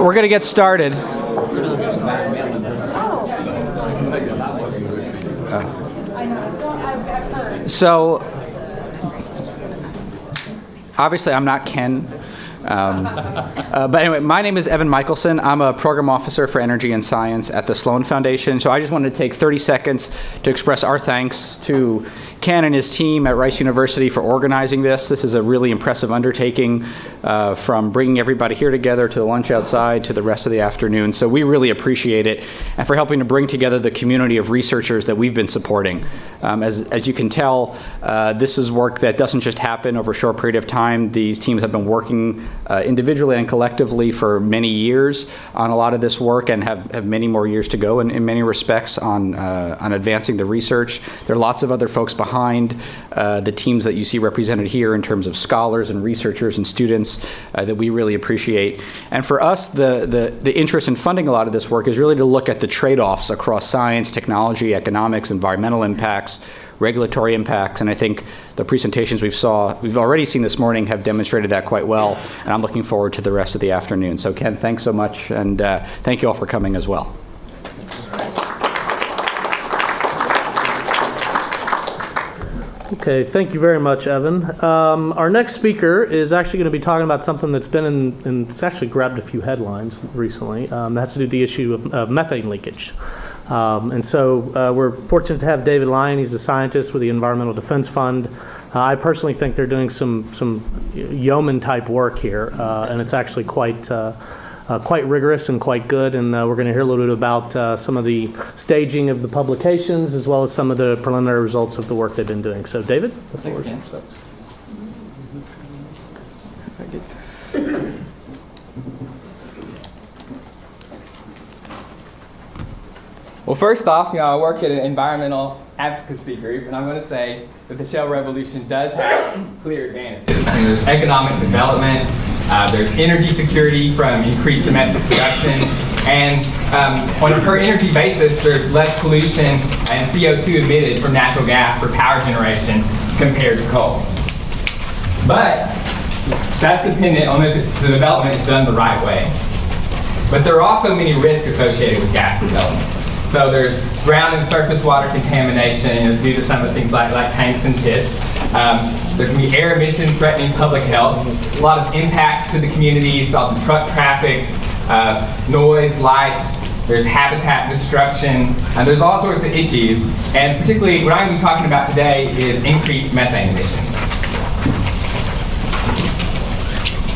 We're going to get started. So, obviously, I'm not Ken. But anyway, my name is Evan Michelson. I'm a program officer for energy and science at the Sloan Foundation. So I just wanted to take 30 seconds to express our thanks to Ken and his team at Rice University for organizing this. This is a really impressive undertaking, from bringing everybody here together to the lunch outside to the rest of the afternoon. So we really appreciate it, and for helping to bring together the community of researchers that we've been supporting. As you can tell, this is work that doesn't just happen over a short period of time. These teams have been working individually and collectively for many years on a lot of this work, and have many more years to go in many respects on advancing the research. There are lots of other folks behind the teams that you see represented here in terms of scholars and researchers and students that we really appreciate. And for us, the interest in funding a lot of this work is really to look at the trade-offs across science, technology, economics, environmental impacts, regulatory impacts, and I think the presentations we've already seen this morning have demonstrated that quite well, and I'm looking forward to the rest of the afternoon. So Ken, thanks so much, and thank you all for coming as well. Okay, thank you very much, Evan. Our next speaker is actually going to be talking about something that's been in it's actually grabbed a few headlines recently. That has to do with the issue of methane leakage. And so we're fortunate to have David Lyon. He's a scientist with the Environmental Defense Fund. I personally think they're doing some yeoman-type work here, and it's actually quite rigorous and quite good, and we're going to hear a little bit about some of the staging of the publications as well as some of the preliminary results of the work they've been doing. So, David, the floor is yours. I get this. Well, first off, I work at an environmental advocacy group, and I'm going to say that the shale revolution does have clear advantages. I mean, there's economic development, there's energy security from increased domestic production, and on a per energy basis, there's less pollution and CO2 emitted from natural gas for power generation compared to coal. But that's dependent on if the development is done the right way. But there are also many risks associated with gas development. So there's ground and surface water contamination due to some of the things like tanks and pits. There can be air emissions threatening public health. A lot of impacts to the communities, often truck traffic, noise, lights. There's habitat destruction, and there's all sorts of issues. And particularly what I'm going to be talking about today is increased methane emissions.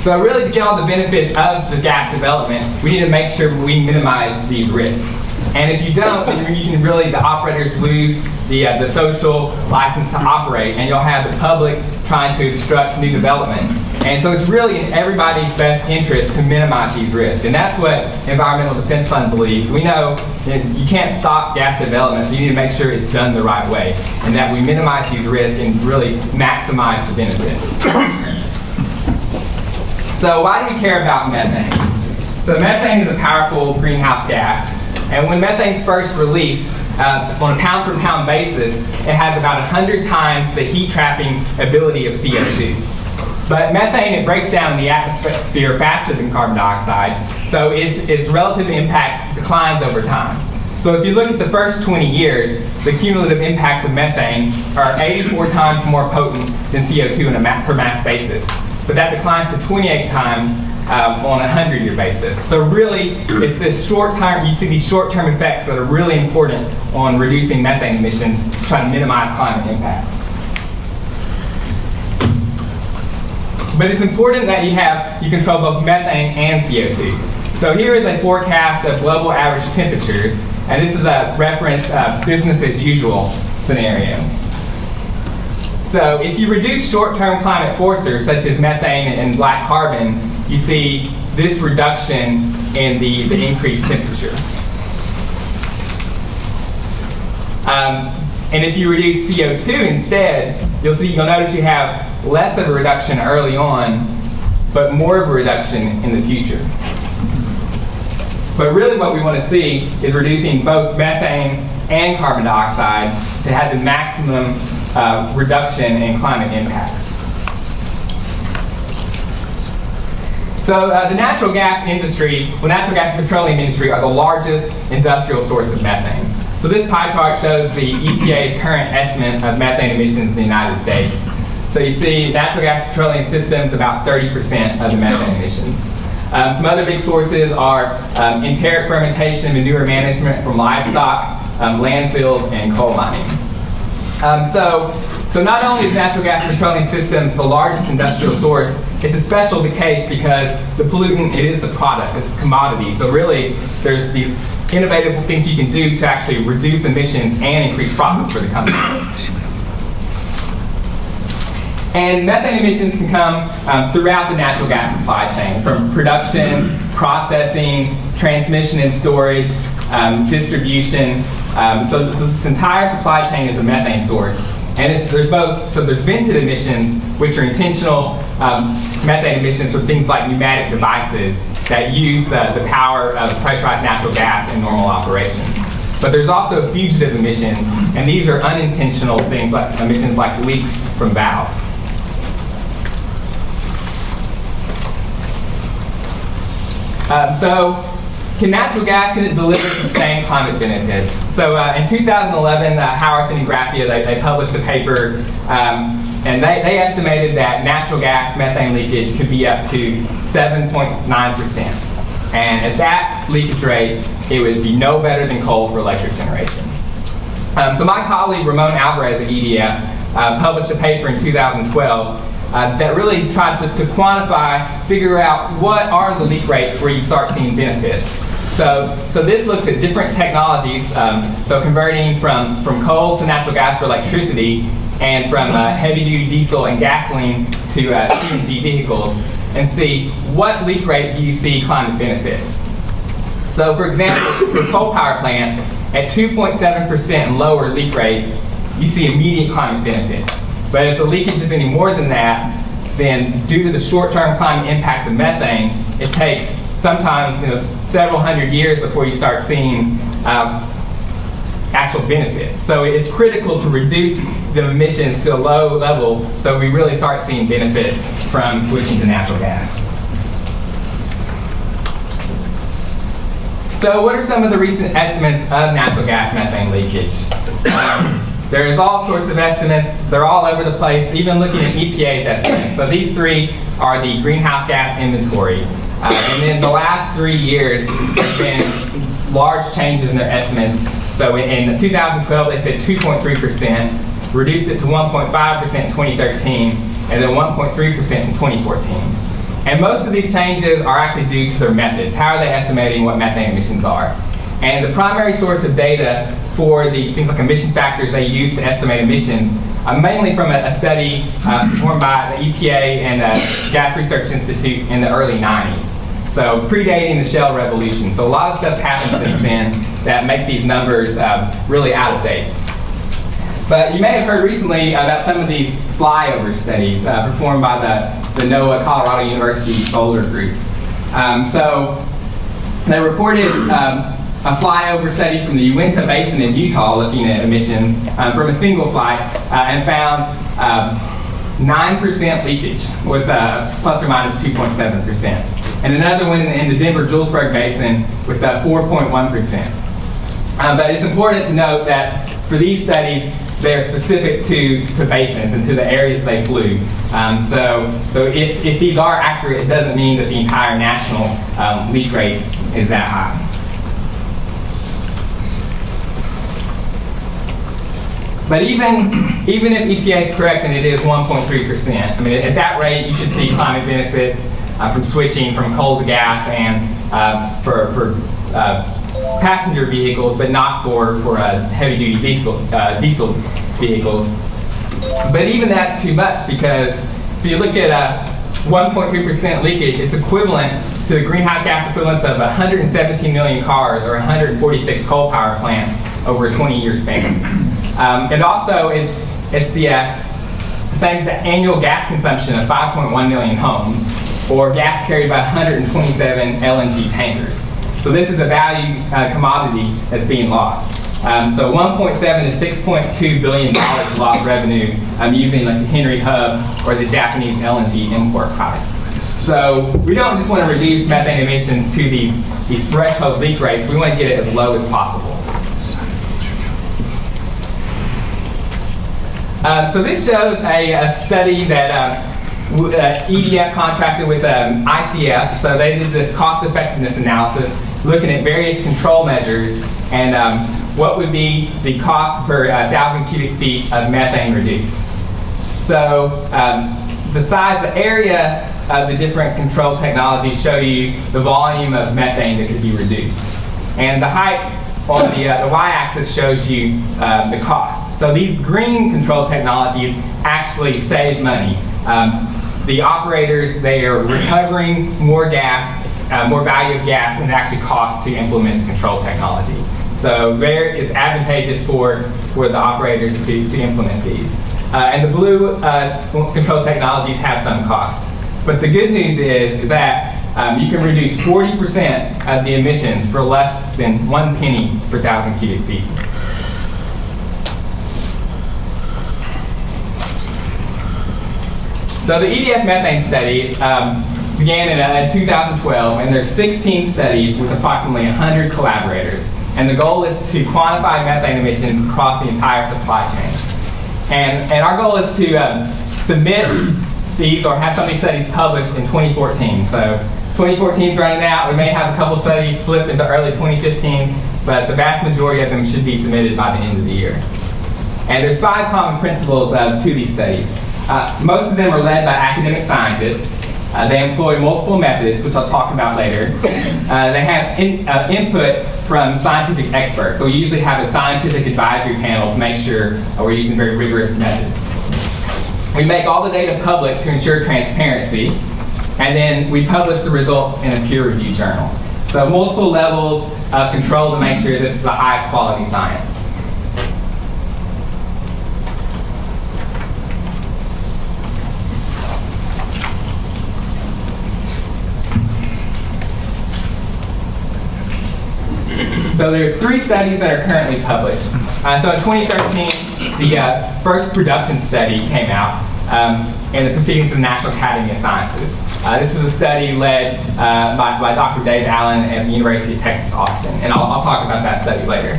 So really, to get all the benefits of the gas development, we need to make sure we minimize these risks. And if you don't, then you can really, the operators lose the social license to operate, and you'll have the public trying to obstruct new development. And so it's really in everybody's best interest to minimize these risks. And that's what Environmental Defense Fund believes. We know that you can't stop gas development, so you need to make sure it's done the right way, and that we minimize these risks and really maximize the benefits. So why do we care about methane? So methane is a powerful greenhouse gas. And when methane's first released, on a pound-per-pound basis, it has about 100 times the heat-trapping ability of CO2. But methane, it breaks down in the atmosphere faster than carbon dioxide, so its relative impact declines over time. So if you look at the first 20 years, the cumulative impacts of methane are 84 times more potent than CO2 on a per mass basis. But that declines to 28 times on a 100-year basis. So really, it's this short-term, you see these short-term effects that are really important on reducing methane emissions, trying to minimize climate impacts. But it's important that you control both methane and CO2. So here is a forecast of global average temperatures, and this is a reference business as usual scenario. So if you reduce short-term climate forcers such as methane and black carbon, you see this reduction in the increased temperature. And if you reduce CO2 instead, you'll notice you have less of a reduction early on, but more of a reduction in the future. But really what we want to see is reducing both methane and carbon dioxide to have the maximum reduction in climate impacts. So the natural gas industry, natural gas and petroleum industry are the largest industrial source of methane. So this pie chart shows the EPA's current estimate of methane emissions in the United States. So you see natural gas petroleum systems about 30% of the methane emissions. Some other big sources are enteric fermentation and manure management from livestock, landfills, and coal mining. So not only is natural gas and petroleum systems the largest industrial source, it's a special case because the pollutant, it is the product, it's the commodity. So really, there's these innovative things you can do to actually reduce emissions and increase profit for the company. And methane emissions can come throughout the natural gas supply chain, from production, processing, transmission and storage, distribution. So this entire supply chain is a methane source. And there's vented emissions, which are intentional methane emissions for things like pneumatic devices that use the power of pressurized natural gas in normal operations. But there's also fugitive emissions, and these are unintentional things like emissions like leaks from valves. Can natural gas deliver the same climate benefits? So in 2011, Howarth and Graphia, they published a paper, and they estimated that natural gas methane leakage could be up to 7.9%. And at that leakage rate, it would be no better than coal for electric generation. So my colleague, Ramon Alvarez at EDF, published a paper in 2012 that really tried to quantify, figure out what are the leak rates where you start seeing benefits. So this looks at different technologies, so converting from coal to natural gas for electricity, and from heavy-duty diesel and gasoline to CNG vehicles, and see what leak rate do you see climate benefits. So for example, for coal power plants, at 2.7% and lower leak rate, you see immediate climate benefits. But if the leakage is any more than that, then due to the short-term climate impacts of methane, it takes sometimes several hundred years before you start seeing actual benefits. So it's critical to reduce the emissions to a low level so we really start seeing benefits from switching to natural gas. So what are some of the recent estimates of natural gas methane leakage? There's all sorts of estimates. They're all over the place, even looking at EPA's estimates. So these three are the greenhouse gas inventory. And in the last 3 years, there's been large changes in their estimates. So in 2012, they said 2.3%, reduced it to 1.5% in 2013, and then 1.3% in 2014. And most of these changes are actually due to their methods. How are they estimating what methane emissions are? And the primary source of data for the things like emission factors they use to estimate emissions, mainly from a study performed by the EPA and the Gas Research Institute in the early 90s. So predating the Shale revolution. So a lot of stuff happened since then that make these numbers really out of date. But you may have heard recently about some of these flyover studies performed by the NOAA Colorado University Solar Group. So they reported a flyover study from the Uinta Basin in Utah looking at emissions from a single flight and found 9% leakage with plus or minus 2.7%. And another one in the Denver-Julesburg Basin with 4.1%. But it's important to note that for these studies, they're specific to basins and to the areas they flew. So if these are accurate, it doesn't mean that the entire national leak rate is that high. But even if EPA is correct and it is 1.3%, I mean, at that rate, you should see climate benefits from switching from coal to gas and for passenger vehicles, but not for heavy-duty diesel vehicles. But even that's too much, because if you look at 1.3% leakage, it's equivalent to the greenhouse gas equivalents of 117 million cars or 146 coal power plants over a 20-year span. And also, it's the same as the annual gas consumption of 5.1 million homes, or gas carried by 127 LNG tankers. So this is a value commodity that's being lost. So 1.7 to 6.2 billion dollars lost revenue using like the Henry Hub or the Japanese LNG import price. So we don't just want to reduce methane emissions to these threshold leak rates. We want to get it as low as possible. So this shows a study that EDF contracted with ICF. So they did this cost effectiveness analysis looking at various control measures and what would be the cost per 1,000 cubic feet of methane reduced. So the size, the area of the different control technologies show you the volume of methane that could be reduced. And the height on the y-axis shows you the cost. So these green control technologies actually save money. The operators, they are recovering more gas, more value of gas than it actually costs to implement control technology. So it's advantageous for the operators to implement these. And the blue control technologies have some cost. But the good news is that you can reduce 40% of the emissions for less than 1 penny per 1,000 cubic feet. So the EDF Methane Studies began in 2012, and there's 16 studies with approximately 100 collaborators. And the goal is to quantify methane emissions across the entire supply chain. And our goal is to submit these or have some of these studies published in 2014. So 2014 is running out. We may have a couple studies slip into early 2015, but the vast majority of them should be submitted by the end of the year. And there's 5 common principles to these studies. Most of them are led by academic scientists. They employ multiple methods, which I'll talk about later. They have input from scientific experts. So we usually have a scientific advisory panel to make sure we're using very rigorous methods. We make all the data public to ensure transparency, and then we publish the results in a peer-reviewed journal. So multiple levels of control to make sure this is the highest quality science. So there's 3 studies that are currently published. So in 2013, the first production study came out in the Proceedings of the National Academy of Sciences. This was a study led by Dr. Dave Allen at the University of Texas, Austin. And I'll talk about that study later.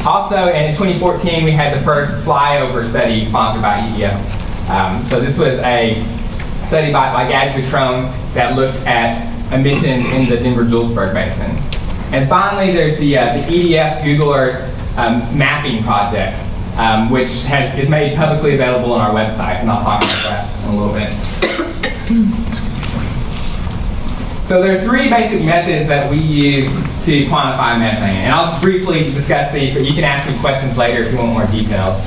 Also, in 2014, we had the first flyover study sponsored by EDF. So this was a study by Gabby Petrone that looked at emissions in the Denver-Julesburg Basin. And finally, there's the EDF Google Earth mapping project, which is made publicly available on our website, and I'll talk about that in a little bit. So there are 3 basic methods that we use to quantify methane, and I'll just briefly discuss these, but you can ask me questions later if you want more details.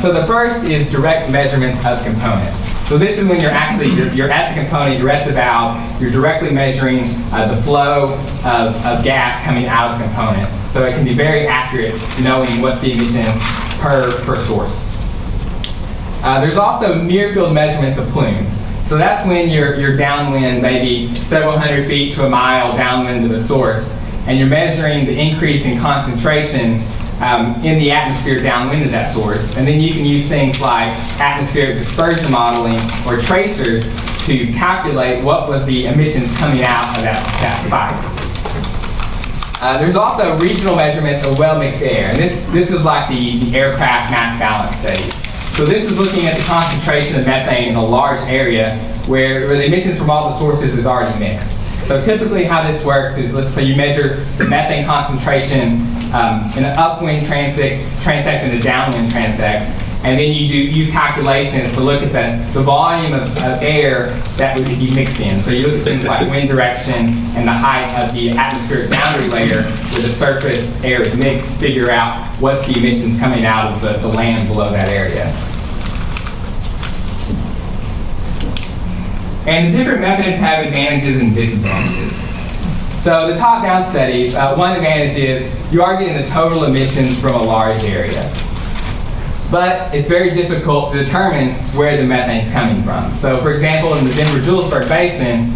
So the first is direct measurements of components. So this is when you're actually, you're at the component, you're at the valve, you're directly measuring the flow of gas coming out of the component. So it can be very accurate knowing what's the emission per source. There's also near field measurements of plumes. So that's when you're downwind, maybe several hundred feet to a mile downwind of the source, and you're measuring the increase in concentration in the atmosphere downwind of that source. And then you can use things like atmospheric dispersion modeling or tracers to calculate what was the emissions coming out of that site. There's also regional measurements of well-mixed air. And this is like the aircraft mass balance studies. So this is looking at the concentration of methane in a large area where the emissions from all the sources is already mixed. So typically how this works is, let's say you measure the methane concentration in an upwind transect and a downwind transect, and then you use calculations to look at the volume of air that would be mixed in. So you look at things like wind direction and the height of the atmospheric boundary layer where the surface air is mixed to figure out what's the emissions coming out of the land below that area. And the different methods have advantages and disadvantages. So the top-down studies, one advantage is you are getting the total emissions from a large area. But it's very difficult to determine where the methane is coming from. So for example, in the Denver-Julesburg Basin,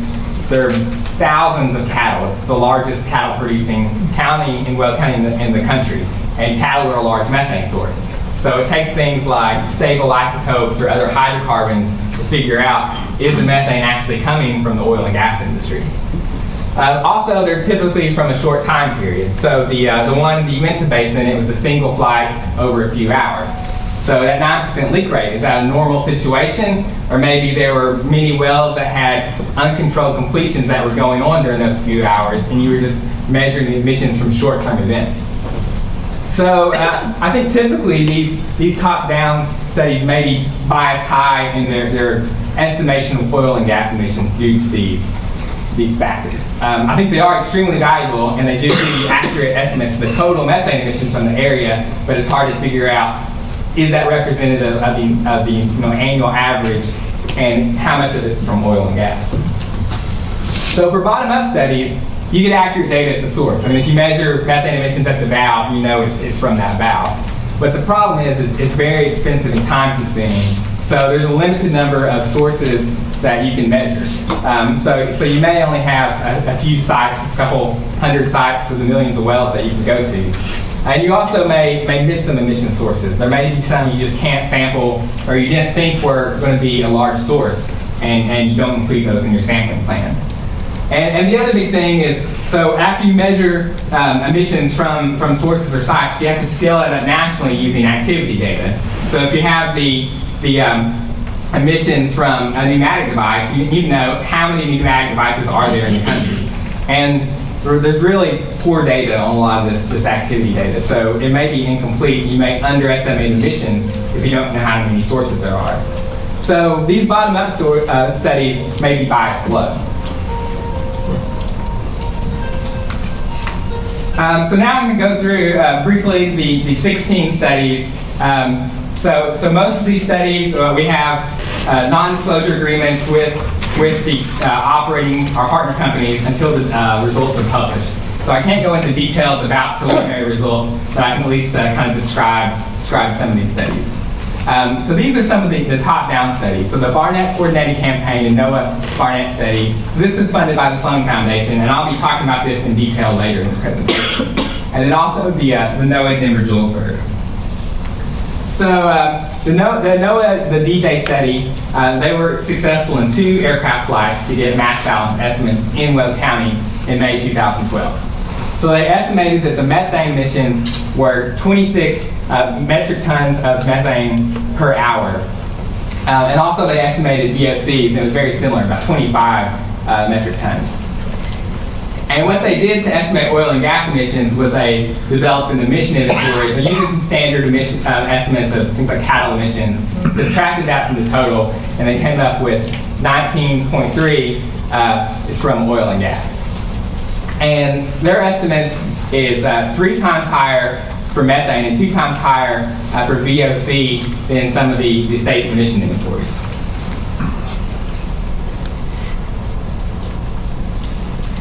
there are thousands of cattle. It's the largest cattle-producing county in Weld County in the country. And cattle are a large methane source. So it takes things like stable isotopes or other hydrocarbons to figure out, is the methane actually coming from the oil and gas industry? Also, they're typically from a short time period. So the one in the Uinta Basin, it was a single flight over a few hours. So that 9% leak rate, is that a normal situation? Or maybe there were many wells that had uncontrolled completions that were going on during those few hours, and you were just measuring the emissions from short-term events. So I think typically these top-down studies may be biased high in their estimation of oil and gas emissions due to these factors. I think they are extremely valuable, and they do give you accurate estimates of the total methane emissions from the area, but it's hard to figure out, is that representative of the annual average, and how much of it's from oil and gas. So for bottom-up studies, you get accurate data at the source. I mean, if you measure methane emissions at the valve, you know it's from that valve. But the problem is it's very expensive and time-consuming. So there's a limited number of sources that you can measure. So you may only have a few sites, a couple hundred sites of the millions of wells that you can go to. And you also may miss some emission sources. There may be some you just can't sample, or you didn't think were going to be a large source, and you don't include those in your sampling plan. And the other big thing is, so after you measure emissions from sources or sites, you have to scale it up nationally using activity data. So if you have the emissions from a pneumatic device, you need to know how many pneumatic devices are there in the country. And there's really poor data on a lot of this activity data, so it may be incomplete. You may underestimate emissions if you don't know how many sources there are. So these bottom-up studies may be biased low. So now I'm going to go through briefly the 16 studies. So most of these studies, we have non-disclosure agreements with the operating our partner companies until the results are published. So I can't go into details about preliminary results, but I can at least kind of describe some of these studies. So these are some of the top-down studies. So the Barnett Coordinated Campaign and NOAA Barnett Study. So this is funded by the Sloan Foundation, and I'll be talking about this in detail later in the presentation. And then also the NOAA Denver-Julesburg. So the NOAA, the DJ study, they were successful in 2 aircraft flights to get mass balance estimates in Weld County in May 2012. So they estimated that the methane emissions were 26 metric tons of methane per hour. And also they estimated VOCs, and it was very similar, about 25 metric tons. And what they did to estimate oil and gas emissions was they developed an emission inventory. So using some standard emission estimates of things like cattle emissions, subtracted that from the total, and they came up with 19.3 is from oil and gas. And their estimates is 3 times higher for methane and 2 times higher for VOC than some of the state's emission inventories.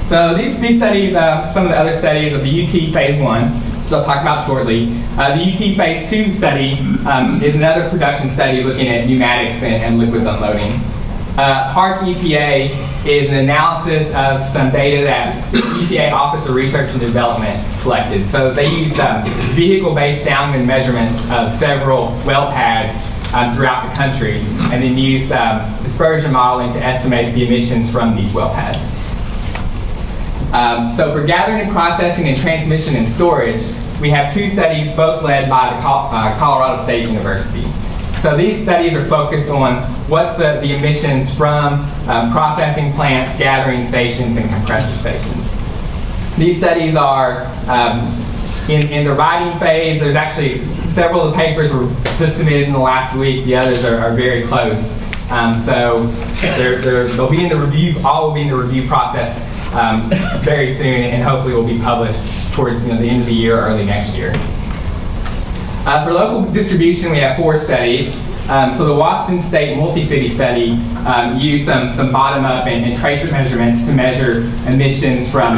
So these studies, some of the other studies of the UT Phase 1, which I'll talk about shortly. The UT Phase 2 study is another production study looking at pneumatics and liquids unloading. HARC EPA is an analysis of some data that the EPA Office of Research and Development collected. So they used vehicle-based downwind measurements of several well pads throughout the country, and then used dispersion modeling to estimate the emissions from these well pads. So for gathering and processing and transmission and storage, we have 2 studies, both led by the Colorado State University. So these studies are focused on what's the emissions from processing plants, gathering stations, and compressor stations. These studies are in the writing phase. There's actually several of the papers were just submitted in the last week. The others are very close. So they'll be in the review. All will be in the review process very soon, and hopefully will be published towards the end of the year or early next year. For local distribution, we have 4 studies. So the Washington State Multi-City Study used some bottom-up and tracer measurements to measure emissions from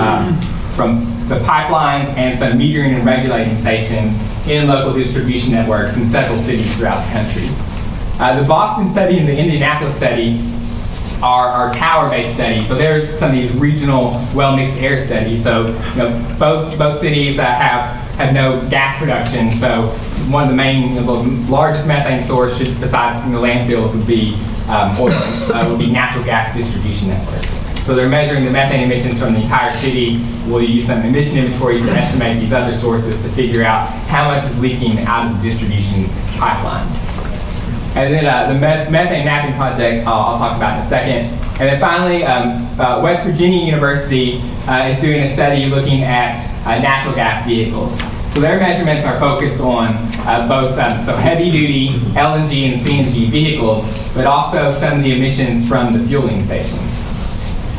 the pipelines and some metering and regulating stations in local distribution networks in several cities throughout the country. The Boston study and the Indianapolis study are tower-based studies. So they're some of these regional well-mixed air studies. So both cities have no gas production. So one of the main, the largest methane source, besides the landfills, would be oil would be natural gas distribution networks. So they're measuring the methane emissions from the entire city. We'll use some emission inventories to estimate these other sources to figure out how much is leaking out of the distribution pipelines. And then the methane mapping project, I'll talk about in a second. And then finally, West Virginia University is doing a study looking at natural gas vehicles. So their measurements are focused on both heavy-duty LNG and CNG vehicles, but also some of the emissions from the fueling stations.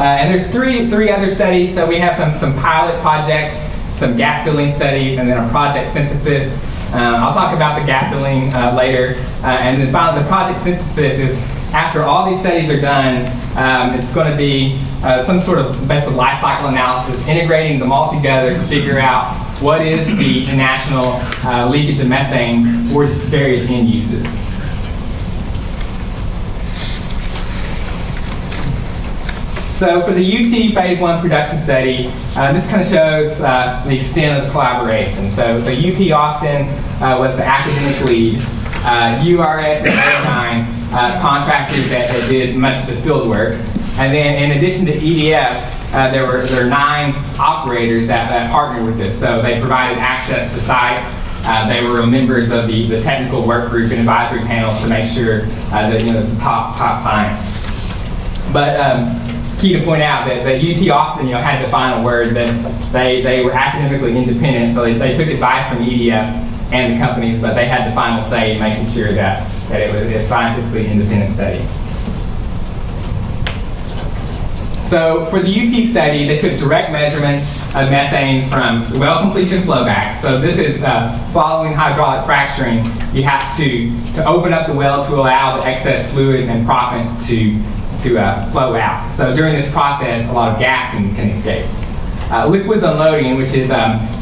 And there's three other studies. So we have some pilot projects, some gap filling studies, and then a project synthesis. I'll talk about the gap filling later. And then finally, the project synthesis is after all these studies are done, it's going to be some sort of best of life cycle analysis, integrating them all together to figure out what is the national leakage of methane for various end uses. So for the UT Phase 1 production study, this kind of shows the extent of the collaboration. So UT Austin was the academic lead. URS and A9 contractors that did much of the field work. And then in addition to EDF, there were 9 operators that partnered with this. So they provided access to sites. They were members of the technical work group and advisory panels to make sure that it's the top science. But it's key to point out that UT Austin had the final word. That they were academically independent, so they took advice from EDF and the companies, but they had the final say in making sure that it was a scientifically independent study. So for the UT study, they took direct measurements of methane from well completion flowbacks. So this is following hydraulic fracturing. You have to open up the well to allow the excess fluids and proppant to flow out. So during this process, a lot of gas can escape. Liquids unloading, which is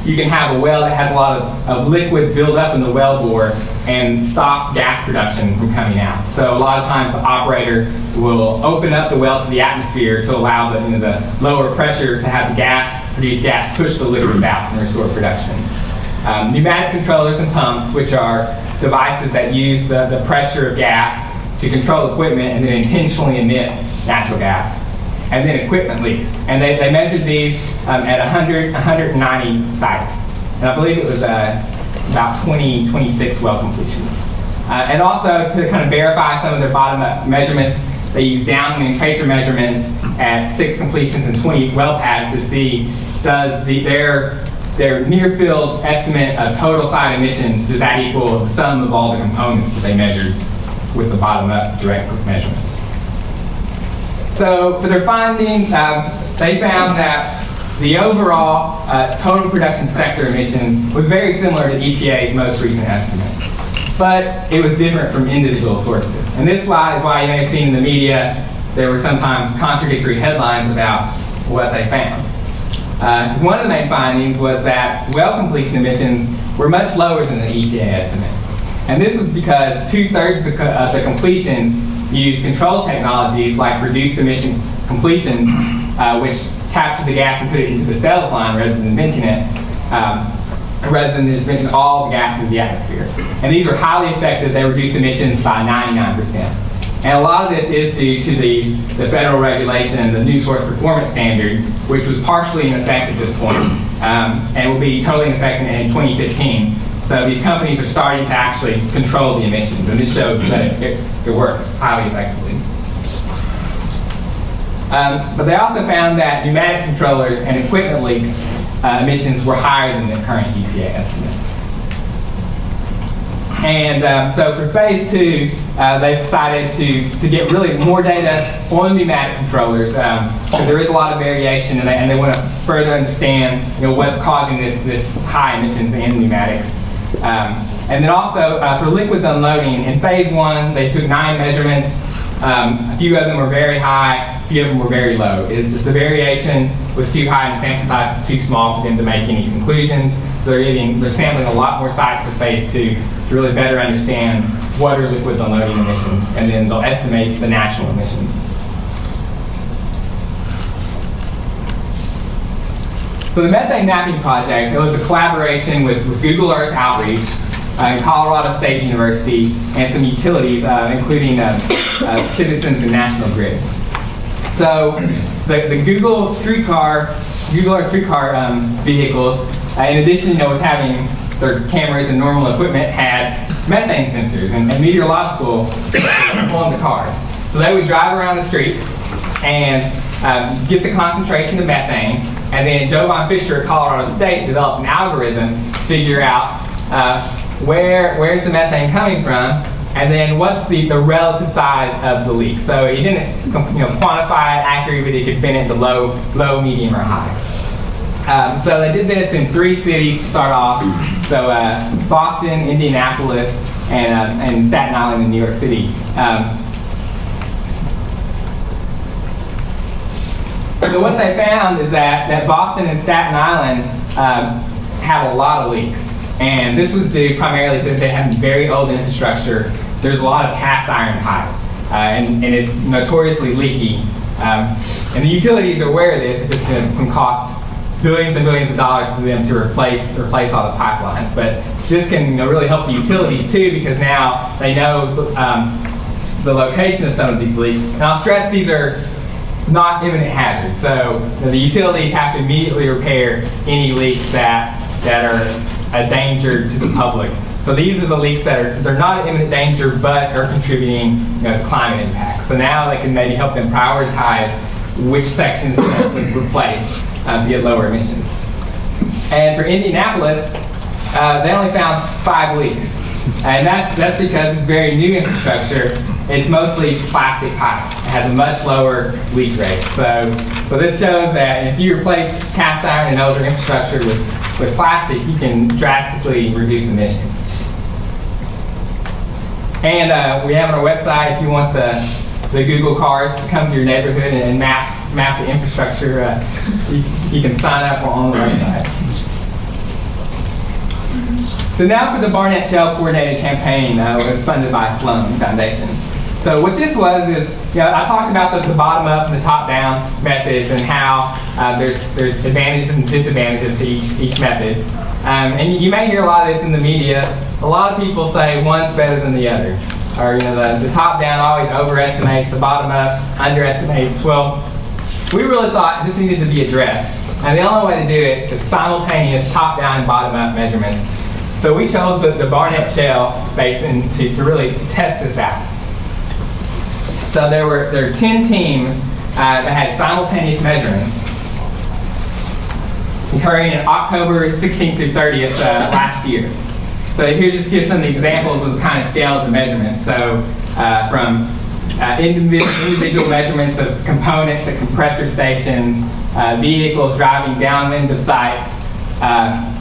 you can have a well that has a lot of liquids build up in the wellbore and stop gas production from coming out. So a lot of times the operator will open up the well to the atmosphere to allow the lower pressure to have the produced gas push the liquids out and restore production. Pneumatic controllers and pumps, which are devices that use the pressure of gas to control equipment and then intentionally emit natural gas. And then equipment leaks. And they measured these at 190 sites. And I believe it was about 26 well completions. And also to kind of verify some of their bottom-up measurements, they used downwind tracer measurements at 6 completions and 20 well pads to see does their near-field estimate of total site emissions, does that equal the sum of all the components that they measured with the bottom-up direct measurements. So for their findings, they found that the overall total production sector emissions was very similar to EPA's most recent estimate. But it was different from individual sources. And this is why you may have seen in the media, there were sometimes contradictory headlines about what they found. One of the main findings was that well completion emissions were much lower than the EPA estimate. And this is because 2/3 of the completions use control technologies like reduced emission completions, which capture the gas and put it into the sales line rather than venting it, rather than just venting all the gas into the atmosphere. And these are highly effective. They reduce emissions by 99%. And a lot of this is due to the federal regulation, the new source performance standard, which was partially in effect at this point, and will be totally in effect in 2015. So these companies are starting to actually control the emissions, and this shows that it works highly effectively. But they also found that pneumatic controllers and equipment leaks emissions were higher than the current EPA estimate. And so for phase 2, they decided to get really more data on pneumatic controllers, because there is a lot of variation, and they want to further understand what's causing this high emissions in pneumatics. And then also for liquids unloading, in phase 1, they took 9 measurements. A few of them were very high, a few of them were very low. It's just the variation was too high and the sample size was too small for them to make any conclusions. So they're sampling a lot more sites for phase 2 to really better understand what are liquids unloading emissions, and then they'll estimate the national emissions. So the methane mapping project, it was a collaboration with Google Earth Outreach and Colorado State University, and some utilities, including Citizens and National Grid. So the Google Earth streetcar vehicles, in addition, with having their cameras and normal equipment, had methane sensors and meteorological on the cars. So they would drive around the streets and get the concentration of methane, and then Joe Von Fisher at Colorado State developed an algorithm to figure out where's the methane coming from, and then what's the relative size of the leak. So he didn't quantify it accurately, but he could fit it into low, medium, or high. So they did this in 3 cities to start off. So Boston, Indianapolis, and Staten Island in New York City. So what they found is that Boston and Staten Island had a lot of leaks. And this was due primarily to they having very old infrastructure. There's a lot of cast iron pipe, and it's notoriously leaky. And the utilities are aware of this. It's going to cost billions and billions of dollars for them to replace all the pipelines. But this can really help the utilities too, because now they know the location of some of these leaks. And I'll stress these are not imminent hazards. So the utilities have to immediately repair any leaks that are a danger to the public. So these are the leaks that they're not an imminent danger, but are contributing to climate impacts. So now they can maybe help them prioritize which sections to replace to get lower emissions. And for Indianapolis, they only found 5 leaks. And that's because it's very new infrastructure. It's mostly plastic pipe. It has a much lower leak rate. So this shows that if you replace cast iron and older infrastructure with plastic, you can drastically reduce emissions. And we have on our website, if you want the Google cars to come to your neighborhood and map the infrastructure, you can sign up on the website. So now for the Barnett Shale Coordinated Campaign, it was funded by Sloan Foundation. So what this was is, I talked about the bottom-up and the top-down methods and how there's advantages and disadvantages to each method. And you may hear a lot of this in the media. A lot of people say one's better than the other. Or the top-down always overestimates, the bottom-up underestimates. Well, we really thought this needed to be addressed. And the only way to do it is simultaneous top-down and bottom-up measurements. So we chose the Barnett Shale Basin to really test this out. So there were 10 teams that had simultaneous measurements occurring in October 16th through 30th last year. So here just gives some examples of the kind of scales of measurements. So from individual measurements of components at compressor stations, vehicles driving downwind of sites,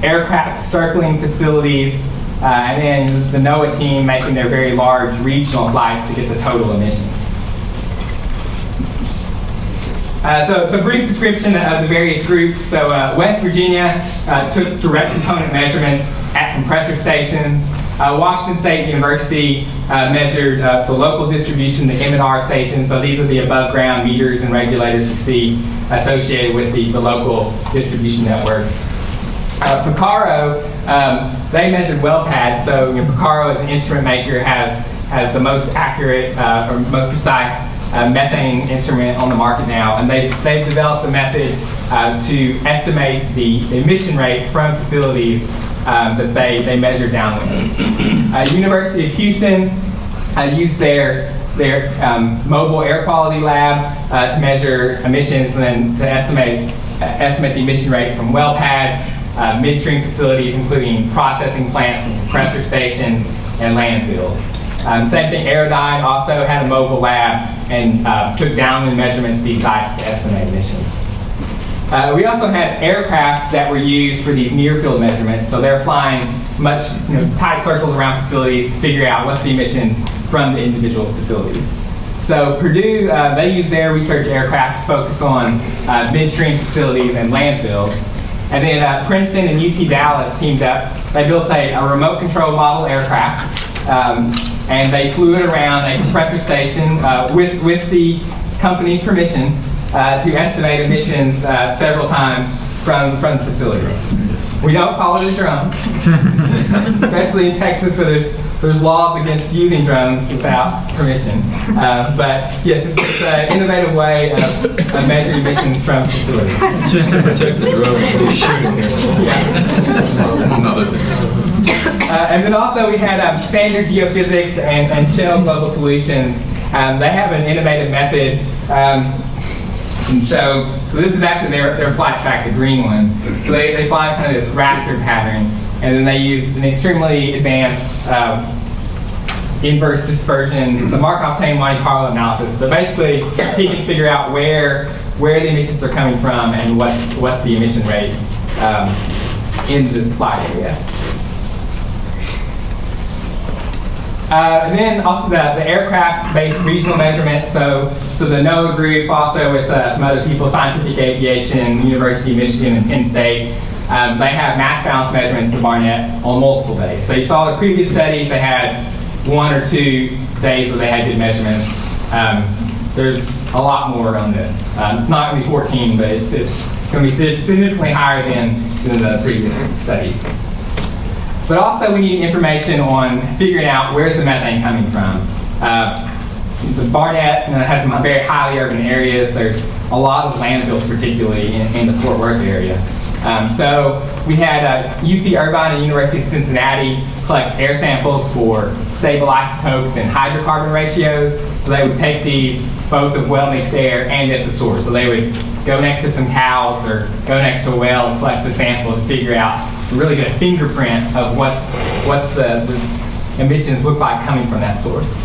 aircraft circling facilities, and then the NOAA team making their very large regional flights to get the total emissions. So a brief description of the various groups. So West Virginia took direct component measurements at compressor stations. Washington State University measured the local distribution, the M&R stations. So these are the above ground meters and regulators you see associated with the local distribution networks. Picaro, they measured well pads. So Picaro as an instrument maker has the most accurate or most precise methane instrument on the market now, and they've developed a method to estimate the emission rate from facilities that they measure downwind. University of Houston used their mobile air quality lab to measure emissions and then to estimate the emission rates from well pads, midstream facilities, including processing plants and compressor stations and landfills. Same thing, Aerodyne also had a mobile lab and took downwind measurements of these sites to estimate emissions. We also had aircraft that were used for these near-field measurements, so they're flying much tight circles around facilities to figure out what's the emissions from the individual facilities. So Purdue, they used their research aircraft to focus on midstream facilities and landfills. And then Princeton and UT Dallas teamed up. They built a remote control model aircraft. And they flew it around a compressor station with the company's permission to estimate emissions several times from the facility. We don't call it a drone, especially in Texas where there's laws against using drones without permission. But yes, it's an innovative way of measuring emissions from facilities. It's just to protect the drones from shooting here. Among other things. And then also we had Standard Geophysics and Shale Global Solutions. They have an innovative method. And so this is actually their flat track, the green one. So they fly kind of this raster pattern, and then they use an extremely advanced inverse dispersion. It's a Markov chain Monte Carlo analysis. So basically, he can figure out where the emissions are coming from and what's the emission rate in this flight area. And then also the aircraft-based regional measurement. So the NOAA group, also with some other people, Scientific Aviation, University of Michigan, and Penn State, they have mass balance measurements to Barnett on multiple days. So you saw the previous studies, they had 1 or 2 days where they had good measurements. There's a lot more on this. It's not going to be 14, but it's going to be significantly higher than the previous studies. But also we need information on figuring out where's the methane coming from. The Barnett has some very highly urban areas. There's a lot of landfills, particularly in the Fort Worth area. So we had UC Irvine and University of Cincinnati collect air samples for stable isotopes and hydrocarbon ratios. So they would take these both of well-mixed air and at the source. So they would go next to some cows or go next to a well and collect a sample to figure out, really get a fingerprint of what's the emissions look like coming from that source.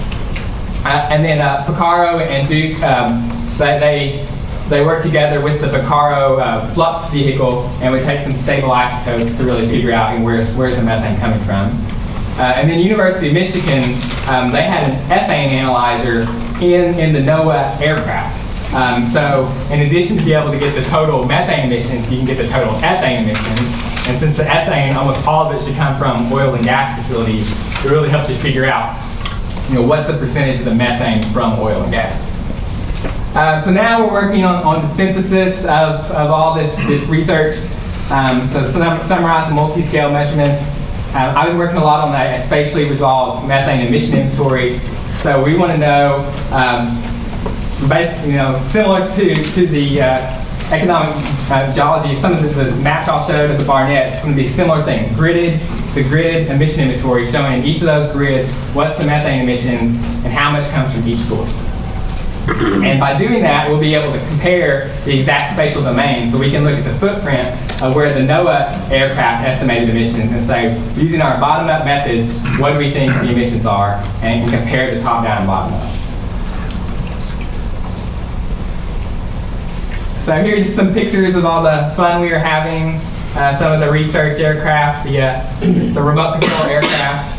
And then Picaro and Duke, they work together with the Picaro flux vehicle, and we take some stable isotopes to really figure out where's the methane coming from. And then University of Michigan, they had an ethane analyzer in the NOAA aircraft. So in addition to be able to get the total methane emissions, you can get the total ethane emissions. And since the ethane, almost all of it should come from oil and gas facilities, it really helps you figure out, what's the percentage of the methane from oil and gas. So now we're working on the synthesis of all this research. So summarize the multi-scale measurements. I've been working a lot on a spatially resolved methane emission inventory. So we want to know, basically, similar to the economic geology, some of the maps I'll show to the Barnett, it's going to be a similar thing. It's a gridded emission inventory showing in each of those grids what's the methane emissions and how much comes from each source. And by doing that, we'll be able to compare the exact spatial domain, so we can look at the footprint of where the NOAA aircraft estimated emissions and say, using our bottom-up methods, what do we think the emissions are, and compare the top-down and bottom-up. So here are just some pictures of all the fun we were having, some of the research aircraft, the remote control aircraft,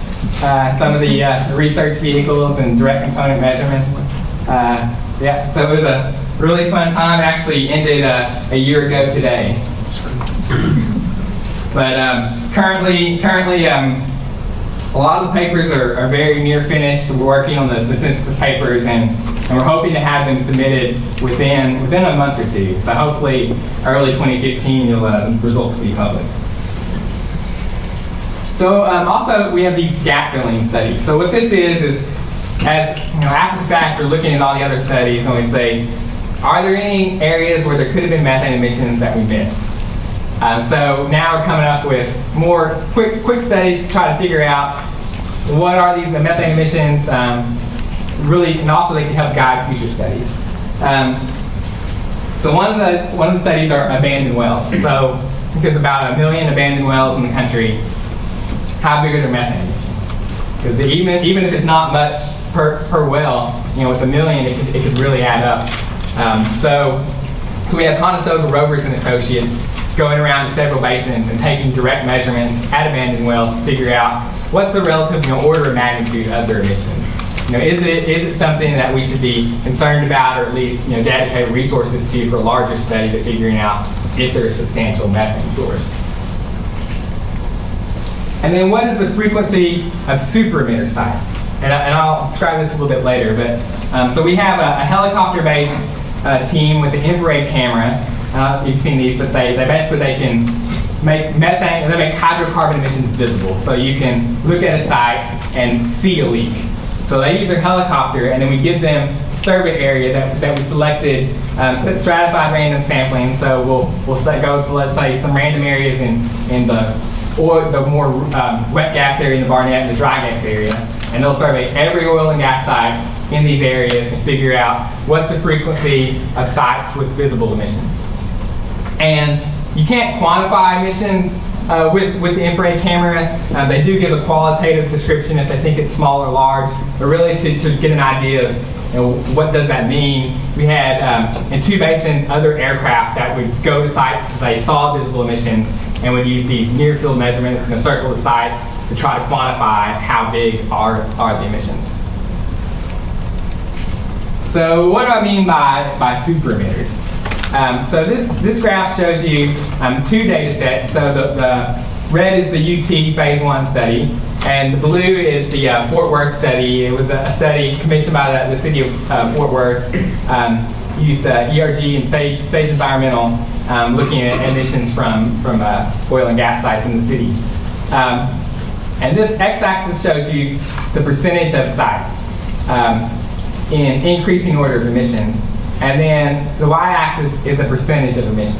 some of the research vehicles and direct component measurements. So it was a really fun time. It actually ended a year ago today. But currently, a lot of the papers are very near finished. We're working on the synthesis papers, and we're hoping to have them submitted within a month or two. So hopefully, early 2015, the results will be public. So also, we have these gap filling studies. So what this is as after the fact, we're looking at all the other studies, and we say, are there any areas where there could have been methane emissions that we missed? So now we're coming up with more quick studies to try to figure out what are these methane emissions, really, and also they can help guide future studies. So one of the studies are abandoned wells. So there's about 1 million abandoned wells in the country. How big are their methane emissions? Because even if it's not much per well, with 1 million, it could really add up. So we have Conestoga Rovers and Associates going around to several basins and taking direct measurements at abandoned wells to figure out what's the relative order of magnitude of their emissions. Is it something that we should be concerned about, or at least dedicate resources to for a larger study to figuring out if there's a substantial methane source? And then what is the frequency of super emitter sites? And I'll describe this a little bit later, but so we have a helicopter-based team with an infrared camera. You've seen these, but they can make methane, they make hydrocarbon emissions visible. So you can look at a site and see a leak. So they use their helicopter, and then we give them a survey area that we selected, stratified random sampling. So we'll go to, let's say, some random areas in the more wet gas area in the Barnett and the dry gas area. And they'll survey every oil and gas site in these areas and figure out what's the frequency of sites with visible emissions. And you can't quantify emissions with the infrared camera. They do give a qualitative description if they think it's small or large, but really to get an idea of what does that mean. We had in 2 basins other aircraft that would go to sites that they saw visible emissions and would use these near field measurements and circle the site to try to quantify how big are the emissions. So what do I mean by super emitters? So this graph shows you 2 data sets. So the red is the UT phase 1 study, and the blue is the Fort Worth study. It was a study commissioned by the city of Fort Worth, used ERG and Sage Environmental, looking at emissions from oil and gas sites in the city. And this x-axis shows you the percentage of sites in increasing order of emissions. And then the y-axis is a percentage of emissions.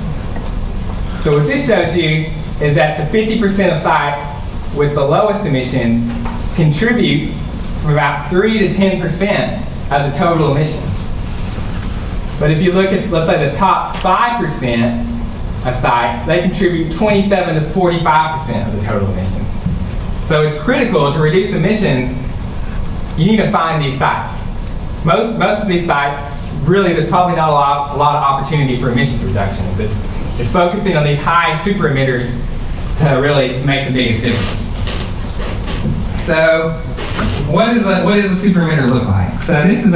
So what this shows you is that the 50% of sites with the lowest emissions contribute from about 3 to 10% of the total emissions. But if you look at, let's say, the top 5% of sites, they contribute 27 to 45% of the total emissions. So it's critical to reduce emissions. You need to find these sites. Most of these sites, really, there's probably not a lot of opportunity for emissions reductions. It's focusing on these high super emitters to really make the biggest difference. So, what does a super emitter look like? So this is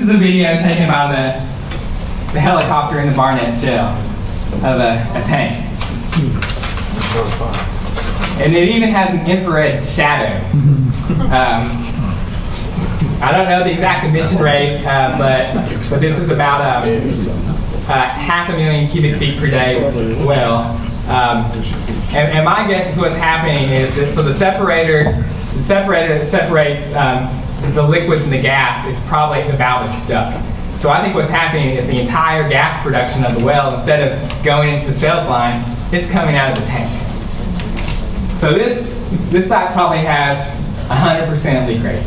a video taken by the helicopter in the Barnett Shale of a tank. And it even has an infrared shadow. I don't know the exact emission rate, but this is about 500,000 cubic feet per day well. And my guess is what's happening is that the separator that separates the liquids and the gas is probably about as stuck. So I think what's happening is the entire gas production of the well, instead of going into the sales line, it's coming out of the tank. So this site probably has 100% leak rate.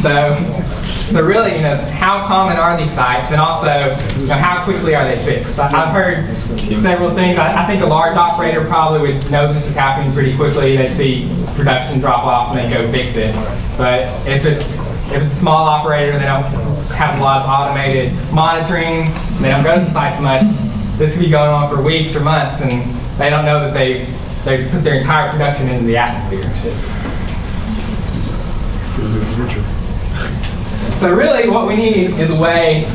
So really, how common are these sites, and also, how quickly are they fixed? I've heard several things. I think a large operator probably would know this is happening pretty quickly. They see production drop off and they go fix it. But if it's a small operator, they don't have a lot of automated monitoring, they don't go to the sites much, this could be going on for weeks or months, and they don't know that they've put their entire production into the atmosphere. So really what we need is a way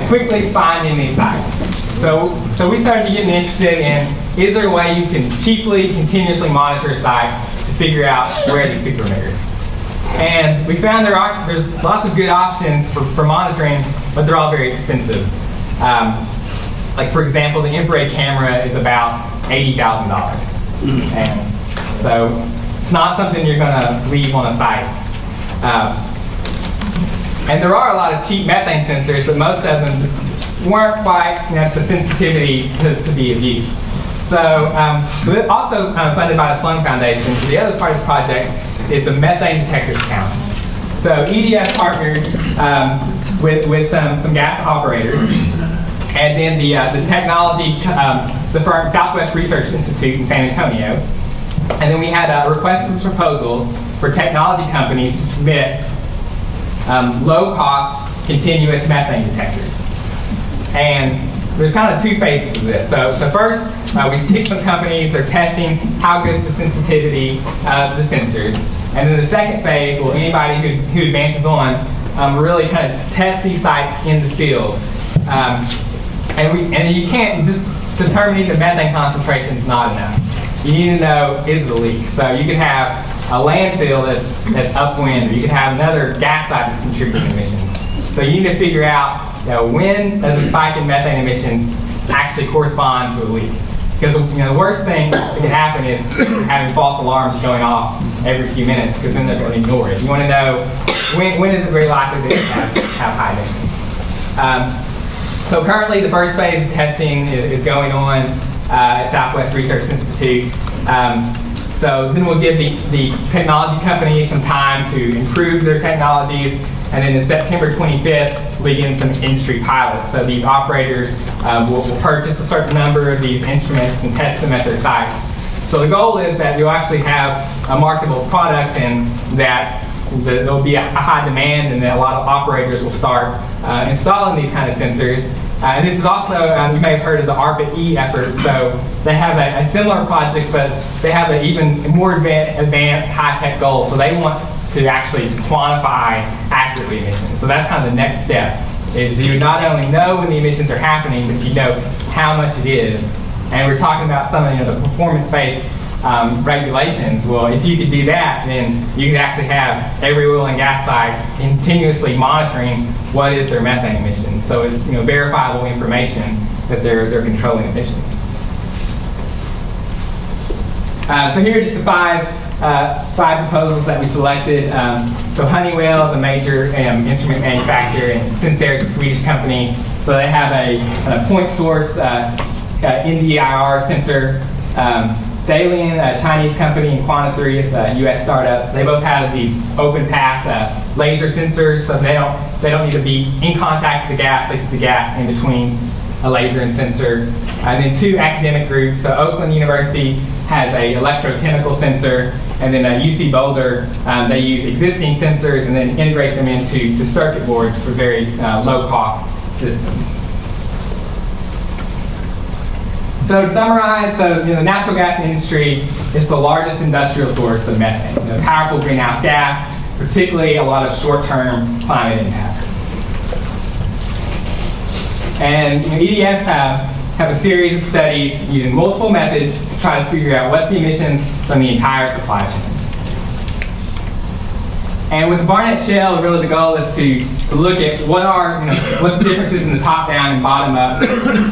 quickly finding these sites. So we started getting interested in, is there a way you can cheaply, continuously monitor a site to figure out where these super emitters? And we found there's lots of good options for monitoring, but they're all very expensive. Like for example, the infrared camera is about $80,000. And so it's not something you're gonna leave on a site. And there are a lot of cheap methane sensors, but most of them just weren't quite the sensitivity to be of use. So we're also funded by the Sloan Foundation. So the other part of this project is the Methane Detectors Challenge. So EDF partnered with some gas operators, and then the technology, the firm Southwest Research Institute in San Antonio. And then we had a request for proposals for technology companies to submit low-cost, continuous methane detectors. And there's kind of 2 phases of this. So first, we picked some companies, they're testing how good is the sensitivity of the sensors. And then the second phase, well, anybody who advances on, really kind of test these sites in the field. And you can't just determining the methane concentration is not enough. You need to know, is it a leak? So you could have a landfill that's upwind, or you could have another gas site that's contributing emissions. So you need to figure out, when does a spike in methane emissions actually correspond to a leak? Because the worst thing that can happen is having false alarms going off every few minutes, because then they're going to ignore it. You want to know when is it very likely that you have high emissions. So currently the first phase of testing is going on at Southwest Research Institute. So then we'll give the technology companies some time to improve their technologies, and then in September 25th, we'll begin some industry pilots. So these operators will purchase a certain number of these instruments and test them at their sites. So the goal is that you'll actually have a marketable product, and that there'll be a high demand, and that a lot of operators will start installing these kind of sensors. And this is also, you may have heard of the ARPA-E effort. So they have a similar project, but they have an even more advanced high-tech goal. So they want to actually quantify accurately emissions. So that's kind of the next step, is you not only know when the emissions are happening, but you know how much it is. And we're talking about some of the performance-based regulations. Well, if you could do that, then you could actually have every oil and gas site continuously monitoring what is their methane emissions. So it's verifiable information that they're controlling emissions. So here are just the five proposals that we selected. So Honeywell is a major instrument manufacturer, and Sincere is a Swedish company. So they have a point source NDIR sensor. Dalian, a Chinese company, and Quanta3 is a U.S. startup. They both have these open path laser sensors, so they don't need to be in contact with the gas. They see the gas in between a laser and sensor. And then two academic groups. So Oakland University has a electrochemical sensor, and then UC Boulder, they use existing sensors and then integrate them into circuit boards for very low-cost systems. So to summarize, the natural gas industry is the largest industrial source of methane, a powerful greenhouse gas, particularly a lot of short-term climate impacts. And EDF have a series of studies using multiple methods to try to figure out what's the emissions from the entire supply chain. And with the Barnett Shale, really the goal is to look at what's the differences in the top-down and bottom-up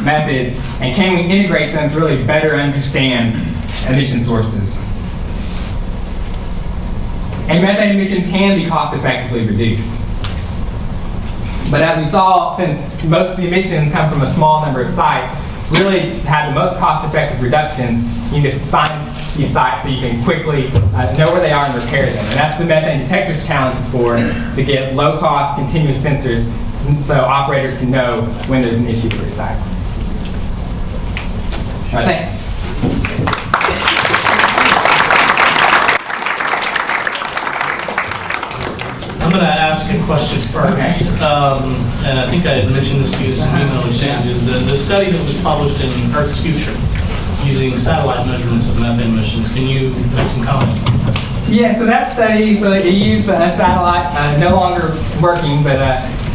methods, and can we integrate them to really better understand emission sources. And methane emissions can be cost-effectively reduced. But as we saw, since most of the emissions come from a small number of sites, really to have the most cost-effective reductions, you need to find these sites so you can quickly know where they are and repair them. And that's the methane detectors challenge is for, is to get low-cost continuous sensors so operators can know when there's an issue with their site. All right, thanks. I'm going to ask a question first. Okay. And I think I had mentioned this to you in some email exchanges. The study that was published in Earth's Future using satellite measurements of methane emissions. Can you make some comments on that? Yeah, so that study, it used a satellite, no longer working, but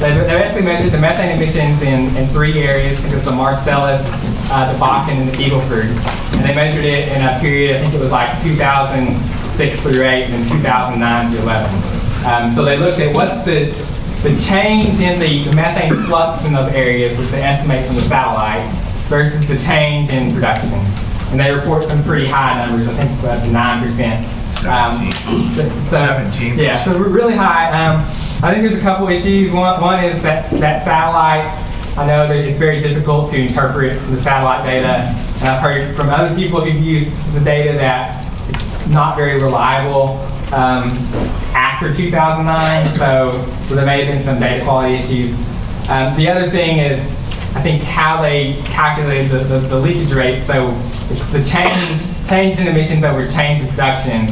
they basically measured the methane emissions in three areas. I think it's the Marcellus, the Bakken, and the Eagle Ford. And they measured it in a period, I think it was like 2006 through 8, and then 2009 through 11. So they looked at what's the change in the methane flux in those areas, which they estimate from the satellite, versus the change in production. And they report some pretty high numbers, I think up to 9%. 17%. Yeah, so we're really high. I think there's a couple issues. One is that satellite, I know that it's very difficult to interpret the satellite data. And I've heard from other people who've used the data that it's not very reliable after 2009, so there may have been some data quality issues. The other thing is, I think how they calculated the leakage rate. So it's the change in emissions over change in production.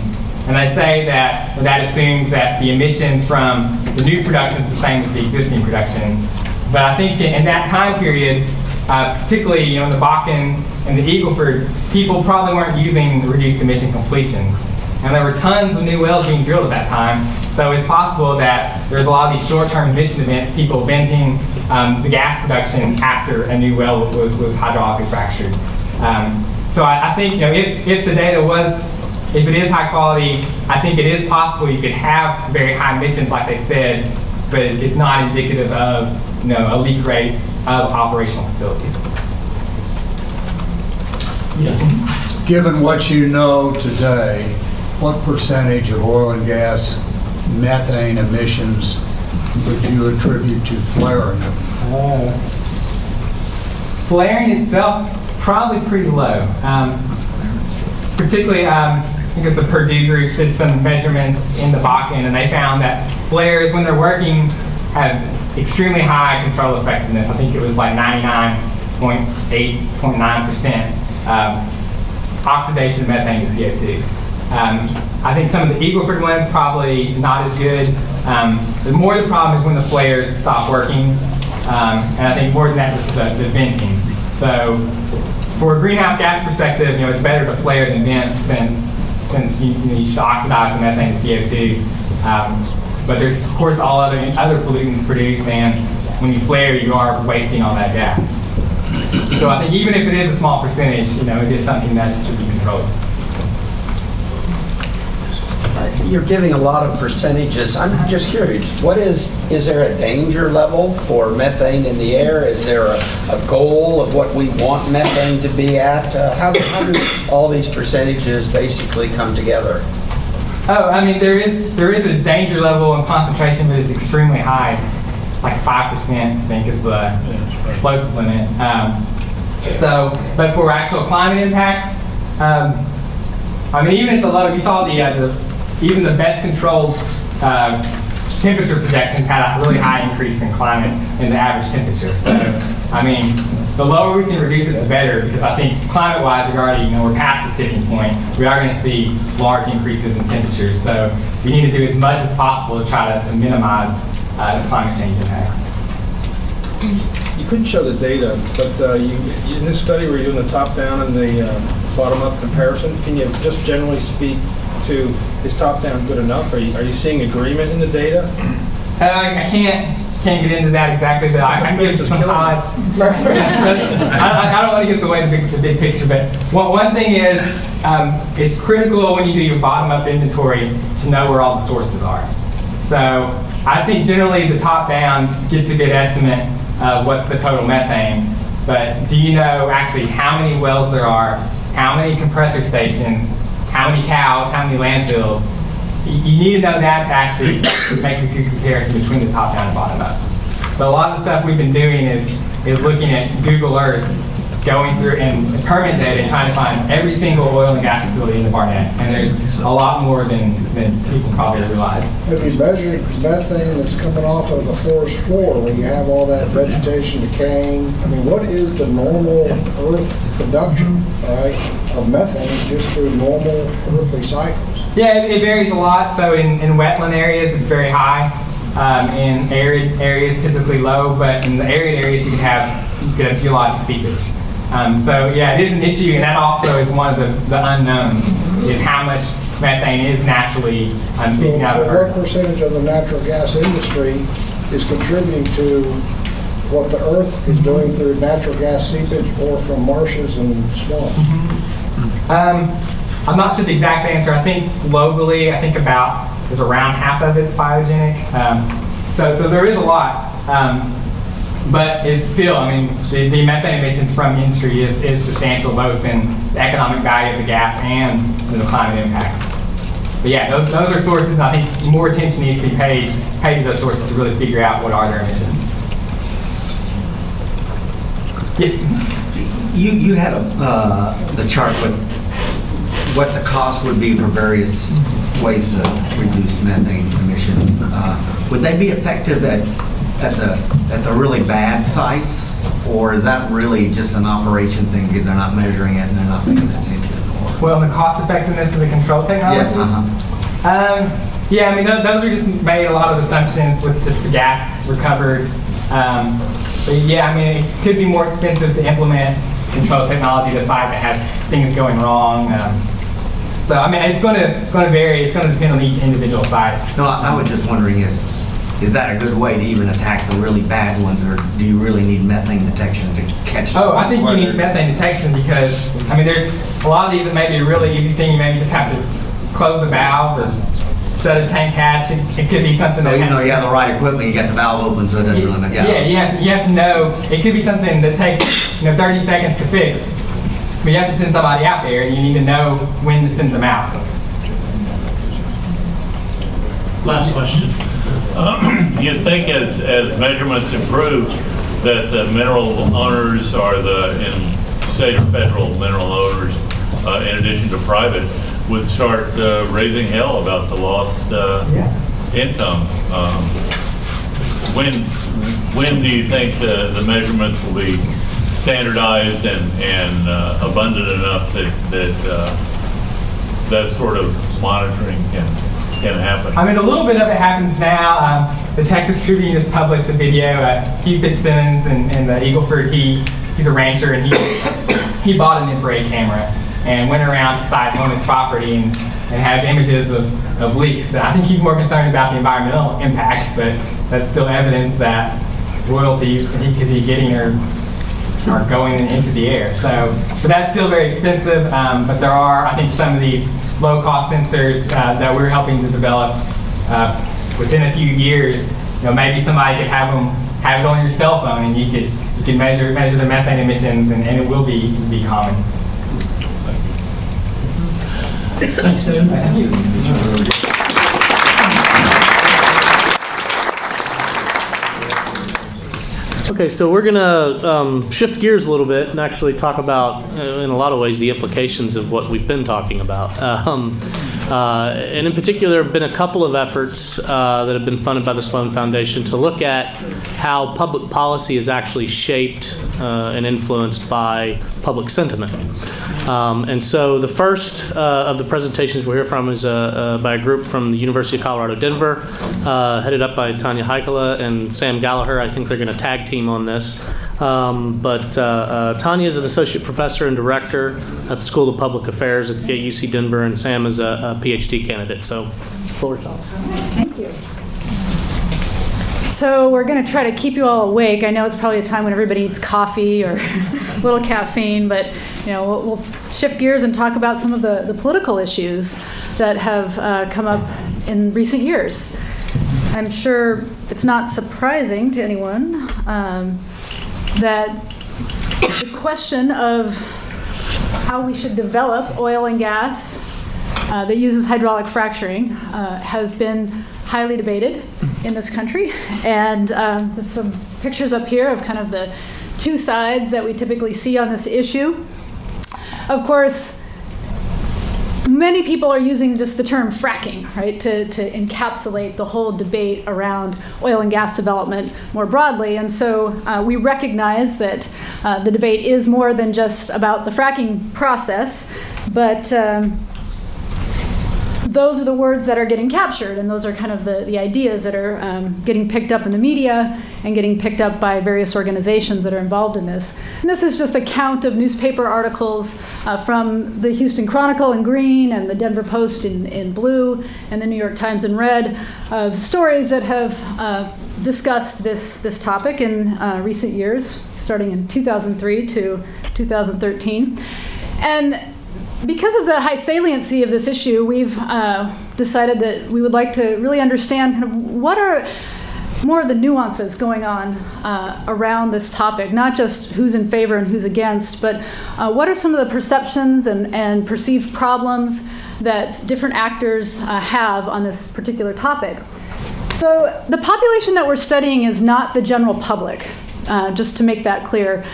And they say that assumes that the emissions from the new production is the same as the existing production. But I think in that time period, particularly in the Bakken and the Eagle Ford, people probably weren't using the reduced emission completions. And there were tons of new wells being drilled at that time. So it's possible that there's a lot of these short-term emission events, people venting the gas production after a new well was hydraulically fractured. So I think if the data if it is high quality, I think it is possible you could have very high emissions, like they said, but it's not indicative of a leak rate of operational facilities. Given what you know today, what percentage of oil and gas methane emissions would you attribute to flaring? Flaring itself, probably pretty low. Particularly, because the Purdue group did some measurements in the Bakken, and they found that flares, when they're working, have extremely high control effectiveness. I think it was like 99.8.9% oxidation of methane to CO2. I think some of the Eagle Ford ones probably not as good. The more the problem is when the flares stop working, and I think more than that is the venting. So for a greenhouse gas perspective, it's better to flare than vent since you should oxidize the methane to CO2. But there's of course all other pollutants produced, and when you flare, you are wasting all that gas. So I think even if it is a small percentage, it is something that should be controlled. You're giving a lot of percentages. I'm just curious, is there a danger level for methane in the air? Is there a goal of what we want methane to be at? How do all these percentages basically come together? Oh, I mean, there is a danger level and concentration, but it's extremely high. It's like 5%, I think, is the explosive limit. But for actual climate impacts, I mean, even at the low, you saw even the best controlled temperature projections had a really high increase in climate in the average temperature. So, I mean, the lower we can reduce it, the better, because I think climate-wise, we're past the tipping point. We are going to see large increases in temperatures. So we need to do as much as possible to try to minimize the climate change impacts. You couldn't show the data, but in this study where you're doing the top-down and the bottom-up comparison, can you just generally speak to, is top-down good enough? Are you seeing agreement in the data? I can't get into that exactly, but I can give some highlights. I don't want to give away the big picture, but one thing is it's critical when you do your bottom-up inventory to know where all the sources are. So I think generally the top-down gets a good estimate of what's the total methane, but do you know actually how many wells there are, how many compressor stations, how many cows, how many landfills? You need to know that to actually make a good comparison between the top down and bottom up. So a lot of the stuff we've been doing is looking at Google Earth, going through and permit data and trying to find every single oil and gas facility in the Barnett. And there's a lot more than people probably realize. Have you measured methane that's coming off of the forest floor when you have all that vegetation decaying? I mean, what is the normal Earth production, right, of methane just through normal earthly cycles? Yeah, it varies a lot. So in wetland areas, it's very high. In arid areas, typically low. But in the arid areas, you could have geologic seepage. So yeah, it is an issue, and that also is one of the unknowns, is how much methane is naturally seeping out of the earth. So what percentage of the natural gas industry is contributing to what the earth is doing through natural gas seepage or from marshes and swamps? I'm not sure the exact answer. I think globally, is around half of it's biogenic. So there is a lot. But it's still, I mean, the methane emissions from industry is substantial, both in the economic value of the gas and in the climate impacts. But yeah, those are sources, and I think more attention needs to be paid to those sources to really figure out what are their emissions. Yes? You had the chart with what the cost would be for various ways to reduce methane emissions. Would they be effective at the really bad sites, or is that really just an operation thing because they're not measuring it and they're not paying attention? Well, the cost effectiveness of the control technologies? Yeah, I mean, those are just made a lot of assumptions with just the gas recovered. But yeah, I mean, it could be more expensive to implement control technology at a site that has things going wrong. So I mean, it's going to vary. It's going to depend on each individual site. No, I was just wondering, is that a good way to even attack the really bad ones, or do you really need methane detection to catch them? Oh, I think you need methane detection because, I mean, there's a lot of these that may be a really easy thing. You maybe just have to close the valve shut a tank hatch. It could be something So that even though you have the right equipment, you got the valve open, so it doesn't run. yeah, you have to know. It could be something that takes 30 seconds to fix, but you have to send somebody out there, and you need to know when to send them out. Last question. You think as measurements improve that the mineral owners or in state or federal mineral owners, in addition to private, would start raising hell about the lost income? When do you think the measurements will be standardized and abundant enough that that sort of monitoring can happen? I mean, a little bit of it happens now. The Texas Tribune just published a video. Hugh Fitzsimmons in the Eagle Ford, he's a rancher, and he bought an infrared camera and went around to sites on his property and has images of leaks. I think he's more concerned about the environmental impacts, but that's still evidence that royalties that he could be getting are going into the air. So that's still very expensive, but there are, I think, some of these low-cost sensors that we're helping to develop within a few years. Maybe somebody could have it on your cell phone, and you can measure the methane emissions, and it will be common. Thanks, Evan. Okay, so we're going to shift gears a little bit and actually talk about, in a lot of ways, the implications of what we've been talking about. And in particular, there have been a couple of efforts that have been funded by the Sloan Foundation to look at how public policy is actually shaped and influenced by public sentiment. And so the first of the presentations we'll hear from is by a group from the University of Colorado, Denver, headed up by Tanya Heikkila and Sam Gallagher. I think they're going to tag team on this. But Tanya is an associate professor and director at the School of Public Affairs at UC Denver, and Sam is a PhD candidate. So, floor is yours. Thank you. So we're going to try to keep you all awake. I know it's probably a time when everybody eats coffee or a little caffeine, but we'll shift gears and talk about some of the political issues that have come up in recent years. I'm sure it's not surprising to anyone that the question of how we should develop oil and gas that uses hydraulic fracturing has been highly debated in this country. And there's some pictures up here of kind of the two sides that we typically see on this issue. Of course, many people are using just the term fracking, right, to encapsulate the whole debate around oil and gas development more broadly. And so we recognize that the debate is more than just about the fracking process, but those are the words that are getting captured, and those are kind of the ideas that are getting picked up in the media and getting picked up by various organizations that are involved in this. And this is just a count of newspaper articles from the Houston Chronicle in green and the Denver Post in blue and the New York Times in red of stories that have discussed this topic in recent years, starting in 2003 to 2013. And because of the high saliency of this issue, we've decided that we would like to really understand kind of what are more of the nuances going on around this topic, not just who's in favor and who's against, but what are some of the perceptions and perceived problems that different actors have on this particular topic. So the population that we're studying is not the general public, just to make that clear.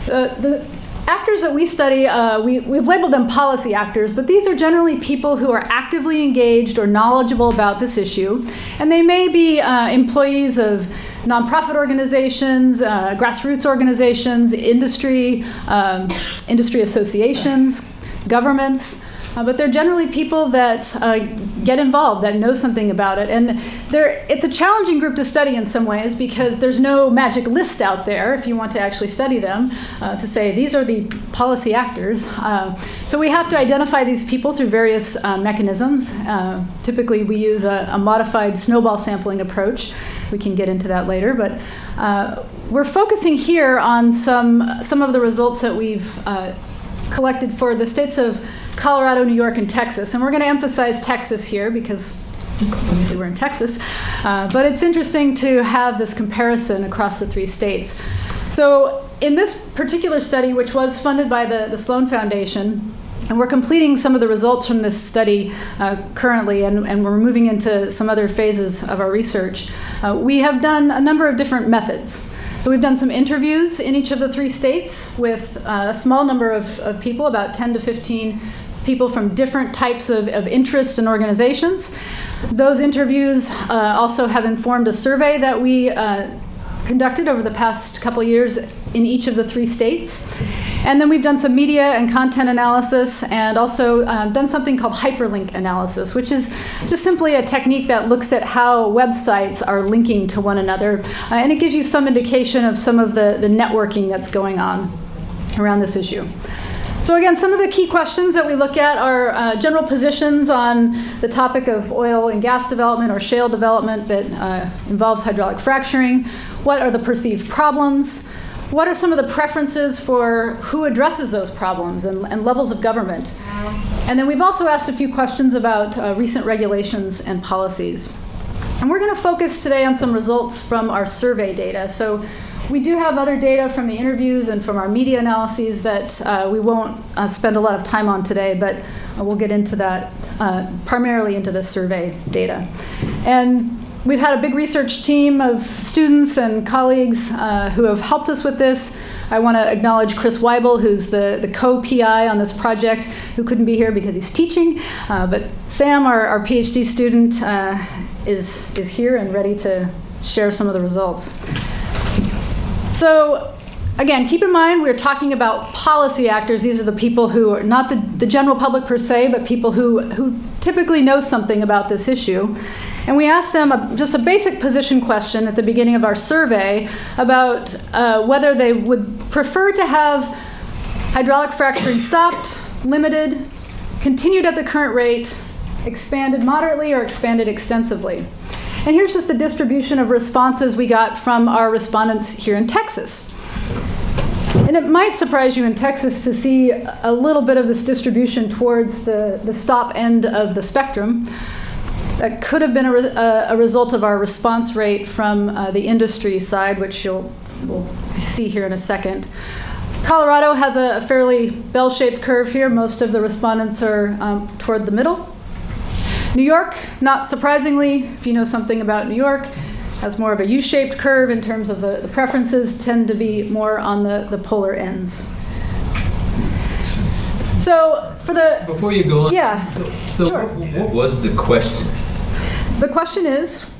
The actors that we study, we've labeled them policy actors, but these are generally people who are actively engaged or knowledgeable about this issue. And they may be employees of nonprofit organizations, grassroots organizations, industry associations, governments. But they're generally people that get involved, that know something about it. And it's a challenging group to study in some ways because there's no magic list out there, if you want to actually study them, to say these are the policy actors. So we have to identify these people through various mechanisms. Typically we use a modified snowball sampling approach. We can get into that later. But we're focusing here on some of the results that we've collected for the states of Colorado, New York, and Texas. And we're going to emphasize Texas here because obviously we're in Texas, but it's interesting to have this comparison across the 3 states. So in this particular study, which was funded by the Sloan Foundation, and we're completing some of the results from this study currently, and we're moving into some other phases of our research. We have done a number of different methods. So we've done some interviews in each of the 3 states with a small number of people, about 10 to 15 people from different types of interests and organizations. Those interviews also have informed a survey that we conducted over the past couple of years in each of the 3 states. And then we've done some media and content analysis, and also done something called hyperlink analysis, which is just simply a technique that looks at how websites are linking to one another. And it gives you some indication of some of the networking that's going on around this issue. So again, some of the key questions that we look at are general positions on the topic of oil and gas development or shale development that involves hydraulic fracturing. What are the perceived problems? What are some of the preferences for who addresses those problems and levels of government? And then we've also asked a few questions about recent regulations and policies. And we're going to focus today on some results from our survey data. So we do have other data from the interviews and from our media analyses that we won't spend a lot of time on today, but we'll get into that primarily into the survey data. And we've had a big research team of students and colleagues who have helped us with this. I want to acknowledge Chris Weibel, who's the co-PI on this project, who couldn't be here because he's teaching. But Sam, our PhD student, is here and ready to share some of the results. So again, keep in mind we're talking about policy actors. These are the people who are not the general public per se, but people who typically know something about this issue. And we asked them just a basic position question at the beginning of our survey about whether they would prefer to have hydraulic fracturing stopped, limited, continued at the current rate, expanded moderately, or expanded extensively. And here's just the distribution of responses we got from our respondents here in Texas. And it might surprise you in Texas to see a little bit of this distribution towards the stop end of the spectrum. That could have been a result of our response rate from the industry side, which we'll see here in a second. Colorado has a fairly bell-shaped curve here. Most of the respondents are toward the middle. New York, not surprisingly, if you know something about New York, has more of a U-shaped curve in terms of the preferences tend to be more on the polar ends. So for the... Before you go on. Yeah, So sure. what was the question? The question is,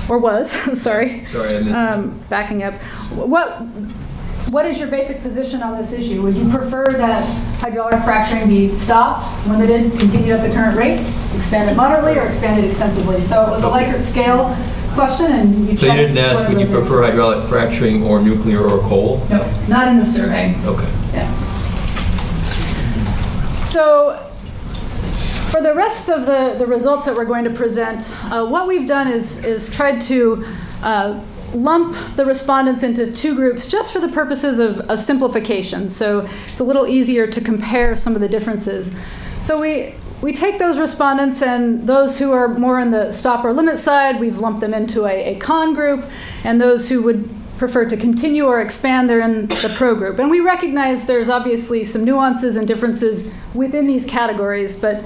or was, sorry, Sorry, I missed backing up. What is your basic position on this issue? Would you prefer that hydraulic fracturing be stopped, limited, continued at the current rate, expanded moderately, or expanded extensively? So it was a Likert scale question, and you So you didn't ask, would you prefer hydraulic? hydraulic fracturing or nuclear or coal? No, not in the survey. Okay. Yeah. So for the rest of the results that we're going to present, what we've done is tried to lump the respondents into 2 groups just for the purposes of simplification. So it's a little easier to compare some of the differences. So we take those respondents, and those who are more in the stop or limit side, we've lumped them into a con group, and those who would prefer to continue or expand, they're in the pro group. And we recognize there's obviously some nuances and differences within these categories, but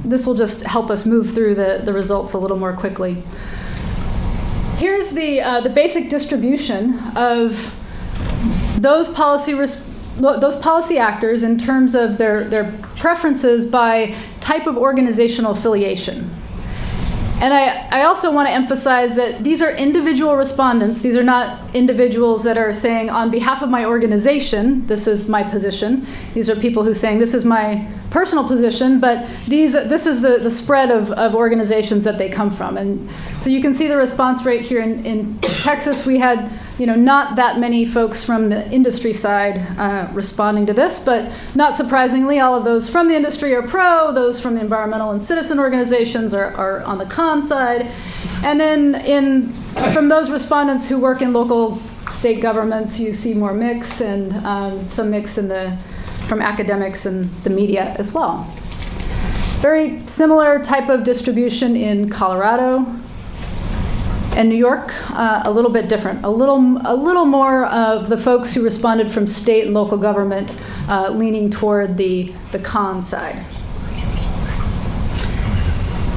this will just help us move through the results a little more quickly. Here's the basic distribution of those policy actors in terms of their preferences by type of organizational affiliation. And I also want to emphasize that these are individual respondents. These are not individuals that are saying, on behalf of my organization, this is my position. These are people who are saying, this is my personal position, but this is the spread of organizations that they come from. And so you can see the response rate here in Texas. We had not that many folks from the industry side responding to this, but not surprisingly, all of those from the industry are pro, those from the environmental and citizen organizations are on the con side. And then from those respondents who work in local state governments, you see more mix and some mix from academics and the media as well. Very similar type of distribution in Colorado. And New York, a little bit different. A little more of the folks who responded from state and local government leaning toward the con side.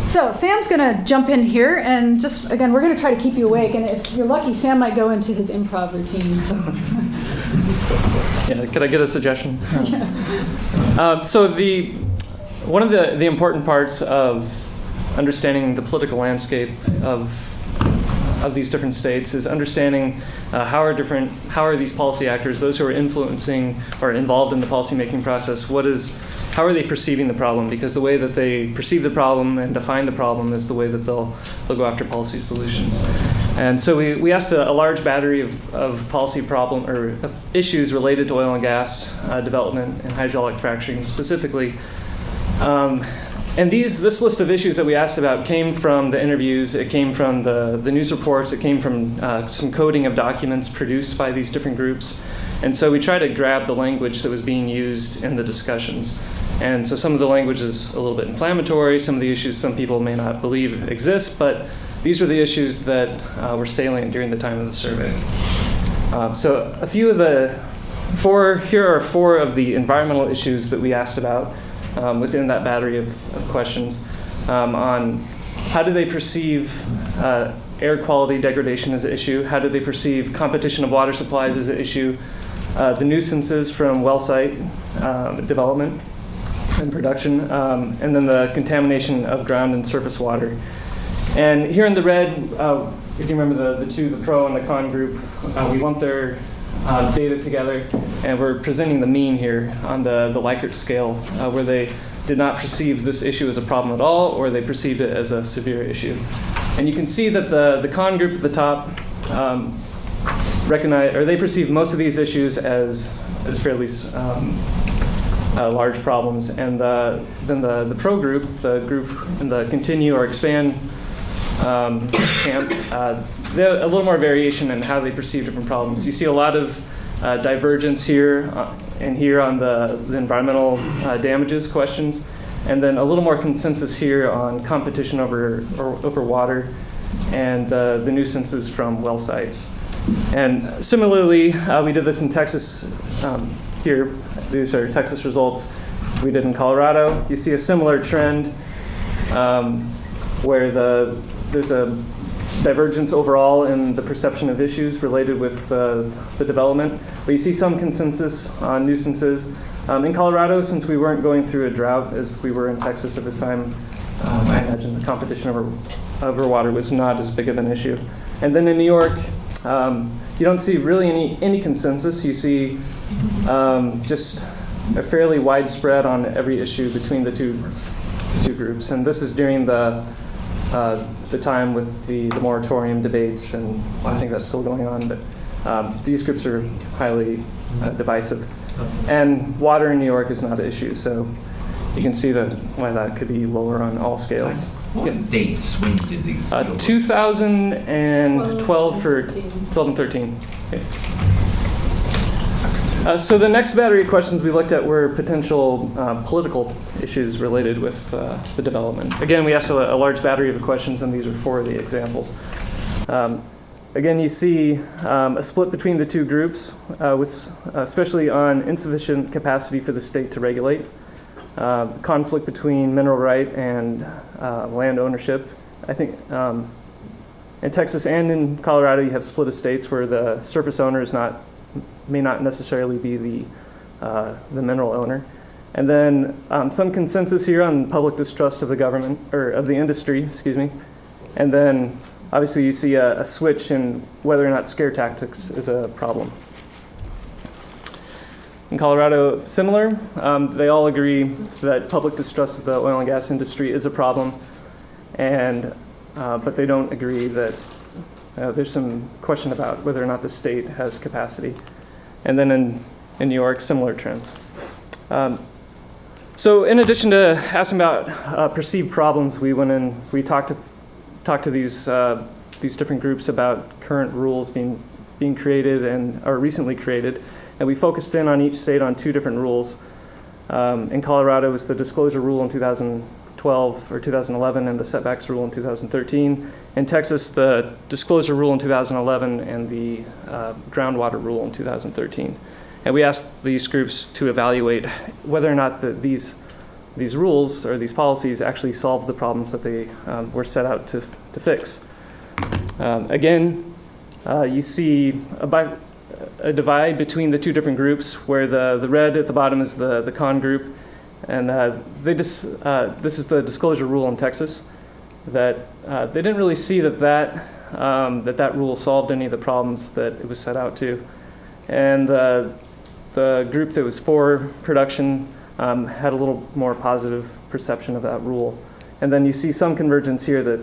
So Sam's going to jump in here, and just, again, we're going to try to keep you awake. And if you're lucky, Sam might go into his improv routine. So. Yeah, could I get a suggestion? So one of the important parts of understanding the political landscape of these different states is understanding how are these policy actors, those who are influencing or involved in the policymaking process, how are they perceiving the problem? Because the way that they perceive the problem and define the problem is the way that they'll go after policy solutions. And so we asked a large battery of policy problem or of issues related to oil and gas development and hydraulic fracturing specifically. And this list of issues that we asked about came from the interviews, it came from the news reports, it came from some coding of documents produced by these different groups. And so we tried to grab the language that was being used in the discussions. And so some of the language is a little bit inflammatory, some of the issues some people may not believe exist, but these were the issues that were salient during the time of the survey. So a few of here are four of the environmental issues that we asked about within that battery of questions on how do they perceive air quality degradation as an issue, how do they perceive competition of water supplies as an issue, the nuisances from well site development and production, and then the contamination of ground and surface water. And here in the red, if you remember the pro and the con group, we lumped their data together, and we're presenting the mean here on the Likert scale, where they did not perceive this issue as a problem at all, or they perceived it as a severe issue. And you can see that the con group at the top they perceive most of these issues as fairly large problems, and then the pro group, the group in the continue or expand camp, they have a little more variation in how they perceive different problems. You see a lot of divergence here and here on the environmental damages questions, and then a little more consensus here on competition over water and the nuisances from well sites. And similarly, we did this in Texas here. These are Texas results we did in Colorado. You see a similar trend where there's a divergence overall in the perception of issues related with the development. But you see some consensus on nuisances. In Colorado, since we weren't going through a drought as we were in Texas at this time, I imagine the competition over water was not as big of an issue. And then in New York, you don't see really any consensus. You see just a fairly widespread on every issue between the two groups. And this is during the time with the moratorium debates, and I think that's still going on, but these groups are highly divisive. And water in New York is not an issue, so you can see why that could be lower on all scales. What were the dates when you did the 12 2012 for 12 and 13. Okay. So the next battery of questions we looked at were potential political issues related with the development. Again, we asked a large battery of questions, and these are four of the examples. Again, you see a split between the two groups, especially on insufficient capacity for the state to regulate, conflict between mineral right and land ownership. I think in Texas and in Colorado, you have split estates where the surface owner may not necessarily be the mineral owner. And then some consensus here on public distrust of the government, or of the industry, excuse me. And then obviously you see a switch in whether or not scare tactics is a problem. In Colorado, similar. They all agree that public distrust of the oil and gas industry is a problem, but they don't agree that there's some question about whether or not the state has capacity. And then in New York, similar trends. So in addition to asking about perceived problems, we went in, we talked to these different groups about current rules being created or recently created, and we focused in on each state on two different rules. In Colorado, it was the disclosure rule in 2012 2012 or 2011 and the setbacks rule in 2013. In Texas, the disclosure rule in 2011 and the groundwater rule in 2013. And we asked these groups to evaluate whether or not these rules or these policies actually solve the problems that they were set out to fix. Again, you see a divide between the two different groups, where the red at the bottom is the con group, and this is the disclosure rule in Texas, that they didn't really see that rule solved any of the problems that it was set out to. And the group that was for production had a little more positive perception of that rule. And then you see some convergence here that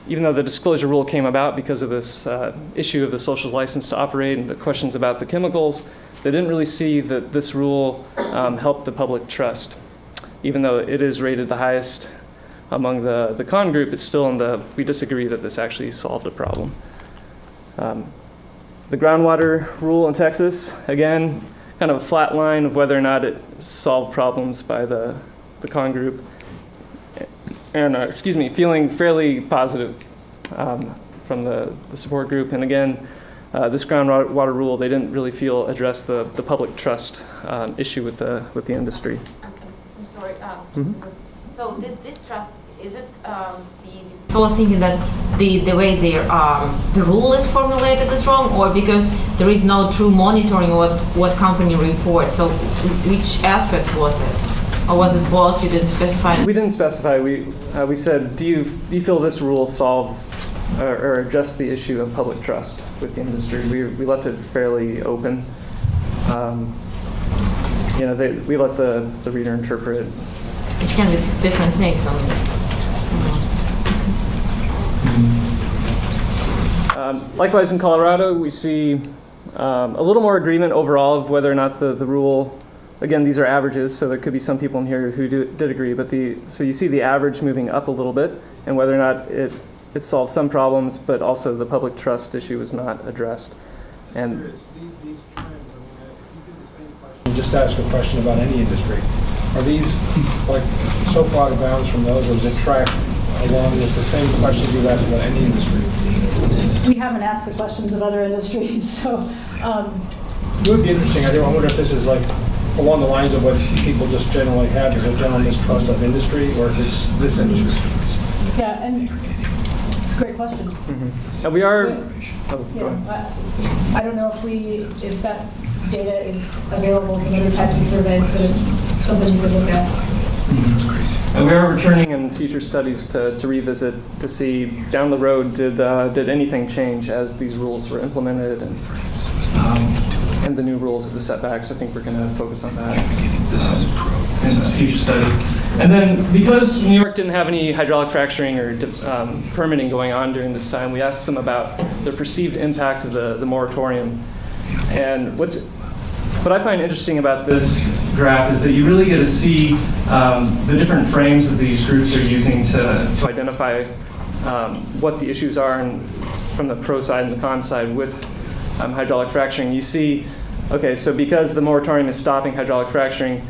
even though the disclosure rule came about because of this issue of the social license to operate and the questions about the chemicals, they didn't really see that this rule helped the public trust. Even though it is rated the highest among the con group, it's still we disagree that this actually solved a problem. The groundwater rule in Texas, again, kind of a flat line of whether or not it solved problems by the con group. And, feeling fairly positive from the support group. And again, this groundwater rule, they didn't really feel addressed the public trust issue with the industry. Okay, I'm sorry. So this trust, is it people thinking that the way the rule is formulated is wrong, or because there is no true monitoring of what company reports? So which aspect was it? Or was it both? You didn't specify? We didn't specify. We said, do you feel this rule solved or addressed the issue of public trust with the industry? We left it fairly open. We let the reader interpret it. Which can be different things. Likewise, in Colorado, we see a little more agreement overall of whether or not the rule. Again, these are averages, so there could be some people in here who did agree, but so you see the average moving up a little bit, and whether or not it solved some problems, but also the public trust issue was not addressed. And just ask a question about any industry. Are these like so far out of bounds from those, or is it tracked along with the same questions you asked about any industry? We haven't asked the questions of other industries, so. It would be interesting. I wonder if this is like along the lines of what people just generally have, is a general mistrust of industry, or if it's this industry. Yeah, and it's a great question. Mm-hmm. And we are. I don't know if that data is available from other types of surveys, but it's something you could look at. And we are returning in future studies to revisit to see down the road did anything change as these rules were implemented and the new rules of the setbacks. I think we're going to focus on that in a future study. And then because New York didn't have any hydraulic fracturing or permitting going on during this time, we asked them about the perceived impact of the moratorium. And what I find interesting about this graph is that you really get to see the different frames that these groups are using to identify what the issues are from the pro side and the con side with hydraulic fracturing. You see, okay, so because the moratorium is stopping hydraulic fracturing,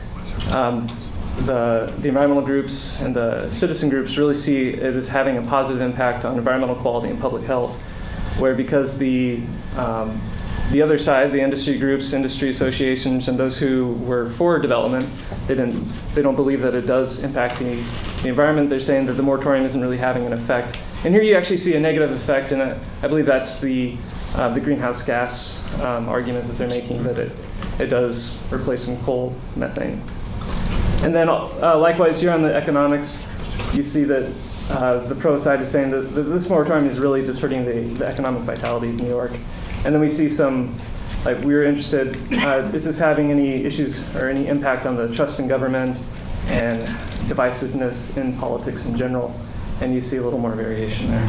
the environmental groups and the citizen groups really see it as having a positive impact on environmental quality and public health, where because the other side, the industry groups, industry associations, and those who were for development, they don't believe that it does impact the environment. They're saying that the moratorium isn't really having an effect. And here you actually see a negative effect, and I believe that's the greenhouse gas argument that they're making, that it does replace some coal methane. And then likewise here on the economics, you see that the pro side is saying that this moratorium is really just hurting the economic vitality of New York. And then we see some, like we were interested, is this having any issues or any impact on the trust in government and divisiveness in politics in general? And you see a little more variation there.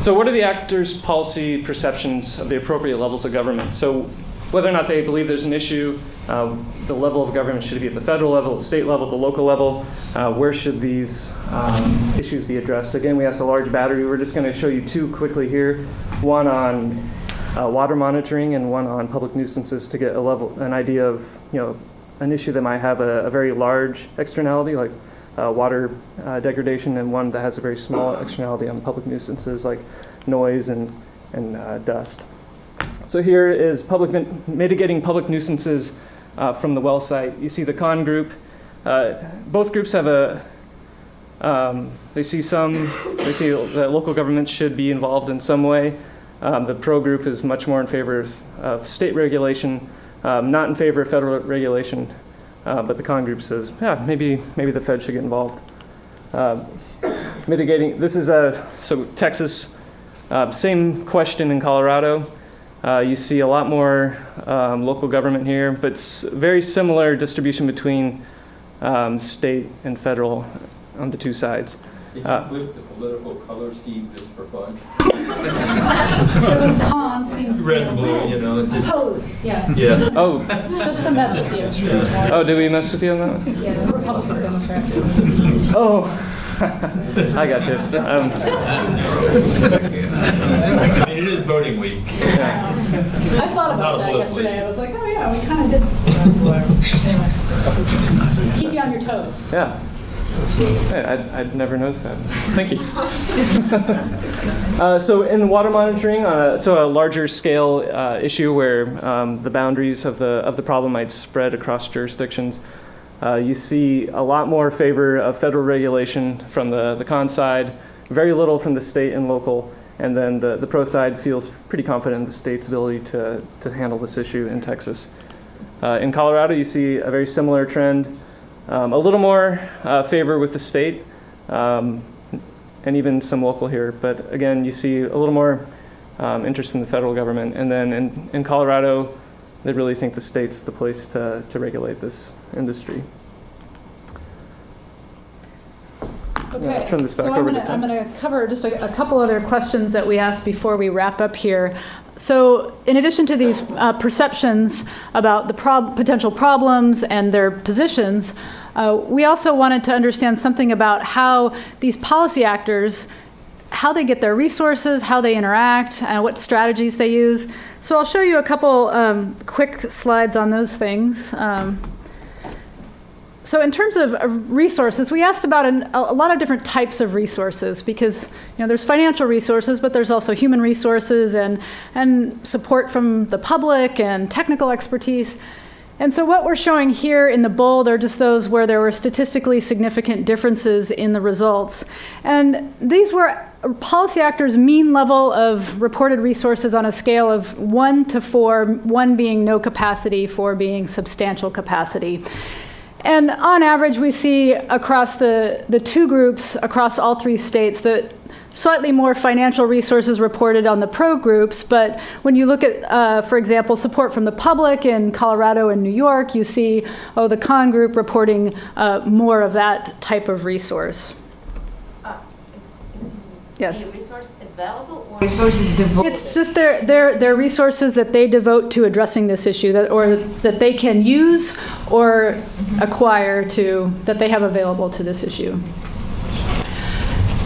So what are the actors' policy perceptions of the appropriate levels of government? So whether or not they believe there's an issue, the level of government, should it be at the federal level, the state level, the local level, where should these issues be addressed? Again, we asked a large battery. We're just going to show you two quickly here, one on water monitoring and one on public nuisances to get an idea of an issue that might have a very large externality, like water degradation, and one that has a very small externality on public nuisances like noise and dust. So here is mitigating public nuisances from the well site. You see the con group. Both groups have they feel that local governments should be involved in some way. The pro group is much more in favor of state regulation, not in favor of federal regulation, but the con group says, yeah, maybe the Fed should get involved. Mitigating, this is so Texas, same question in Colorado. You see a lot more local government here, but very similar distribution between state and federal on the two sides. If you flip the political color scheme just for fun. It was con seems Red and blue, you know, just. Pose, yeah. Yes. Oh. Just to mess with you. Oh, did we mess with you on that one? Yeah, the Republican Democrat. Oh, I got you. I mean, it is voting week. Yeah. I thought about that yesterday. I was like, oh yeah, we kind of did. Anyway. Keep you on your toes. Yeah. Hey, I'd never noticed that. Thank you. So in water monitoring, so a larger scale issue where the boundaries of the problem might spread across jurisdictions, you see a lot more favor of federal regulation from the con side, very little from the state and local, and then the pro side feels pretty confident in the state's ability to handle this issue in Texas. In Colorado, you see a very similar trend. A little more favor with the state, and even some local here. But again, you see a little more interest in the federal government. And then in Colorado, they really think the state's the place to regulate this industry. Okay, turn this back so over to Tim. I'm going to cover just a couple other questions that we asked before we wrap up here. So in addition to these perceptions about the potential problems and their positions, we also wanted to understand something about how these policy actors, how they get their resources, how they interact, what strategies they use. So I'll show you a couple quick slides on those things. So in terms of resources, we asked about a lot of different types of resources because there's financial resources, but there's also human resources and support from the public and technical expertise. And so what we're showing here in the bold are just those where there were statistically significant differences in the results. And these were policy actors' mean level of reported resources on a scale of 1 to 4, 1 being no capacity, 4 being substantial capacity. And on average, we see across the two groups, across all 3 states, that slightly more financial resources reported on the pro groups. But when you look at, for example, support from the public in Colorado and New York, you see, the con group reporting more of that type of resource. Yes. The resource available or resources devoted? It's just their resources that they devote to addressing this issue, that they can use or acquire that they have available to this issue.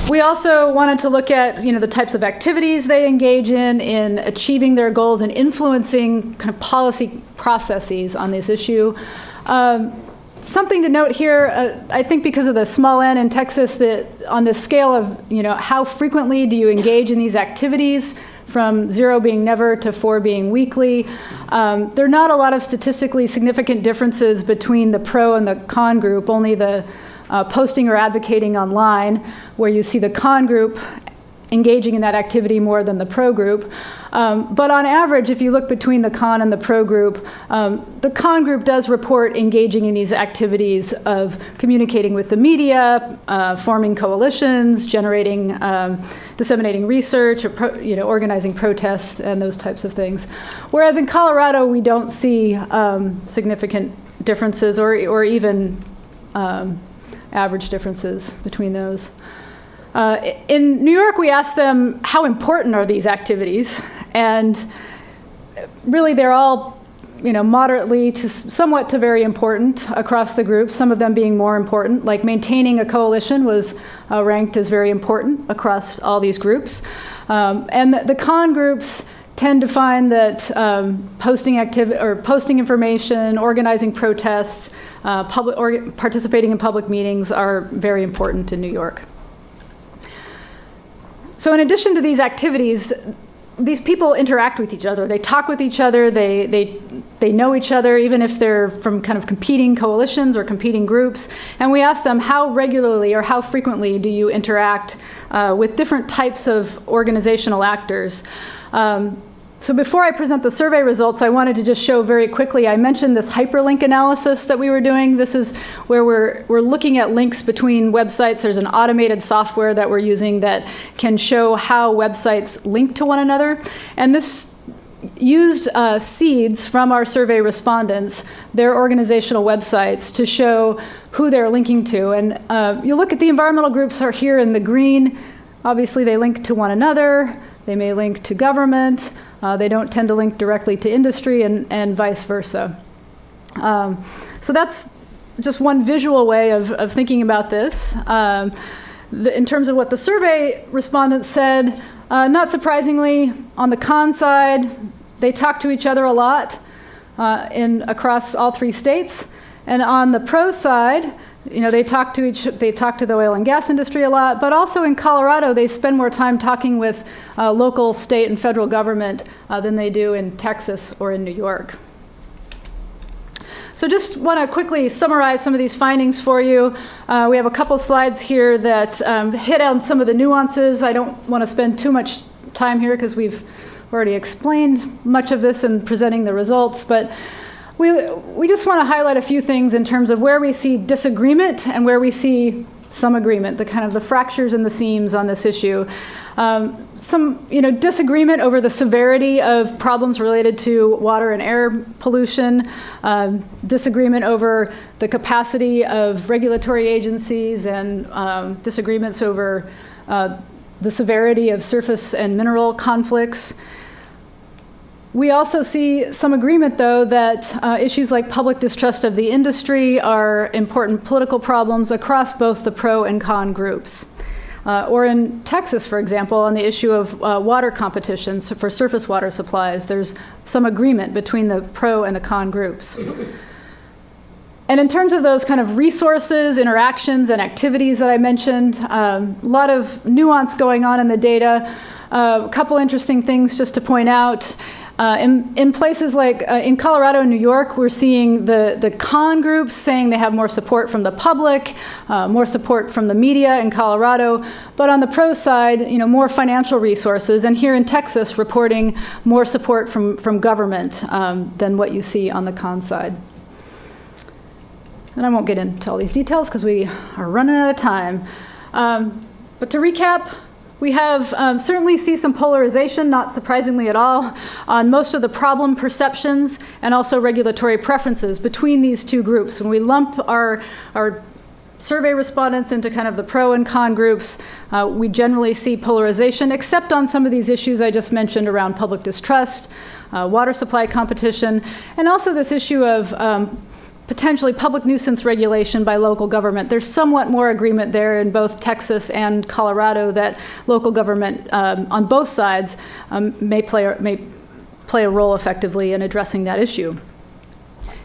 We also wanted to look at the types of activities they engage in achieving their goals and influencing kind of policy processes on this issue. Something to note here, I think because of the small n in Texas, that on the scale of how frequently do you engage in these activities, from 0 being never to 4 being weekly, there are not a lot of statistically significant differences between the pro and the con group, only the posting or advocating online, where you see the con group engaging in that activity more than the pro group. But on average, if you look between the con and the pro group, the con group does report engaging in these activities of communicating with the media, forming coalitions, generating, disseminating research, or organizing protests and those types of things. Whereas in Colorado, we don't see significant differences or even average differences between those. In New York, we asked them how important are these activities, and really they're all, moderately to somewhat to very important across the group. Some of them being more important, like maintaining a coalition was ranked as very important across all these groups, and the con groups tend to find that posting information, organizing protests, participating in public meetings are very important in New York. So in addition to these activities, these people interact with each other. They talk with each other. They know each other, even if they're from kind of competing coalitions or competing groups. And we ask them, how regularly or how frequently do you interact with different types of organizational actors? So before I present the survey results, I wanted to just show very quickly, I mentioned this hyperlink analysis that we were doing. This is where we're looking at links between websites. There's an automated software that we're using that can show how websites link to one another. And this used seeds from our survey respondents, their organizational websites, to show who they're linking to. And you look at the environmental groups are here in the green. Obviously, they link to one another. They may link to government. They don't tend to link directly to industry and vice versa. So that's just one visual way of thinking about this. In terms of what the survey respondents said, not surprisingly, on the con side, they talk to each other a lot across all 3 states. And on the pro side, they talk to the oil and gas industry a lot, but also in Colorado, they spend more time talking with local, state, and federal government than they do in Texas or in New York. So just want to quickly summarize some of these findings for you. We have a couple slides here that hit on some of the nuances. I don't want to spend too much time here because we've already explained much of this in presenting the results, but we just want to highlight a few things in terms of where we see disagreement and where we see some agreement, the fractures in the seams on this issue. Some disagreement over the severity of problems related to water and air pollution, disagreement over the capacity of regulatory agencies, and disagreements over the severity of surface and mineral conflicts. We also see some agreement, though, that issues like public distrust of the industry are important political problems across both the pro and con groups. Or in Texas, for example, on the issue of water competitions for surface water supplies, there's some agreement between the pro and the con groups. And in terms of those kind of resources, interactions, and activities that I mentioned, a lot of nuance going on in the data. A couple interesting things just to point out. In places like in Colorado and New York, we're seeing the con groups saying they have more support from the public, more support from the media in Colorado, but on the pro side, more financial resources, and here in Texas, reporting more support from government than what you see on the con side. And I won't get into all these details because we are running out of time. But to recap, we have certainly see some polarization, not surprisingly at all, on most of the problem perceptions and also regulatory preferences between these 2 groups. When we lump our survey respondents into kind of the pro and con groups, we generally see polarization, except on some of these issues I just mentioned around public distrust, water supply competition, and also this issue of potentially public nuisance regulation by local government. There's somewhat more agreement there in both Texas and Colorado that local government on both sides may play a role effectively in addressing that issue.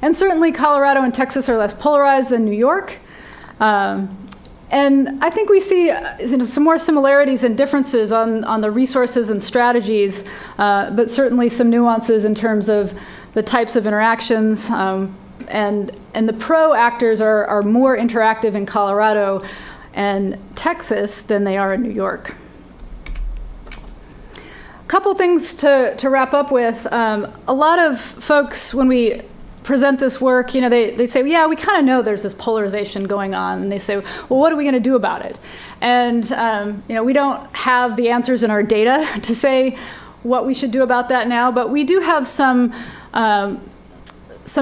And certainly Colorado and Texas are less polarized than New York. And I think we see some more similarities and differences on the resources and strategies, but certainly some nuances in terms of the types of interactions. And the pro actors are more interactive in Colorado and Texas than they are in New York. A couple things to wrap up with. A lot of folks, when we present this work, they say, yeah, we kind of know there's this polarization going on. And they say, well, what are we going to do about it? And we don't have the answers in our data to say what we should do about that now, but we do have some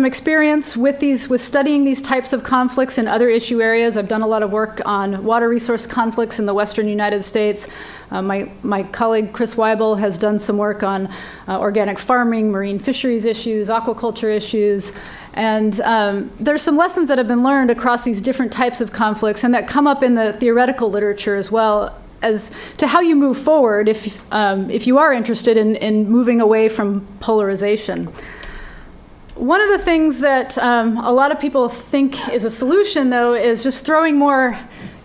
experience with studying these types of conflicts in other issue areas. I've done a lot of work on water resource conflicts in the western United States. My colleague Chris Weibel has done some work on organic farming, marine fisheries issues, aquaculture issues. And there's some lessons that have been learned across these different types of conflicts and that come up in the theoretical literature as well as to how you move forward if you are interested in moving away from polarization. One of the things that a lot of people think is a solution, though, is just throwing more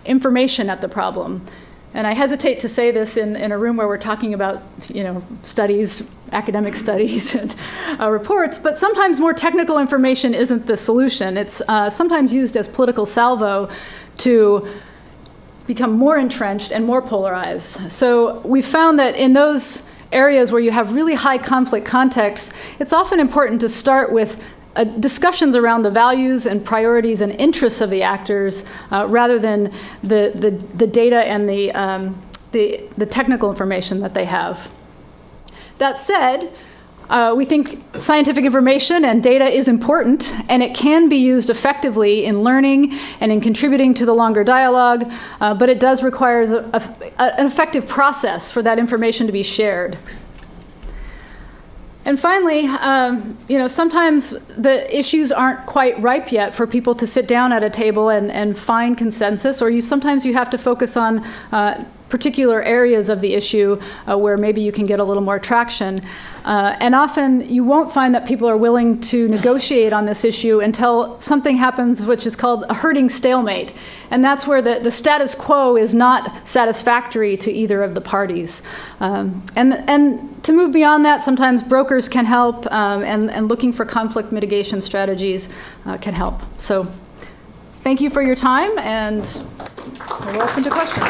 information at the problem. And I hesitate to say this in a room where we're talking about, studies, academic studies and reports, but sometimes more technical information isn't the solution. It's sometimes used as political salvo to become more entrenched and more polarized. So we found that in those areas where you have really high conflict contexts, it's often important to start with discussions around the values and priorities and interests of the actors rather than the data and the technical information that they have. That said, we think scientific information and data is important, and it can be used effectively in learning and in contributing to the longer dialogue, but it does require an effective process for that information to be shared. And finally, sometimes the issues aren't quite ripe yet for people to sit down at a table and find consensus, or sometimes you have to focus on particular areas of the issue where maybe you can get a little more traction. And often you won't find that people are willing to negotiate on this issue until something happens which is called a herding stalemate. And that's where the status quo is not satisfactory to either of the parties. And to move beyond that, sometimes brokers can help, and looking for conflict mitigation strategies can help. So thank you for your time, and we're open to questions.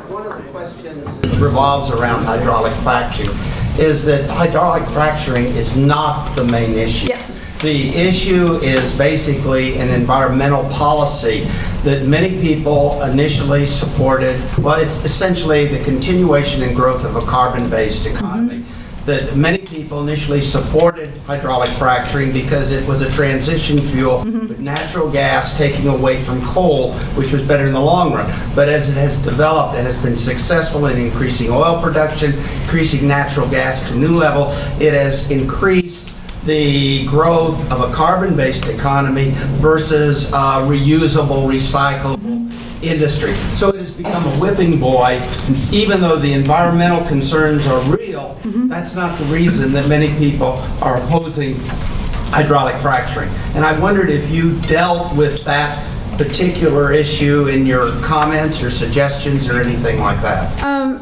One of the questions revolves around hydraulic fracturing. Is that hydraulic fracturing is not the main issue. Yes. The issue is basically an environmental policy that many people initially supported. Well, it's essentially the continuation and growth of a carbon-based economy. Mm-hmm. That many people initially supported hydraulic fracturing because it was a transition fuel with natural gas taking away from coal, which was better in the long run. But as it has developed and has been successful in increasing oil production, increasing natural gas to new level, it has increased the growth of a carbon-based economy versus reusable, recyclable industry. So it has become a whipping boy. Even though the environmental concerns are real, that's not the reason that many people are opposing hydraulic fracturing. And I wondered if you dealt with that particular issue in your comments or suggestions or anything like that.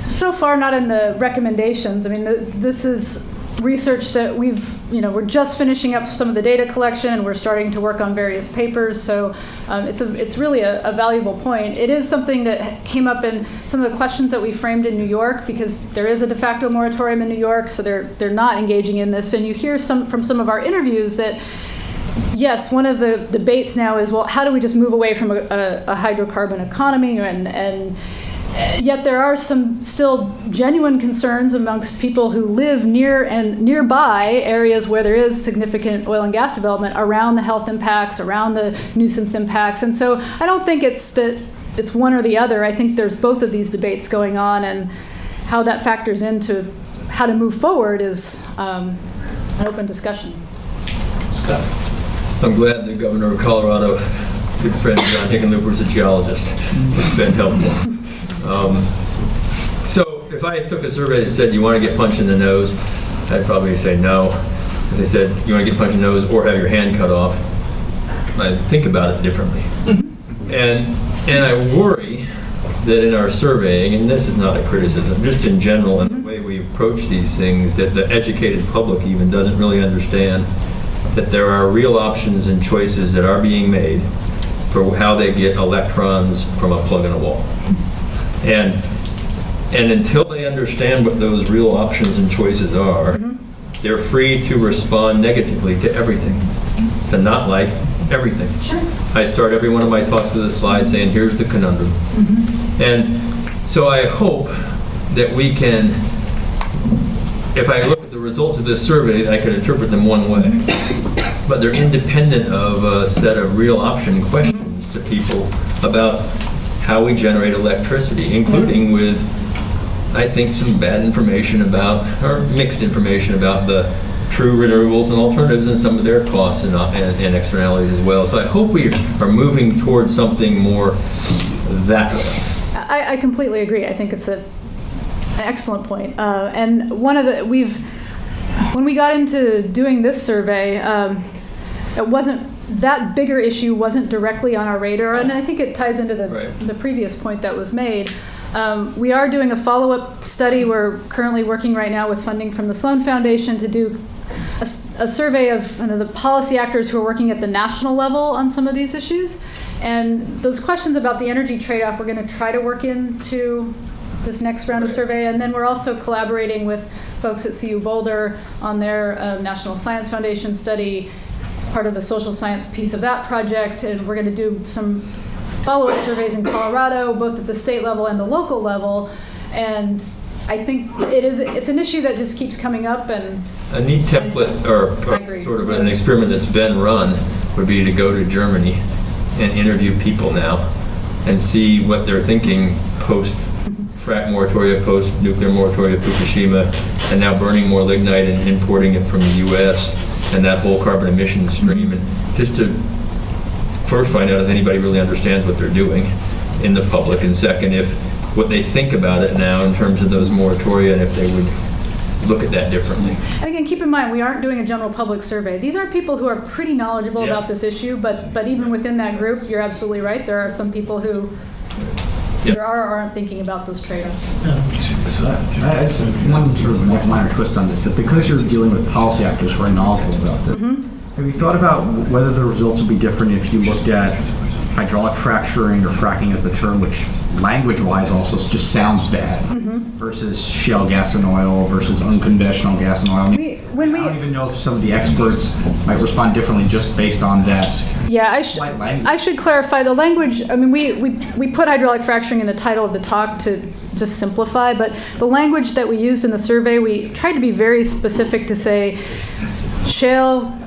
So far, not in the recommendations. I mean, this is research that we're just finishing up some of the data collection, and we're starting to work on various papers. So it's really a valuable point. It is something that came up in some of the questions that we framed in New York, because there is a de facto moratorium in New York, so they're not engaging in this. And you hear from some of our interviews that, yes, one of the debates now is, well, how do we just move away from a hydrocarbon economy? And yet there are some still genuine concerns amongst people who live near and nearby areas where there is significant oil and gas development around the health impacts, around the nuisance impacts. And so I don't think it's one or the other. I think there's both of these debates going on, and how that factors into how to move forward is an open discussion. Scott. I'm glad the governor of Colorado, good friend John Hickenlooper, is a geologist. It's been helpful. So if I took a survey that said, you want to get punched in the nose, I'd probably say no. If they said, you want to get punched in the nose or have your hand cut off, I'd think about it differently. And I worry that in our surveying, and this is not a criticism, just in general, in the way we approach these things, that the educated public even doesn't really understand that there are real options and choices that are being made for how they get electrons from a plug in a wall. And until they understand what those real options and choices are, they're free to respond negatively to everything, to not like everything. Sure. I start every one of my talks with a slide saying, here's the conundrum. And so I hope that we can, if I look at the results of this survey, I can interpret them one way. But they're independent of a set of real option questions to people about how we generate electricity, including with, I think, some bad information about, or mixed information about the true renewables and alternatives and some of their costs and externalities as well. So I hope we are moving towards something more that way. I completely agree. I think it's an excellent point. And one of the, when we got into doing this survey, it wasn't, that bigger issue wasn't directly on our radar, and I think it ties into the previous point that was made. We are doing a follow-up study. We're currently working right now with funding from the Sloan Foundation to do a survey of the policy actors who are working at the national level on some of these issues. And those questions about the energy trade-off, we're going to try to work into this next round of survey. And then we're also collaborating with folks at CU Boulder on their National Science Foundation study. It's part of the social science piece of that project. And we're going to do some follow-up surveys in Colorado, both at the state level and the local level. And I think it's an issue that just keeps coming up. And a neat template or sort of an experiment that's been run would be to go to Germany and interview people now and see what they're thinking post-frac moratoria, post-nuclear moratoria, Fukushima, and now burning more lignite and importing it from the U.S. and that whole carbon emission stream, and just to first find out if anybody really understands what they're doing in the public, and second, if what they think about it now in terms of those moratoria and if they would look at that differently. And again, keep in mind, we aren't doing a general public survey. These are people who are pretty knowledgeable about this issue, but even within that group, you're absolutely right. There are some people who there aren't thinking about those trade-offs. I just have one sort of minor twist on this, that because you're dealing with policy actors who are knowledgeable about this, have you thought about whether the results would be different if you looked at hydraulic fracturing or fracking as the term, which language-wise also just sounds bad, versus shale gas and oil versus unconventional gas and oil? I don't even know if some of the experts might respond differently just based on that. Yeah, I should clarify the language. I mean, we put hydraulic fracturing in the title of the talk to just simplify, but the language that we used in the survey, we tried to be very specific to say shale,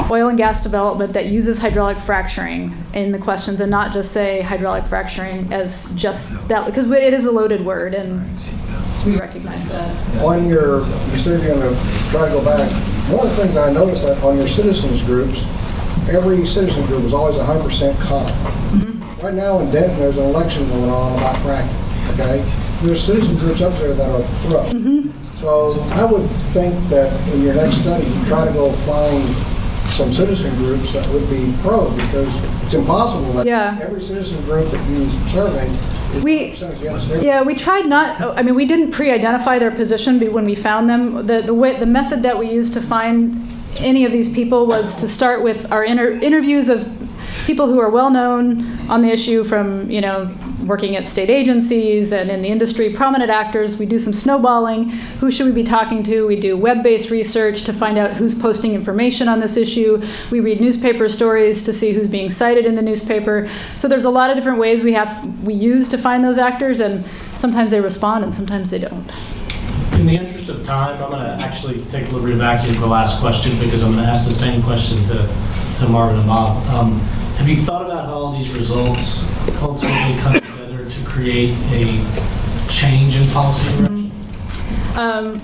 oil and gas development that uses hydraulic fracturing in the questions, and not just say hydraulic fracturing as just that, because it is a loaded word and we recognize that. On you said you're going to try to go back. One of the things I noticed that on your citizens groups, every citizen group was always 100% con. Right now in Denton, there's an election going on about fracking. Okay, there's citizen groups up there that are pro. So I would think that in your next study, you try to go find some citizen groups that would be pro, because it's impossible that every citizen group that you surveyed is against it. We tried not. I mean, we didn't pre-identify their position when we found them. The method that we used to find any of these people was to start with our interviews of people who are well known on the issue from, working at state agencies and in the industry, prominent actors. We do some snowballing. Who should we be talking to? We do web-based research to find out who's posting information on this issue. We read newspaper stories to see who's being cited in the newspaper. So there's a lot of different ways we use to find those actors, and sometimes they respond and sometimes they don't. In the interest of time, I'm going to actually take a liberty of asking the last question, because I'm going to ask the same question to Marvin and Bob. Have you thought about how all these results ultimately come together to create a change in policy direction?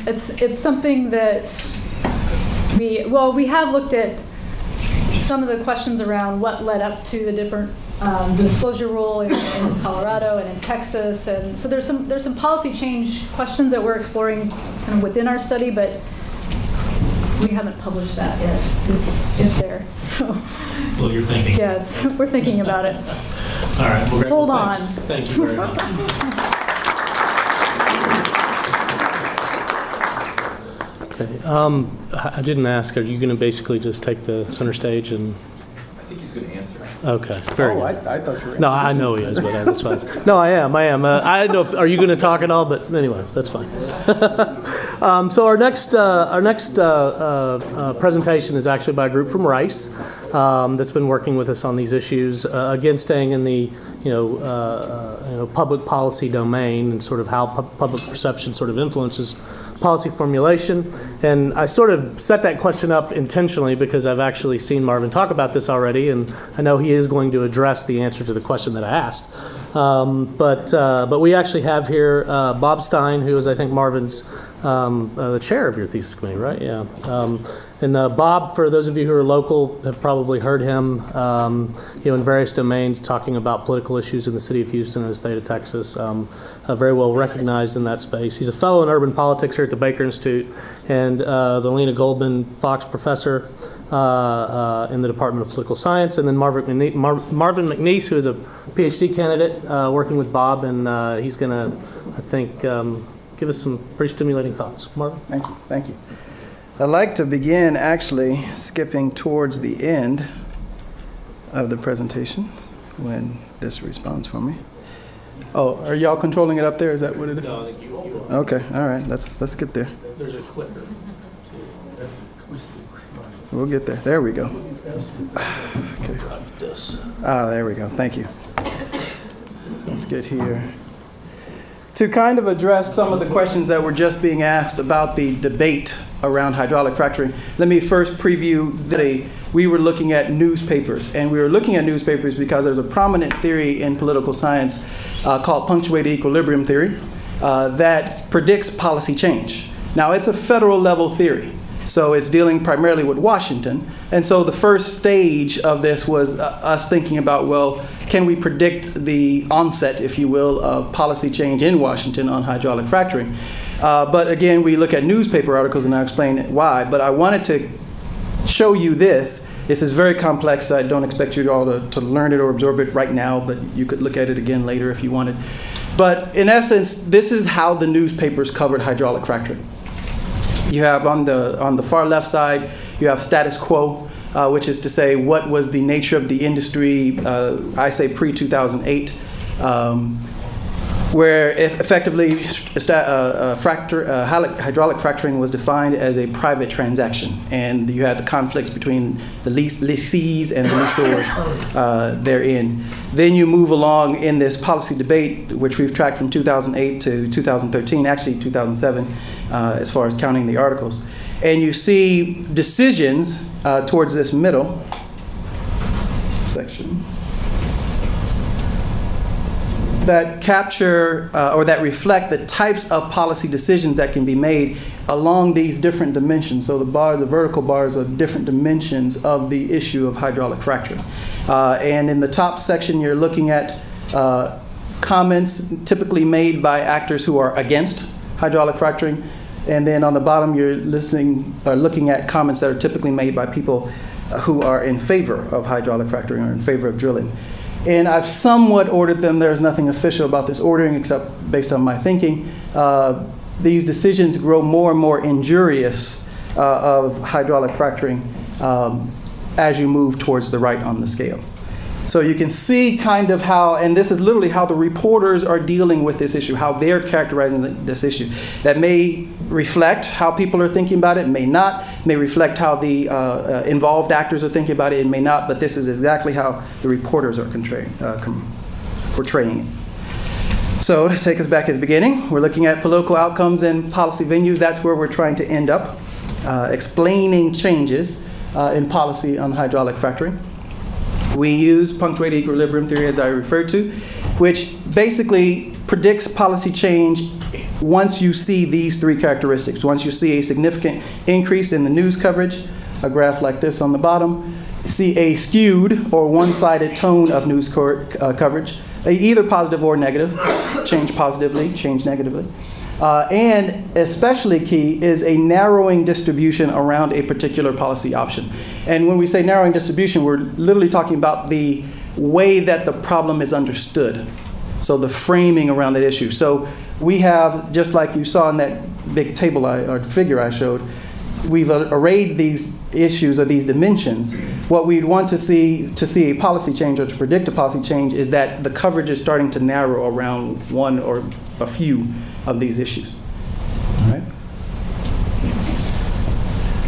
It's something that we have looked at some of the questions around what led up to the different disclosure rule in Colorado and in Texas, and so there's some policy change questions that we're exploring kind of within our study, but we haven't published that yet. It's there. So. Well, you're thinking. Yes, we're thinking about it. All right. Well, hold on. Thank you very much. Okay. I didn't ask. Are you going to basically just take the center stage and? I think he's going to answer. Okay. Very good. I thought you were. No, I know he is, but that's fine. No, I am. I don't know. Are you going to talk at all? But anyway, that's fine. So our next presentation is actually by a group from Rice that's been working with us on these issues. Again, staying in the public policy domain and sort of how public perception sort of influences policy formulation. And I sort of set that question up intentionally because I've actually seen Marvin talk about this already, and I know he is going to address the answer to the question that I asked. But we actually have here Bob Stein, who is, I think, Marvin's the chair of your thesis committee, right? Yeah. And Bob, for those of you who are local, have probably heard him, in various domains talking about political issues in the city of Houston and the state of Texas. Very well recognized in that space. He's a fellow in urban politics here at the Baker Institute, and the Lena Goldman Fox Professor in the Department of Political Science, and then Marvin McNeese, who is a PhD candidate working with Bob, and he's going to, I think, give us some pretty stimulating thoughts. Marvin? Thank you. Thank you. I'd like to begin actually skipping towards the end of the presentation when this responds for me. Oh, are y'all controlling it up there? Is that what it is? No, I think you are. Okay, all right, let's get there. There's a clicker. We'll get there. There we go. Okay. Ah, there we go. Thank you. Let's get here. To kind of address some of the questions that were just being asked about the debate around hydraulic fracturing, let me first preview that we were looking at newspapers. And we were looking at newspapers because there's a prominent theory in political science called punctuated equilibrium theory that predicts policy change. Now, it's a federal level theory. So it's dealing primarily with Washington. And so the first stage of this was us thinking about, well, can we predict the onset, if you will, of policy change in Washington on hydraulic fracturing? But again, we look at newspaper articles, and I'll explain why. But I wanted to show you this. This is very complex. I don't expect you all to learn it or absorb it right now, but you could look at it again later if you wanted. But in essence, this is how the newspapers covered hydraulic fracturing. You have on the far left side, you have status quo, which is to say what was the nature of the industry, I say pre-2008, where effectively hydraulic fracturing was defined as a private transaction. And you had the conflicts between the lessees and the lessors therein. Then you move along in this policy debate, which we've tracked from 2008 to 2013, actually 2007, as far as counting the articles. And you see decisions towards this middle section that capture or that reflect the types of policy decisions that can be made along these different dimensions. So the vertical bars are different dimensions of the issue of hydraulic fracturing. And in the top section, you're looking at comments typically made by actors who are against hydraulic fracturing. And then on the bottom, you're looking at comments that are typically made by people who are in favor of hydraulic fracturing or in favor of drilling. And I've somewhat ordered them. There's nothing official about this ordering except based on my thinking. These decisions grow more and more injurious of hydraulic fracturing as you move towards the right on the scale. So you can see kind of how, and this is literally how the reporters are dealing with this issue, how they're characterizing this issue. That may reflect how people are thinking about it, may not, may reflect how the involved actors are thinking about it, it may not, but this is exactly how the reporters are portraying it. So to take us back at the beginning, we're looking at political outcomes and policy venues. That's where we're trying to end up, explaining changes in policy on hydraulic fracturing. We use punctuated equilibrium theory, as I referred to, which basically predicts policy change once you see these three characteristics. Once you see a significant increase in the news coverage, a graph like this on the bottom, see a skewed or one-sided tone of news coverage, either positive or negative, change positively, change negatively. And especially key is a narrowing distribution around a particular policy option. And when we say narrowing distribution, we're literally talking about the way that the problem is understood. So the framing around that issue. So we have, just like you saw in that big table or figure I showed, we've arrayed these issues or these dimensions. What we'd want to see a policy change or to predict a policy change is that the coverage is starting to narrow around one or a few of these issues. All right.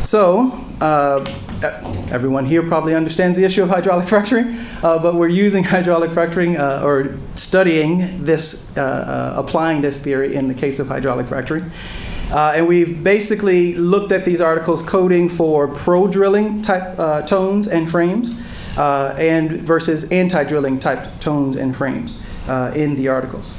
So everyone here probably understands the issue of hydraulic fracturing, but we're using hydraulic fracturing or studying this, applying this theory in the case of hydraulic fracturing. And we've basically looked at these articles coding for pro-drilling type tones and frames and versus anti-drilling type tones and frames in the articles.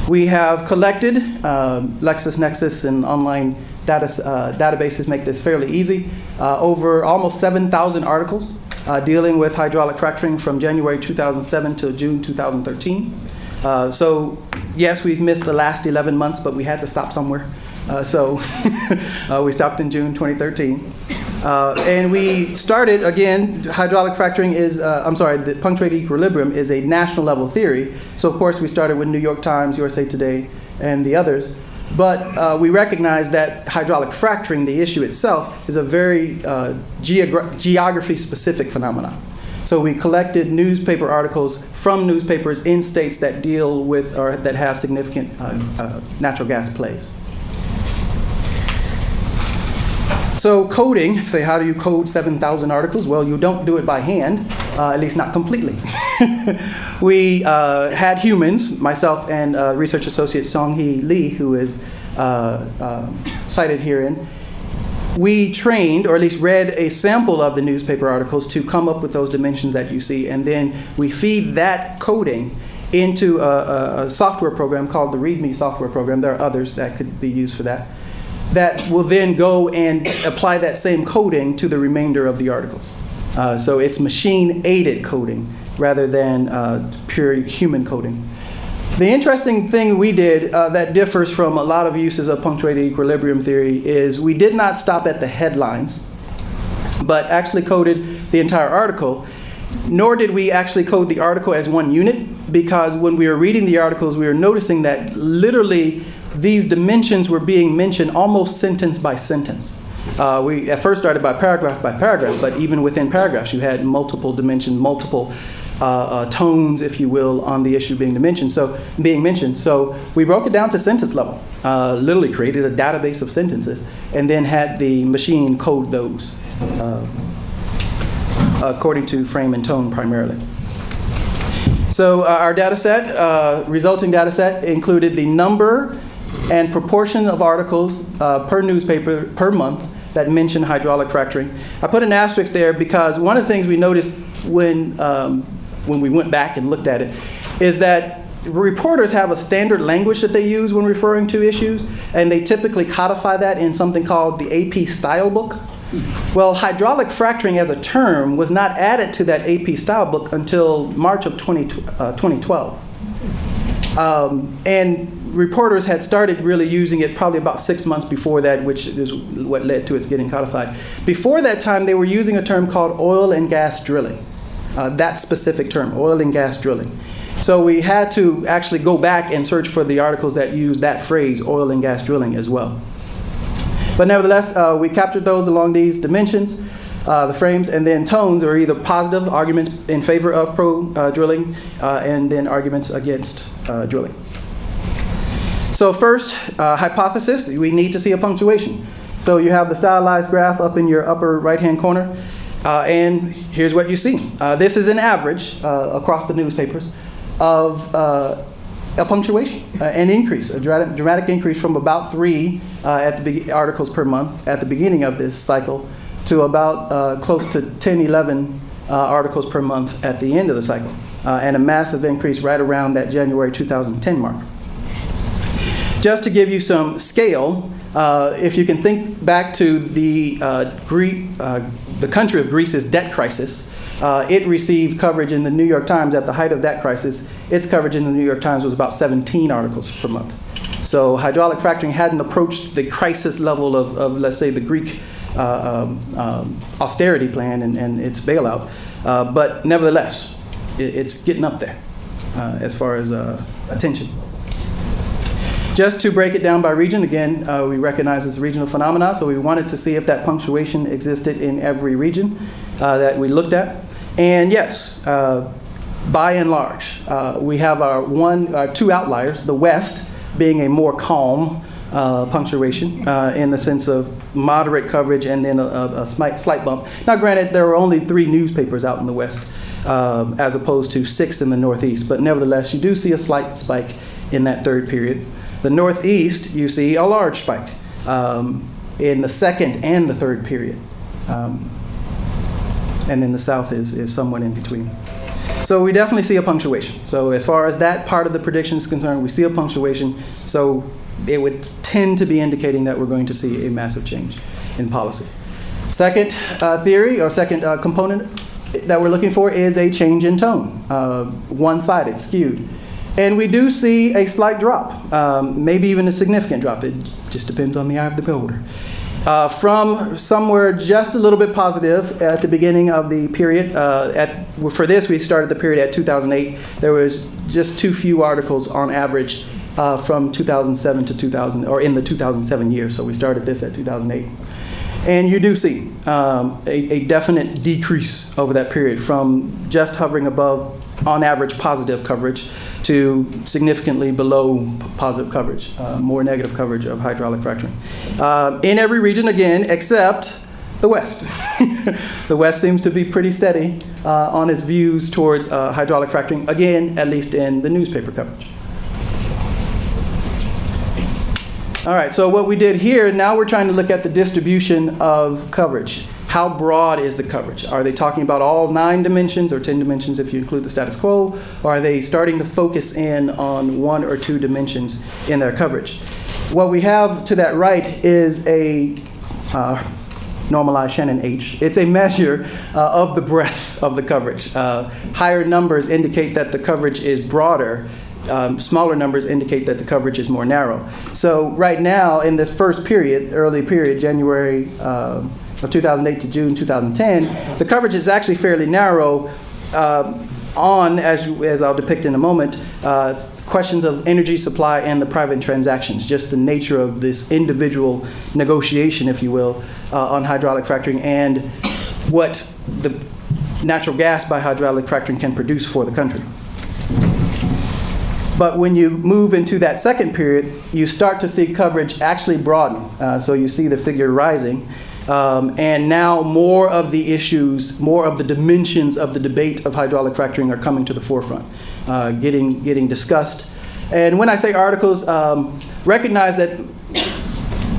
We have collected, LexisNexis and online databases make this fairly easy, over almost 7,000 articles dealing with hydraulic fracturing from January 2007 to June 2013. So yes, we've missed the last 11 months, but we had to stop somewhere. So we stopped in June 2013. And we started, again, hydraulic fracturing is, the punctuated equilibrium is a national level theory. So of course we started with New York Times, USA Today, and the others. But we recognize that hydraulic fracturing, the issue itself, is a very geography-specific phenomenon. So we collected newspaper articles from newspapers in states that deal with or that have significant natural gas plays. So coding, say how do you code 7,000 articles? Well, you don't do it by hand, at least not completely. We had humans, myself and research associate Song-Hee Lee, who is cited herein. We trained, or at least read a sample of the newspaper articles to come up with those dimensions that you see, and then we feed that coding into a software program called the README software program. There are others that could be used for that. That will then go and apply that same coding to the remainder of the articles. So it's machine-aided coding rather than pure human coding. The interesting thing we did that differs from a lot of uses of punctuated equilibrium theory is we did not stop at the headlines, but actually coded the entire article. Nor did we actually code the article as one unit, because when we were reading the articles, we were noticing that literally these dimensions were being mentioned almost sentence by sentence. We at first started by paragraph, but even within paragraphs, you had multiple dimensions, multiple tones, if you will, on the issue being mentioned. So we broke it down to sentence level, literally created a database of sentences, and then had the machine code those according to frame and tone primarily. So our data set, resulting data set, included the number and proportion of articles per newspaper per month that mention hydraulic fracturing. I put an asterisk there because one of the things we noticed when we went back and looked at it is that reporters have a standard language that they use when referring to issues, and they typically codify that in something called the AP style book. Well, hydraulic fracturing as a term was not added to that AP style book until March of 2012. And reporters had started really using it probably about 6 months before that, which is what led to its getting codified. Before that time, they were using a term called oil and gas drilling, that specific term, oil and gas drilling. So we had to actually go back and search for the articles that used that phrase, oil and gas drilling, as well. But nevertheless, we captured those along these dimensions, the frames, and then tones are either positive arguments in favor of pro-drilling and then arguments against drilling. So first, hypothesis, we need to see a punctuation. So you have the stylized graph up in your upper right-hand corner, and here's what you see. This is an average across the newspapers of a punctuation, an increase, a dramatic increase from about 3 articles per month at the beginning of this cycle to about close to 10, 11 articles per month at the end of the cycle, and a massive increase right around that January 2010 mark. Just to give you some scale, if you can think back to the country of Greece's debt crisis, it received coverage in the New York Times at the height of that crisis. Its coverage in the New York Times was about 17 articles per month. So hydraulic fracturing hadn't approached the crisis level of let's say, the Greek austerity plan and its bailout. But nevertheless, it's getting up there as far as attention. Just to break it down by region, again, we recognize this regional phenomena, so we wanted to see if that punctuation existed in every region that we looked at. And yes, by and large, we have our two outliers, the West being a more calm punctuation in the sense of moderate coverage and then a slight bump. Now granted, there were only 3 newspapers out in the West as opposed to 6 in the Northeast, but nevertheless, you do see a slight spike in that third period. The Northeast, you see a large spike in the second and the third period. And then the South is somewhat in between. So we definitely see a punctuation. So as far as that part of the prediction is concerned, we see a punctuation. So it would tend to be indicating that we're going to see a massive change in policy. Second theory, or second component that we're looking for, is a change in tone, one-sided, skewed. And we do see a slight drop, maybe even a significant drop. It just depends on the eye of the beholder. From somewhere just a little bit positive at the beginning of the period. For this, we started the period at 2008. There was just too few articles on average from 2007 to 2000, or in the 2007 year. So we started this at 2008. And you do see a definite decrease over that period from just hovering above, on average, positive coverage to significantly below positive coverage, more negative coverage of hydraulic fracturing. In every region, again, except the West. The West seems to be pretty steady on its views towards hydraulic fracturing, again, at least in the newspaper coverage. All right, so what we did here, now we're trying to look at the distribution of coverage. How broad is the coverage? Are they talking about all 9 dimensions or 10 dimensions if you include the status quo? Or are they starting to focus in on 1 or 2 dimensions in their coverage? What we have to that right is a normalized Shannon H. It's a measure of the breadth of the coverage. Higher numbers indicate that the coverage is broader. Smaller numbers indicate that the coverage is more narrow. So right now, in this first period, early period, January of 2008 to June 2010, the coverage is actually fairly narrow on, as I'll depict in a moment, questions of energy supply and the private transactions, just the nature of this individual negotiation, if you will, on hydraulic fracturing and what the natural gas by hydraulic fracturing can produce for the country. But when you move into that second period, you start to see coverage actually broaden. So you see the figure rising. And now more of the issues, more of the dimensions of the debate of hydraulic fracturing are coming to the forefront, getting discussed. And when I say articles, recognize that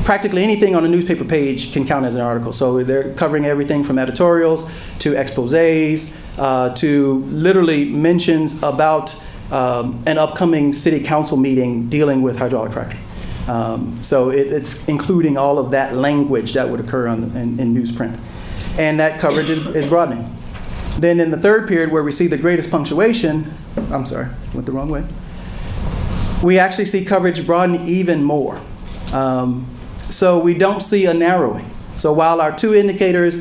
practically anything on a newspaper page can count as an article. So they're covering everything from editorials to exposés to literally mentions about an upcoming city council meeting dealing with hydraulic fracturing. So it's including all of that language that would occur in newsprint. And that coverage is broadening. Then in the third period, where we see the greatest punctuation, I'm sorry, went the wrong way. We actually see coverage broaden even more. So we don't see a narrowing. So while our first two indicators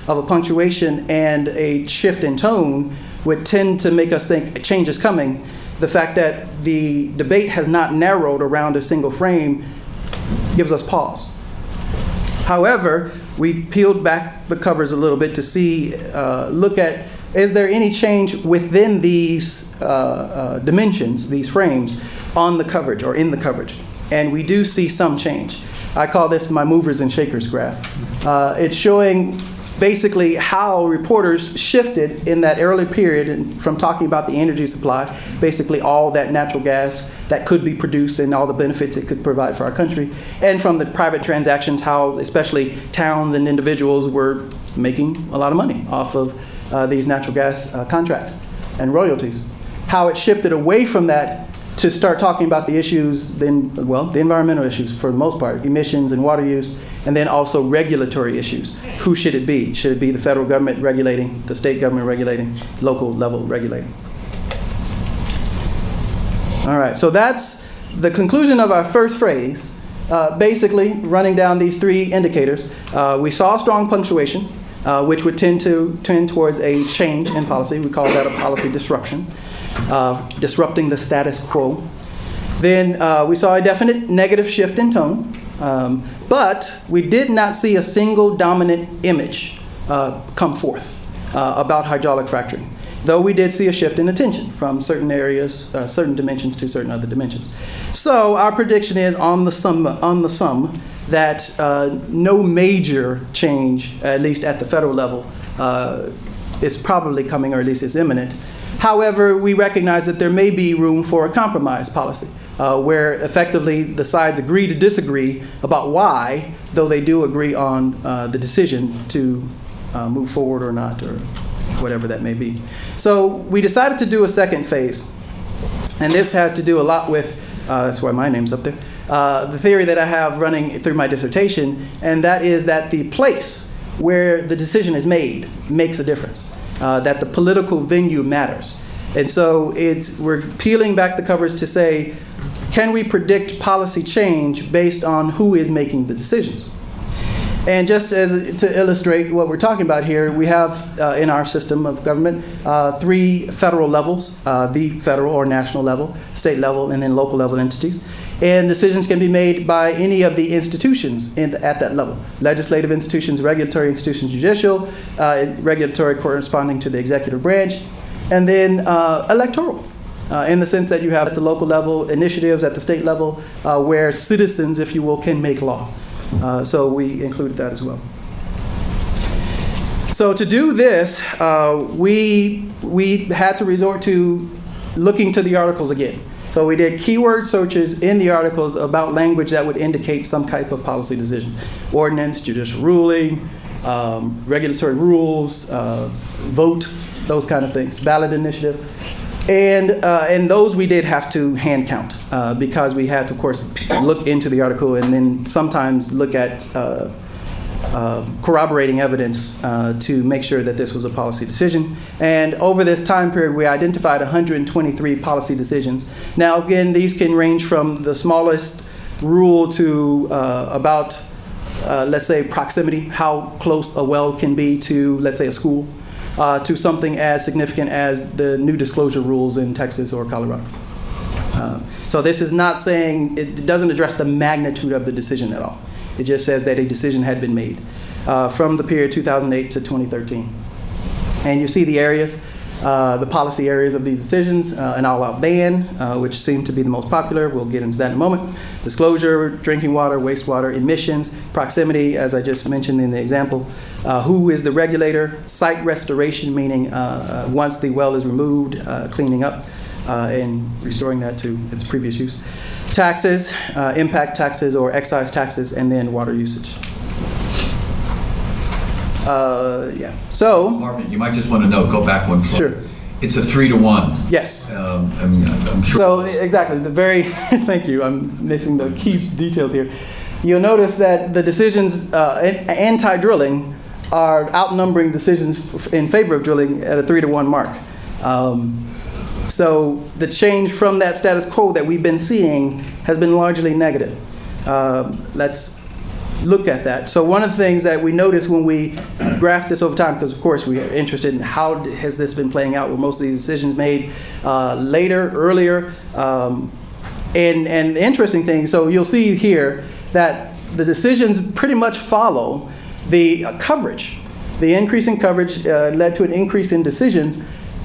of a punctuation and a shift in tone would tend to make us think a change is coming, the fact that the debate has not narrowed around a single frame gives us pause. However, we peeled back the covers a little bit to see, look at, is there any change within these dimensions, these frames, on the coverage or in the coverage? And we do see some change. I call this my movers and shakers graph. It's showing basically how reporters shifted in that early period from talking about the energy supply, basically all that natural gas that could be produced and all the benefits it could provide for our country, and from the private transactions, how especially towns and individuals were making a lot of money off of these natural gas contracts and royalties. How it shifted away from that to start talking about the issues, the environmental issues for the most part, emissions and water use, and then also regulatory issues. Who should it be? Should it be the federal government regulating, the state government regulating, local level regulating? All right, so that's the conclusion of our first phrase. Basically, running down these 3 indicators, we saw strong punctuation, which would tend towards a change in policy. We call that a policy disruption. Disrupting the status quo. Then we saw a definite negative shift in tone, but we did not see a single dominant image come forth about hydraulic fracturing, though we did see a shift in attention from certain areas, certain dimensions to certain other dimensions. So our prediction is on the sum that no major change, at least at the federal level, is probably coming, or at least is imminent. However, we recognize that there may be room for a compromise policy where effectively the sides agree to disagree about why, though they do agree on the decision to move forward or not, or whatever that may be. So we decided to do a second phase. And this has to do a lot with, that's why my name's up there, the theory that I have running through my dissertation, and that is that the place where the decision is made makes a difference, that the political venue matters. And so we're peeling back the covers to say, can we predict policy change based on who is making the decisions? And just to illustrate what we're talking about here, we have in our system of government 3 federal levels, the federal or national level, state level, and then local level entities. And decisions can be made by any of the institutions at that level. Legislative institutions, regulatory institutions, judicial, regulatory corresponding to the executive branch, and then electoral. In the sense that you have at the local level initiatives at the state level where citizens, if you will, can make law. So we included that as well. So to do this, we had to resort to looking to the articles again. So we did keyword searches in the articles about language that would indicate some type of policy decision. Ordinance, judicial ruling, regulatory rules, vote, those kind of things, ballot initiative. And those we did have to hand count because we had to, of course, look into the article and then sometimes look at corroborating evidence to make sure that this was a policy decision. And over this time period, we identified 123 policy decisions. Now, again, these can range from the smallest rule to about, let's say, proximity, how close a well can be to, let's say, a school. To something as significant as the new disclosure rules in Texas or Colorado. So this is not saying, it doesn't address the magnitude of the decision at all. It just says that a decision had been made from the period 2008 to 2013. And you see the areas, the policy areas of these decisions, an all-out ban, which seemed to be the most popular. We'll get into that in a moment. Disclosure, drinking water, wastewater, emissions, proximity, as I just mentioned in the example. Who is the regulator? Site restoration, meaning once the well is removed, cleaning up and restoring that to its previous use. Taxes, impact taxes or excise taxes, and then water usage. Yeah. So, Marvin, you might just want to know, go back one floor. Sure. It's a 3-to-1. Yes. I mean, I'm sure. So exactly, thank you. I'm missing the key details here. You'll notice that the decisions anti-drilling are outnumbering decisions in favor of drilling at a 3-to-1 mark. So the change from that status quo that we've been seeing has been largely negative. Let's look at that. So one of the things that we noticed when we graphed this over time, because of course we are interested in how has this been playing out, were most of these decisions made later, earlier, and the interesting thing, so you'll see here that the decisions pretty much follow the coverage. The increase in coverage led to an increase in decisions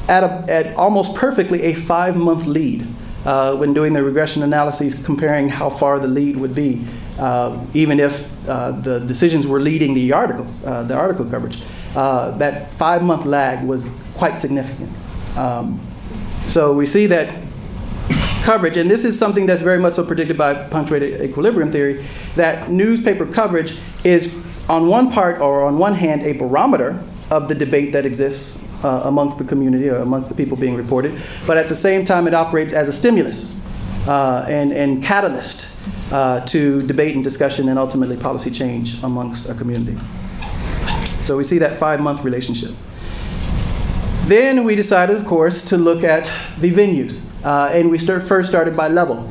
at almost perfectly a 5-month lead when doing the regression analyses comparing how far the lead would be, even if the decisions were leading the articles, the article coverage. That 5-month lag was quite significant. So we see that coverage, and this is something that's very much so predicted by punctuated equilibrium theory, that newspaper coverage is on one part or on one hand a barometer of the debate that exists amongst the community or amongst the people being reported, but at the same time it operates as a stimulus and catalyst to debate and discussion and ultimately policy change amongst a community. So we see that 5-month relationship. Then we decided, of course, to look at the venues. And we first started by level.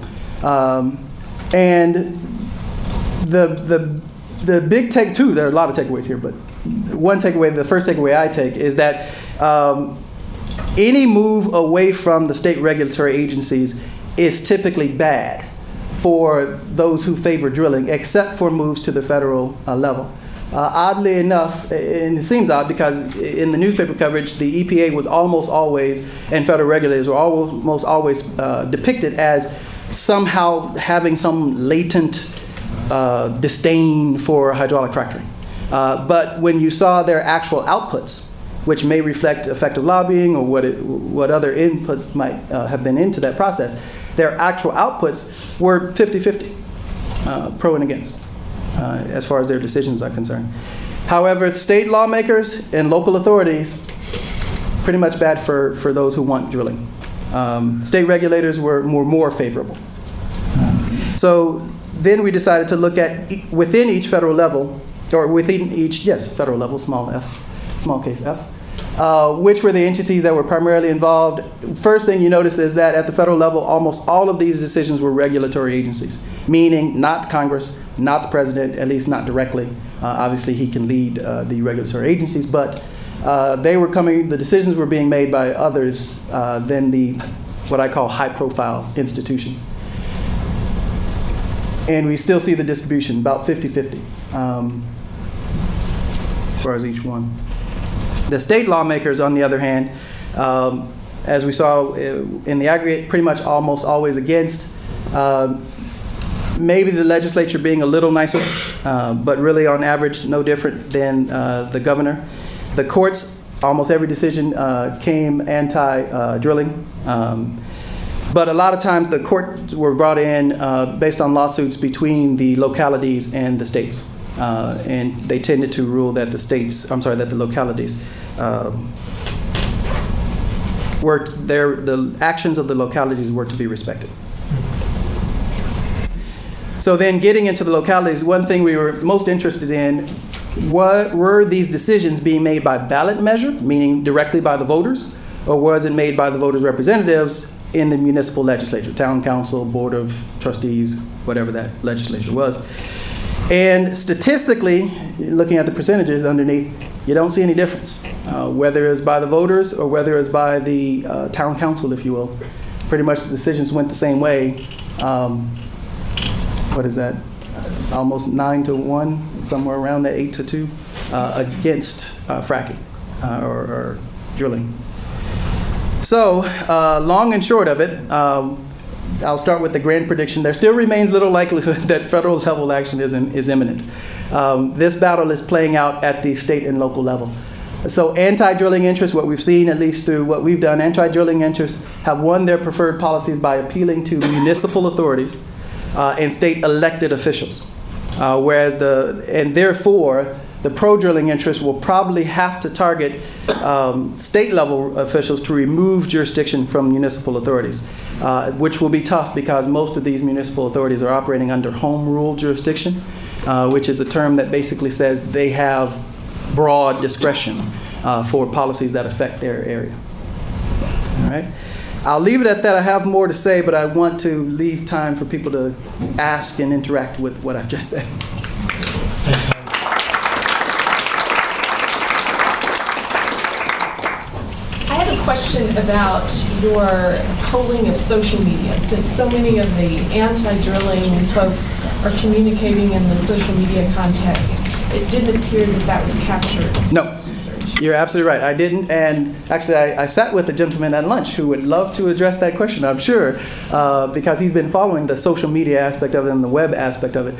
And the big take, too, there are a lot of takeaways here, but one takeaway, the first takeaway I take is that any move away from the state regulatory agencies is typically bad for those who favor drilling, except for moves to the federal level. Oddly enough, and it seems odd because in the newspaper coverage, the EPA was almost always, and federal regulators were almost always depicted as somehow having some latent disdain for hydraulic fracturing. But when you saw their actual outputs, which may reflect effective lobbying or what other inputs might have been into that process, their actual outputs were 50-50, pro and against. As far as their decisions are concerned. However, state lawmakers and local authorities pretty much bad for those who want drilling. State regulators were more favorable. So then we decided to look at within each federal level, or within each, federal level, small case f, which were the entities that were primarily involved. First thing you notice is that at the federal level, almost all of these decisions were regulatory agencies, meaning not Congress, not the president, at least not directly. Obviously, he can lead the regulatory agencies, but the decisions were being made by others than what I call high-profile institutions. And we still see the distribution, about 50-50, as far as each one. The state lawmakers, on the other hand, as we saw in the aggregate, pretty much almost always against. Maybe the legislature being a little nicer, but really on average no different than the governor. The courts, almost every decision came anti-drilling. But a lot of times the courts were brought in based on lawsuits between the localities and the states. And they tended to rule that the localities the actions of the localities were to be respected. So then getting into the localities, one thing we were most interested in, were these decisions being made by ballot measure, meaning directly by the voters, or was it made by the voters' representatives in the municipal legislature, town council, board of trustees, whatever that legislature was. And statistically, looking at the percentages underneath, you don't see any difference, whether it's by the voters or whether it's by the town council, if you will. Pretty much the decisions went the same way. What is that? Almost 9-1, somewhere around that 8-2, against fracking or drilling. So, long and short of it, I'll start with the grand prediction. There still remains little likelihood that federal level action is imminent. This battle is playing out at the state and local level. So anti-drilling interests, what we've seen, at least through what we've done, anti-drilling interests have won their preferred policies by appealing to municipal authorities and state elected officials. And therefore, the pro-drilling interests will probably have to target state-level officials to remove jurisdiction from municipal authorities, which will be tough because most of these municipal authorities are operating under home rule jurisdiction, which is a term that basically says they have broad discretion for policies that affect their area. All right. I'll leave it at that. I have more to say, but I want to leave time for people to ask and interact with what I've just said. I have a question about your polling of social media. Since so many of the anti-drilling folks are communicating in the social media context, it didn't appear that that was captured. No. You're absolutely right. I didn't. And actually, I sat with a gentleman at lunch who would love to address that question, I'm sure, because he's been following the social media aspect of it and the web aspect of it.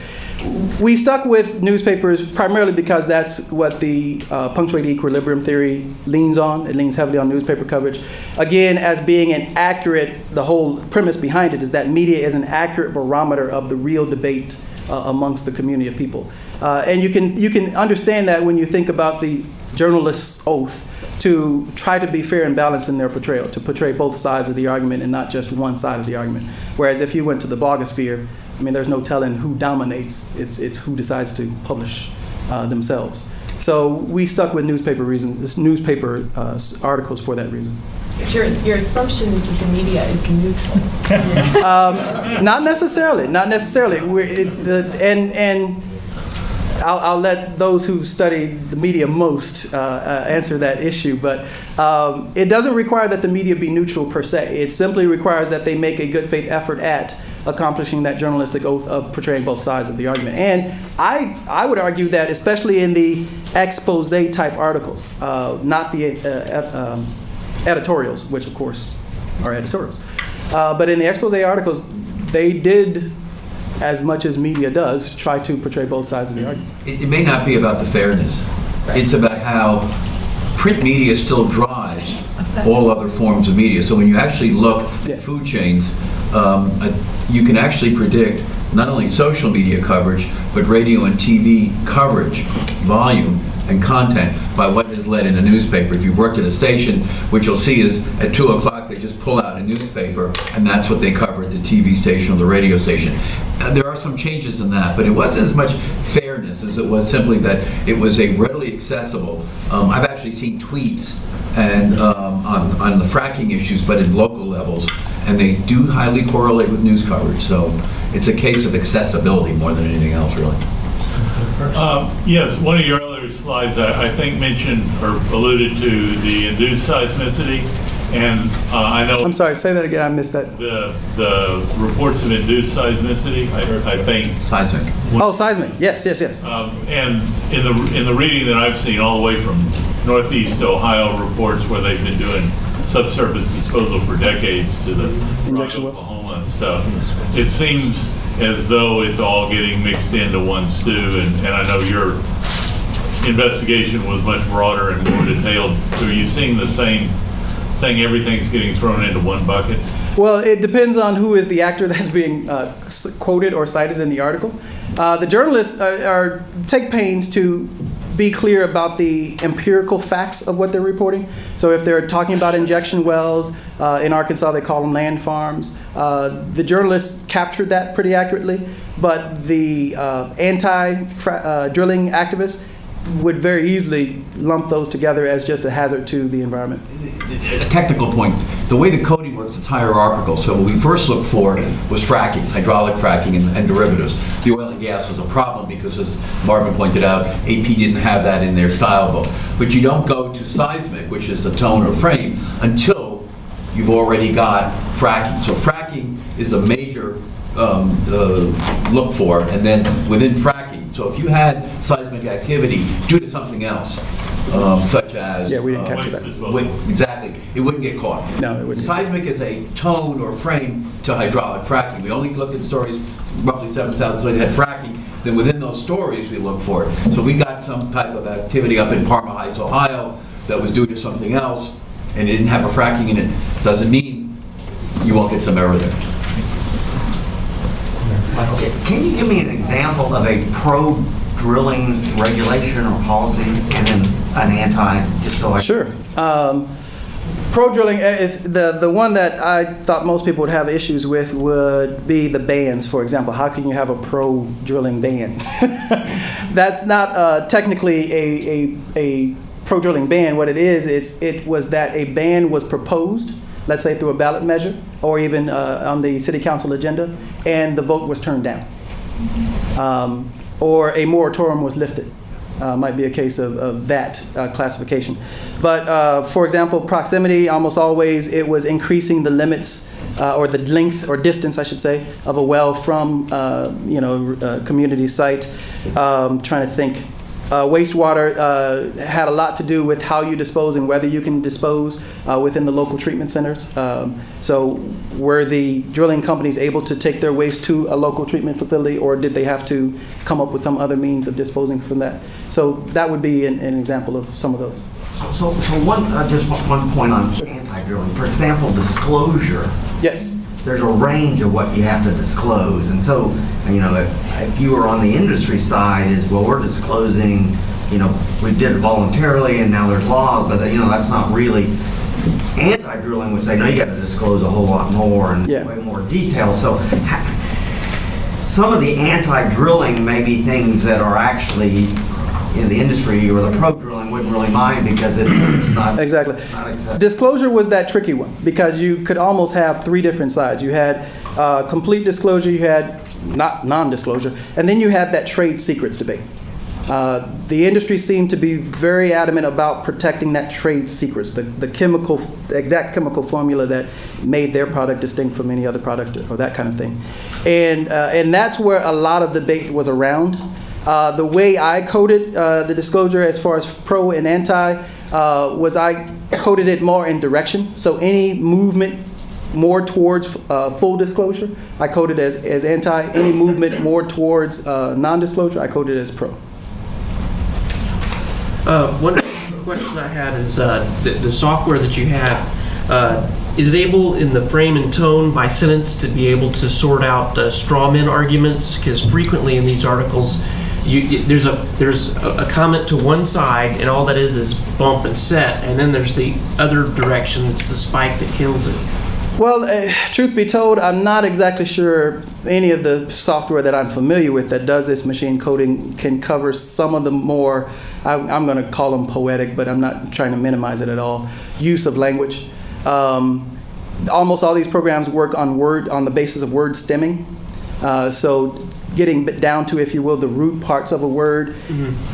We stuck with newspapers primarily because that's what the punctuated equilibrium theory leans on. It leans heavily on newspaper coverage. Again, as being an accurate, the whole premise behind it is that media is an accurate barometer of the real debate amongst the community of people. And you can understand that when you think about the journalist's oath to try to be fair and balanced in their portrayal, to portray both sides of the argument and not just one side of the argument. Whereas if you went to the blogosphere, I mean, there's no telling who dominates. It's who decides to publish themselves. So we stuck with newspaper articles for that reason. Your assumption is that the media is neutral. Not necessarily. I'll let those who study the media most answer that issue, but it doesn't require that the media be neutral per se. It simply requires that they make a good faith effort at accomplishing that journalistic oath of portraying both sides of the argument. And I would argue that especially in the expose type articles, not the editorials, which of course are editorials, but in the expose articles, they did, as much as media does, try to portray both sides of the argument. It may not be about the fairness. Right. It's about how print media still drives all other forms of media. So when you actually look at food chains, you can actually predict not only social media coverage, but radio and TV coverage, volume, and content by what is led in a newspaper. If you've worked at a station, what you'll see is at 2 o'clock they just pull out a newspaper and that's what they cover at the TV station or the radio station. There are some changes in that, but it wasn't as much fairness as it was simply that it was a readily accessible. I've actually seen tweets and on the fracking issues, but in local levels, and they do highly correlate with news coverage. So it's a case of accessibility more than anything else, really. Yes, one of your other slides, I think, mentioned or alluded to the induced seismicity, and I know... I'm sorry, say that again, I missed that. The reports of induced seismicity, I think... Seismic. Oh, seismic, yes. And in the reading that I've seen all the way from Northeast Ohio reports where they've been doing subsurface disposal for decades to the injection wells, Oklahoma and stuff, it seems as though it's all getting mixed into one stew, and I know your investigation was much broader and more detailed. So are you seeing the same thing, everything's getting thrown into one bucket? Well, it depends on who is the actor that's being quoted or cited in the article. The journalists take pains to be clear about the empirical facts of what they're reporting. So if they're talking about injection wells, in Arkansas they call them land farms, the journalists captured that pretty accurately, but the anti-drilling activists would very easily lump those together as just a hazard to the environment. A technical point, the way the coding works, it's hierarchical. So what we first looked for was fracking, hydraulic fracking and derivatives. The oil and gas was a problem because, as Marvin pointed out, AP didn't have that in their style book. But you don't go to seismic, which is the tone or frame, until you've already got fracking. So fracking is a major look for, and then within fracking, so if you had seismic activity due to something else, such as... Yeah, we didn't capture that. Exactly. It wouldn't get caught. No, it wouldn't. Seismic is a tone or frame to hydraulic fracking. We only looked at stories, roughly 7,000 stories that had fracking. Then within those stories, we look for it. So we got some type of activity up in Parma Heights, Ohio, that was due to something else, and it didn't have a fracking in it. Doesn't mean you won't get some error there. Can you give me an example of a pro-drilling regulation or policy and then an anti, just so I... Sure. Pro-drilling is the one that I thought most people would have issues with would be the bans, for example. How can you have a pro-drilling ban? That's not technically a pro-drilling ban. What it is, it was that a ban was proposed, let's say through a ballot measure, or even on the city council agenda, and the vote was turned down. Or a moratorium was lifted. Might be a case of that classification. But for example, proximity, almost always it was increasing the limits or the length or distance, I should say, of a well from a community site. Trying to think. Wastewater had a lot to do with how you dispose and whether you can dispose within the local treatment centers. So were the drilling companies able to take their waste to a local treatment facility, or did they have to come up with some other means of disposing from that? So that would be an example of some of those. So just one point on anti-drilling. For example, disclosure. Yes. There's a range of what you have to disclose. And so, if you were on the industry side is, well, we're disclosing, we did it voluntarily and now there's laws, but that's not really anti-drilling, which they know you got to disclose a whole lot more and way more detail. So some of the anti-drilling may be things that are actually in the industry or the pro-drilling wouldn't really mind because it's not exactly. Not accessible. Disclosure was that tricky one because you could almost have three different sides. You had complete disclosure, you had not non-disclosure, and then you had that trade secrets debate. The industry seemed to be very adamant about protecting that trade secrets, the exact chemical formula that made their product distinct from any other product or that kind of thing. And that's where a lot of debate was around. The way I coded the disclosure as far as pro and anti was I coded it more in direction. So any movement more towards full disclosure, I coded as anti. Any movement more towards non-disclosure, I coded as pro. One question I had is the software that you have Is it able, in the frame and tone by sentence, to be able to sort out straw man arguments? Because frequently in these articles, there's a comment to one side, and all that is bump and set, and then there's the other direction. It's the spike that kills it. Well, truth be told, I'm not exactly sure any of the software that I'm familiar with that does this machine coding can cover some of the more, I'm going to call them poetic, but I'm not trying to minimize it at all, use of language. Almost all these programs work on the basis of word stemming. So getting down to, if you will, the root parts of a word,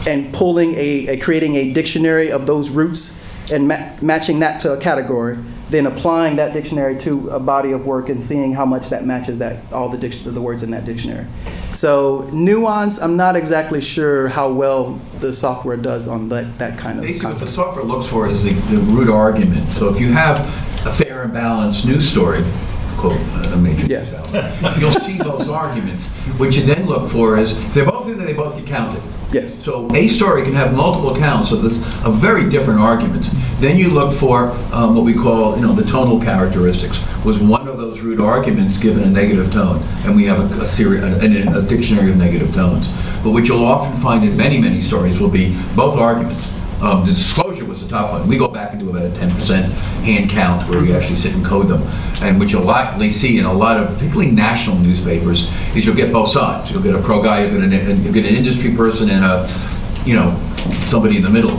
and pulling creating a dictionary of those roots and matching that to a category, then applying that dictionary to a body of work and seeing how much that matches all the words in that dictionary. So nuance, I'm not exactly sure how well the software does on that kind of Basically, concept. what the software looks for is the root argument. So if you have a fair and balanced news story, quote, a major news outlet, you'll see those arguments. What you then look for is, if they're both in there, they both get counted. Yes. So a story can have multiple counts of very different arguments. Then you look for what we call, the tonal characteristics. Was one of those root arguments given a negative tone? And we have a dictionary of negative tones. But what you'll often find in many, many stories will be both arguments. The disclosure was a tough one. We go back and do about a 10% hand count where we actually sit and code them. And what you'll likely see in a lot of, particularly national newspapers, is you'll get both sides. You'll get a pro guy, you'll get an industry person, and somebody in the middle.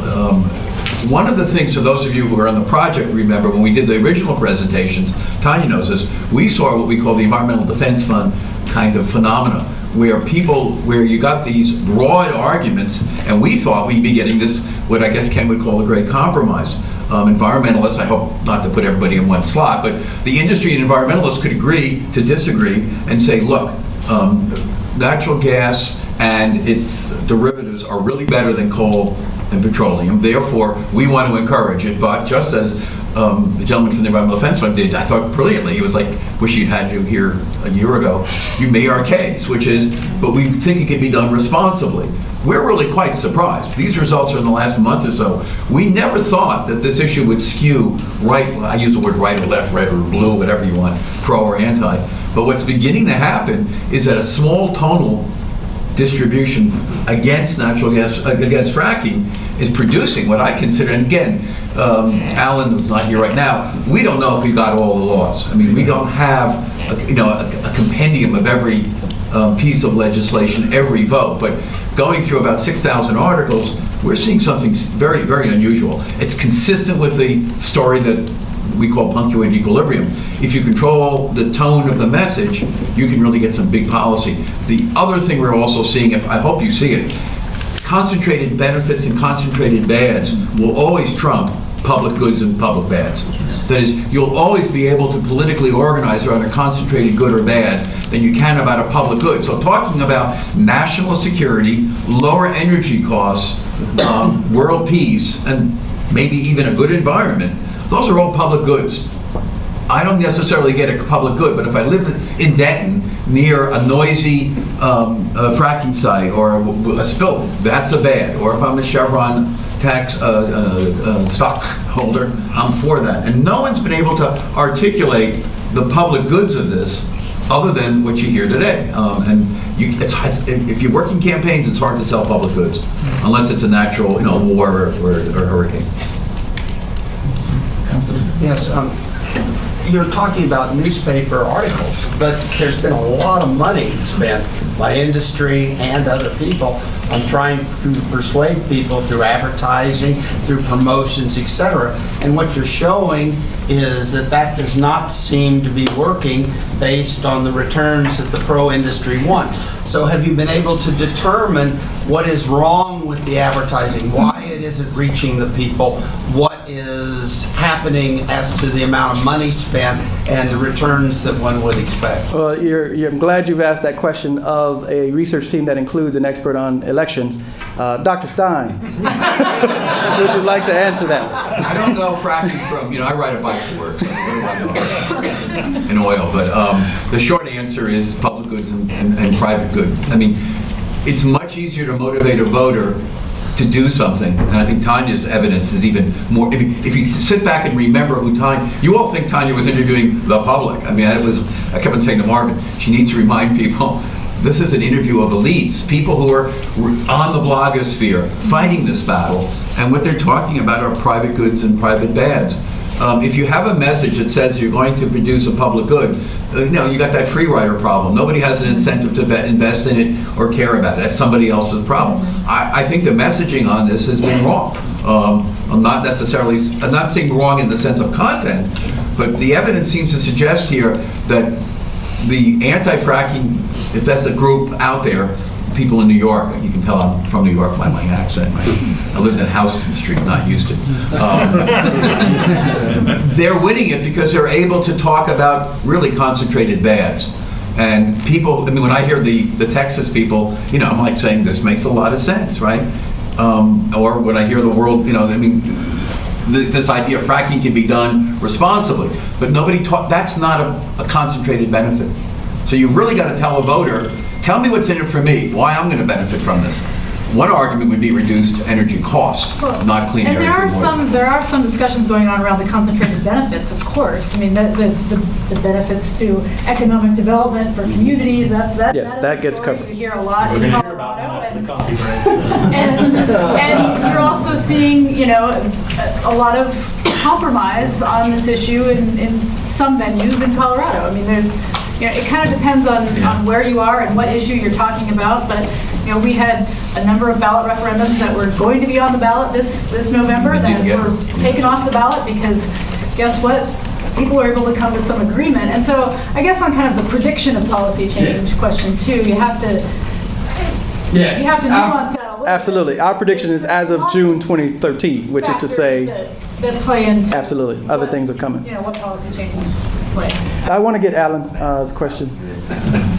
One of the things, for those of you who are on the project, remember when we did the original presentations, Tanya knows this, we saw what we call the Environmental Defense Fund kind of phenomena, where you got these broad arguments, and we thought we'd be getting this, what I guess Ken would call a great compromise. Environmentalists, I hope not to put everybody in one slot, but the industry and environmentalists could agree to disagree and say, look, natural gas and its derivatives are really better than coal and petroleum. Therefore, we want to encourage it. But just as the gentleman from the Environmental Defense Fund did, I thought brilliantly, he was like, wish you'd had you here a year ago. You made our case, which is, but we think it can be done responsibly. We're really quite surprised. These results are in the last month or so. We never thought that this issue would skew right, I use the word right or left, red or blue, whatever you want, pro or anti. But what's beginning to happen is that a small tonal distribution against natural gas, against fracking, is producing what I consider, and again, Alan was not here right now, we don't know if we got all the laws. I mean, we don't have a compendium of every piece of legislation, every vote, but going through about 6,000 articles, we're seeing something very, very unusual. It's consistent with the story that we call punctuated equilibrium. If you control the tone of the message, you can really get some big policy. The other thing we're also seeing, I hope you see it, concentrated benefits and concentrated bads will always trump public goods and public bads. That is, you'll always be able to politically organize around a concentrated good or bad than you can about a public good. So talking about national security, lower energy costs, world peace, and maybe even a good environment, those are all public goods. I don't necessarily get a public good, but if I live in Denton near a noisy fracking site or a spill, that's a bad. Or if I'm a Chevron tax stockholder, I'm for that. And no one's been able to articulate the public goods of this other than what you hear today. If you work in campaigns, it's hard to sell public goods unless it's a natural war or hurricane. Yes, you're talking about newspaper articles, but there's been a lot of money spent by industry and other people on trying to persuade people through advertising, through promotions, etc. And what you're showing is that does not seem to be working based on the returns that the pro-industry wants. So have you been able to determine what is wrong with the advertising, why it isn't reaching the people, what is happening as to the amount of money spent and the returns that one would expect? Well, I'm glad you've asked that question of a research team that includes an expert on elections. Dr. Stein, would you like to answer that? I don't know fracking from, I ride a bike to work, so I don't know in oil, but the short answer is public goods and private good. I mean, it's much easier to motivate a voter to do something. And I think Tanya's evidence is even more, if you sit back and remember who Tanya, you all think Tanya was interviewing the public. I mean, I kept on saying to Marvin, she needs to remind people, this is an interview of elites, people who are on the blogosphere fighting this battle, and what they're talking about are private goods and private bads. If you have a message that says you're going to produce a public good, you got that free rider problem. Nobody has an incentive to invest in it or care about it. That's somebody else's problem. I think the messaging on this has been wrong. I'm not saying wrong in the sense of content, but the evidence seems to suggest here that the anti-fracking, if that's a group out there, people in New York, you can tell I'm from New York by my accent. I lived in Houston Street, not Houston. They're winning it because they're able to talk about really concentrated bads. And people, when I hear the Texas people, I'm like saying, this makes a lot of sense, right? Or when I hear the world, this idea of fracking can be done responsibly, but that's not a concentrated benefit. So you've really got to tell a voter, tell me what's in it for me, why I'm going to benefit from this. One argument would be reduced energy costs, not clean air. And there are some discussions going on around the concentrated benefits, of course. I mean, the benefits to economic development for communities, that gets covered. You hear a lot in Colorado. And and you're also seeing, a lot of compromise on this issue in some venues in Colorado. I mean, it kind of depends on where you are and what issue you're talking about, but we had a number of ballot referendums that were going to be on the ballot this November that were taken off the ballot because guess what? People were able to come to some agreement. And so I guess on kind of the prediction of policy change question too, you have to nuance that a little Absolutely. bit. Our prediction is as of June 2013, which is to say, that play into absolutely, other things are coming. what policy changes play. I want to get Alan's question.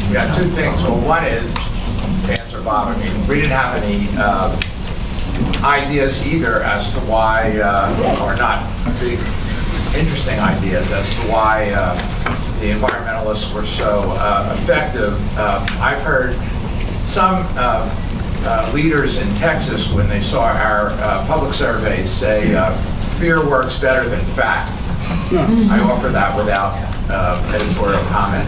We got two things. Well, one is, to answer Bob, we didn't have any ideas either as to why, or not big, interesting ideas as to why the environmentalists were so effective. I've heard some leaders in Texas, when they saw our public surveys, say fear works better than fact. I offer that without editorial comment.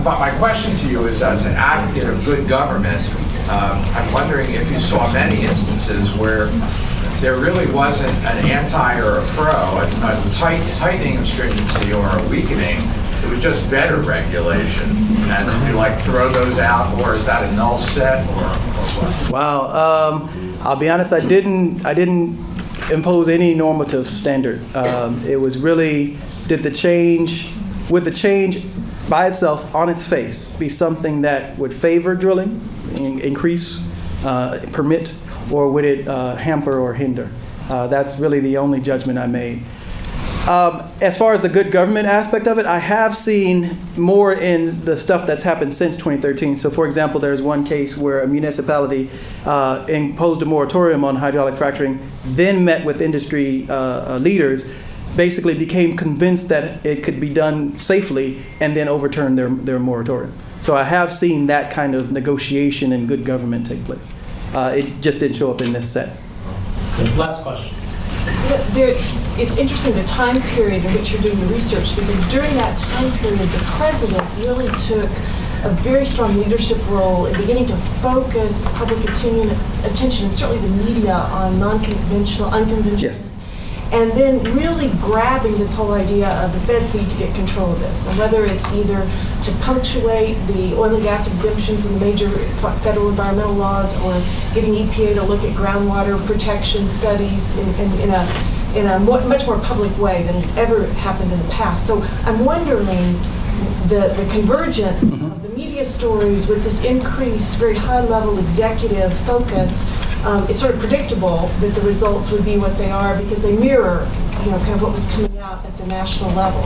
But my question to you is, as an advocate of good government, I'm wondering if you saw many instances where there really wasn't an anti or a pro, a tightening of stringency or a weakening. It was just better regulation. And did you throw those out, or is that a null set, or what? Wow. I'll be honest, I didn't impose any normative standard. It was really, would the change by itself on its face be something that would favor drilling, increase, permit, or would it hamper or hinder? That's really the only judgment I made. As far as the good government aspect of it, I have seen more in the stuff that's happened since 2013. So, for example, there's one case where a municipality imposed a moratorium on hydraulic fracturing, then met with industry leaders, basically became convinced that it could be done safely, and then overturned their moratorium. So I have seen that kind of negotiation and good government take place. It just didn't show up in this set. Last question. It's interesting the time period in which you're doing the research, because during that time period, the president really took a very strong leadership role in beginning to focus public attention, and certainly the media, on unconventional. Yes. And then really grabbing this whole idea of the feds need to get control of this, and whether it's either to punctuate the oil and gas exemptions in the major federal environmental laws, or getting EPA to look at groundwater protection studies in a much more public way than had ever happened in the past. So I'm wondering the convergence of the media stories with this increased, very high-level executive focus. It's sort of predictable that the results would be what they are, because they mirror, kind of what was coming out at the national level.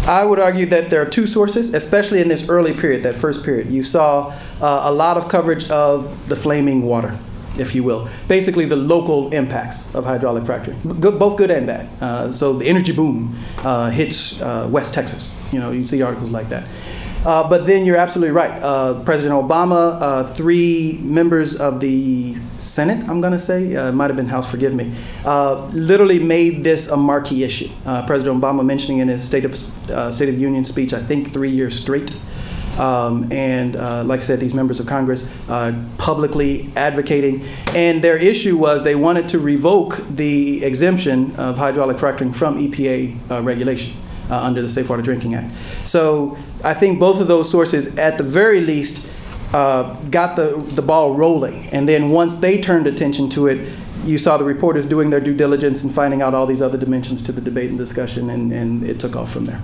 I would argue that there are two sources, especially in this early period, that first period. You saw a lot of coverage of the flaming water, if you will. Basically, the local impacts of hydraulic fracturing, both good and bad. So the energy boom hits West Texas. You see articles like that. But then you're absolutely right. President Obama, 3 members of the Senate, I'm going to say, it might have been House, forgive me, literally made this a marquee issue. President Obama mentioning in his State of the Union speech, I think 3 years straight. Like I said, these members of Congress publicly advocating. And their issue was they wanted to revoke the exemption of hydraulic fracturing from EPA regulation under the Safe Water Drinking Act. So I think both of those sources, at the very least, got the ball rolling. And then once they turned attention to it, you saw the reporters doing their due diligence and finding out all these other dimensions to the debate and discussion, and it took off from there.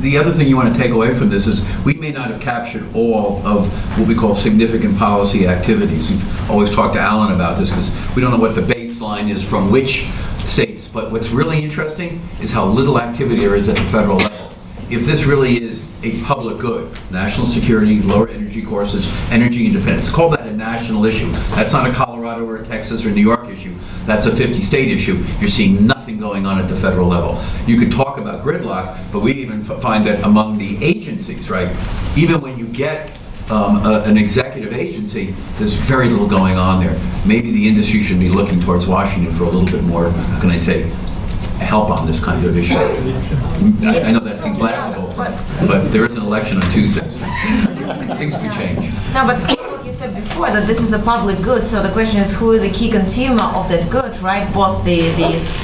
The other thing you want to take away from this is we may not have captured all of what we call significant policy activities. We've always talked to Alan about this because we don't know what the baseline is from which states, but what's really interesting is how little activity there is at the federal level. If this really is a public good, national security, lower energy courses, energy independence, call that a national issue. That's not a Colorado or a Texas or New York issue. That's a 50-state issue. You're seeing nothing going on at the federal level. You could talk about gridlock, but we even find that among the agencies, right, even when you get an executive agency, there's very little going on there. Maybe the industry should be looking towards Washington for a little bit more, how can I say, help on this kind of issue. I know that seems laughable, but there is an election on Tuesday. Things could change. No, but what you said before, that this is a public good, so the question is who is the key consumer of that good, right? Both the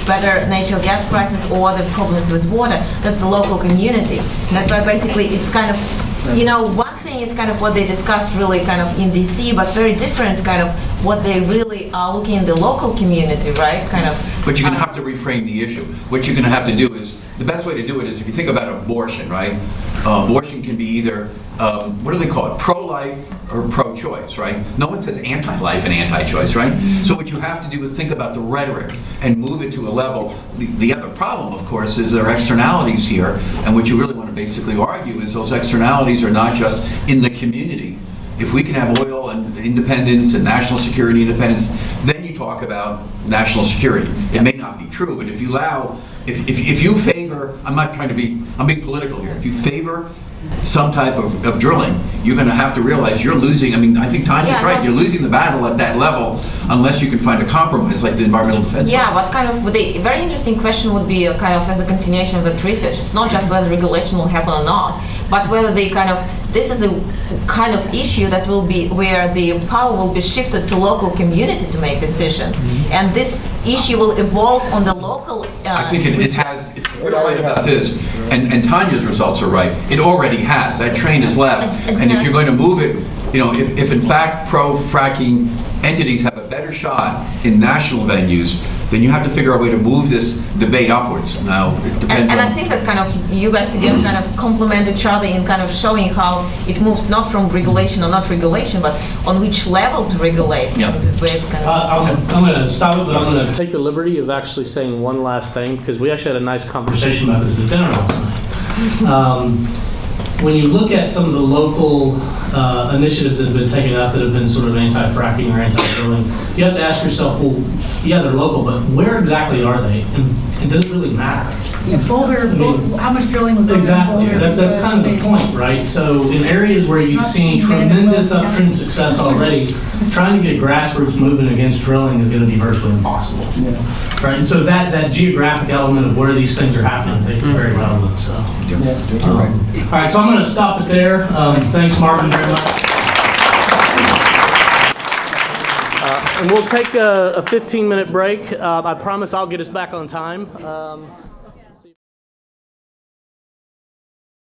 better natural gas prices or the problems with water. That's the local community. And that's why basically it's kind of, you know, one thing is kind of what they discuss really kind of in DC, but very different kind of what they really are looking in the local community, right? Kind of. But you're going to have to reframe the issue. What you're going to have to do is, the best way to do it is if you think about abortion, right? Abortion can be either, what do they call it? Pro-life or pro-choice, right? No one says anti-life and anti-choice, right? So what you have to do is think about the rhetoric and move it to a level. The other problem, of course, is there are externalities here, and what you really want to basically argue is those externalities are not just in the community. If we can have oil and independence and national security independence, then you talk about national security. It may not be true, but if you allow, if you favor, I'm being political here, if you favor some type of drilling, you're going to have to realize you're losing. I mean, I think Tanya's right. You're losing the battle at that level unless you can find a compromise like the environmental defense. Yeah, what kind of, the very interesting question would be kind of as a continuation of that research. It's not just whether regulation will happen or not, but whether they kind of, this is a kind of issue that will be where the power will be shifted to local community to make decisions. Mm-hmm. And this issue will evolve on the local... I think it has, if we're right about this, and Tanya's results are right, it already has. That train has left. And if you're going to move it, you know, if in fact pro-fracking entities have a better shot in national venues, then you have to figure out a way to move this debate upwards. Now, it depends and I think that kind of you guys together kind of complement each other in kind of showing how it moves not from regulation or not regulation, but on which level to regulate. Yeah. And where it's kind of I'm going to stop it, but I'm going to take the liberty of actually saying one last thing, because we actually had a nice conversation about this at dinner last night. When you look at some of the local initiatives that have been taken up that have been sort of anti-fracking or anti-drilling, you have to ask yourself, well, yeah, they're local, but where exactly are they? And does it really matter? Yeah, Boulder, how much drilling was going on? Exactly. That's kind of the point, right? So in areas where you've seen tremendous upstream success already, trying to get grassroots moving against drilling is going to be virtually impossible. Yeah. Right? And so that geographic element of where these things are happening, I think, is very relevant. So. All right, so I'm going to stop it there. Thanks, Marvin, very much. And we'll take a 15-minute break. I promise I'll get us back on time.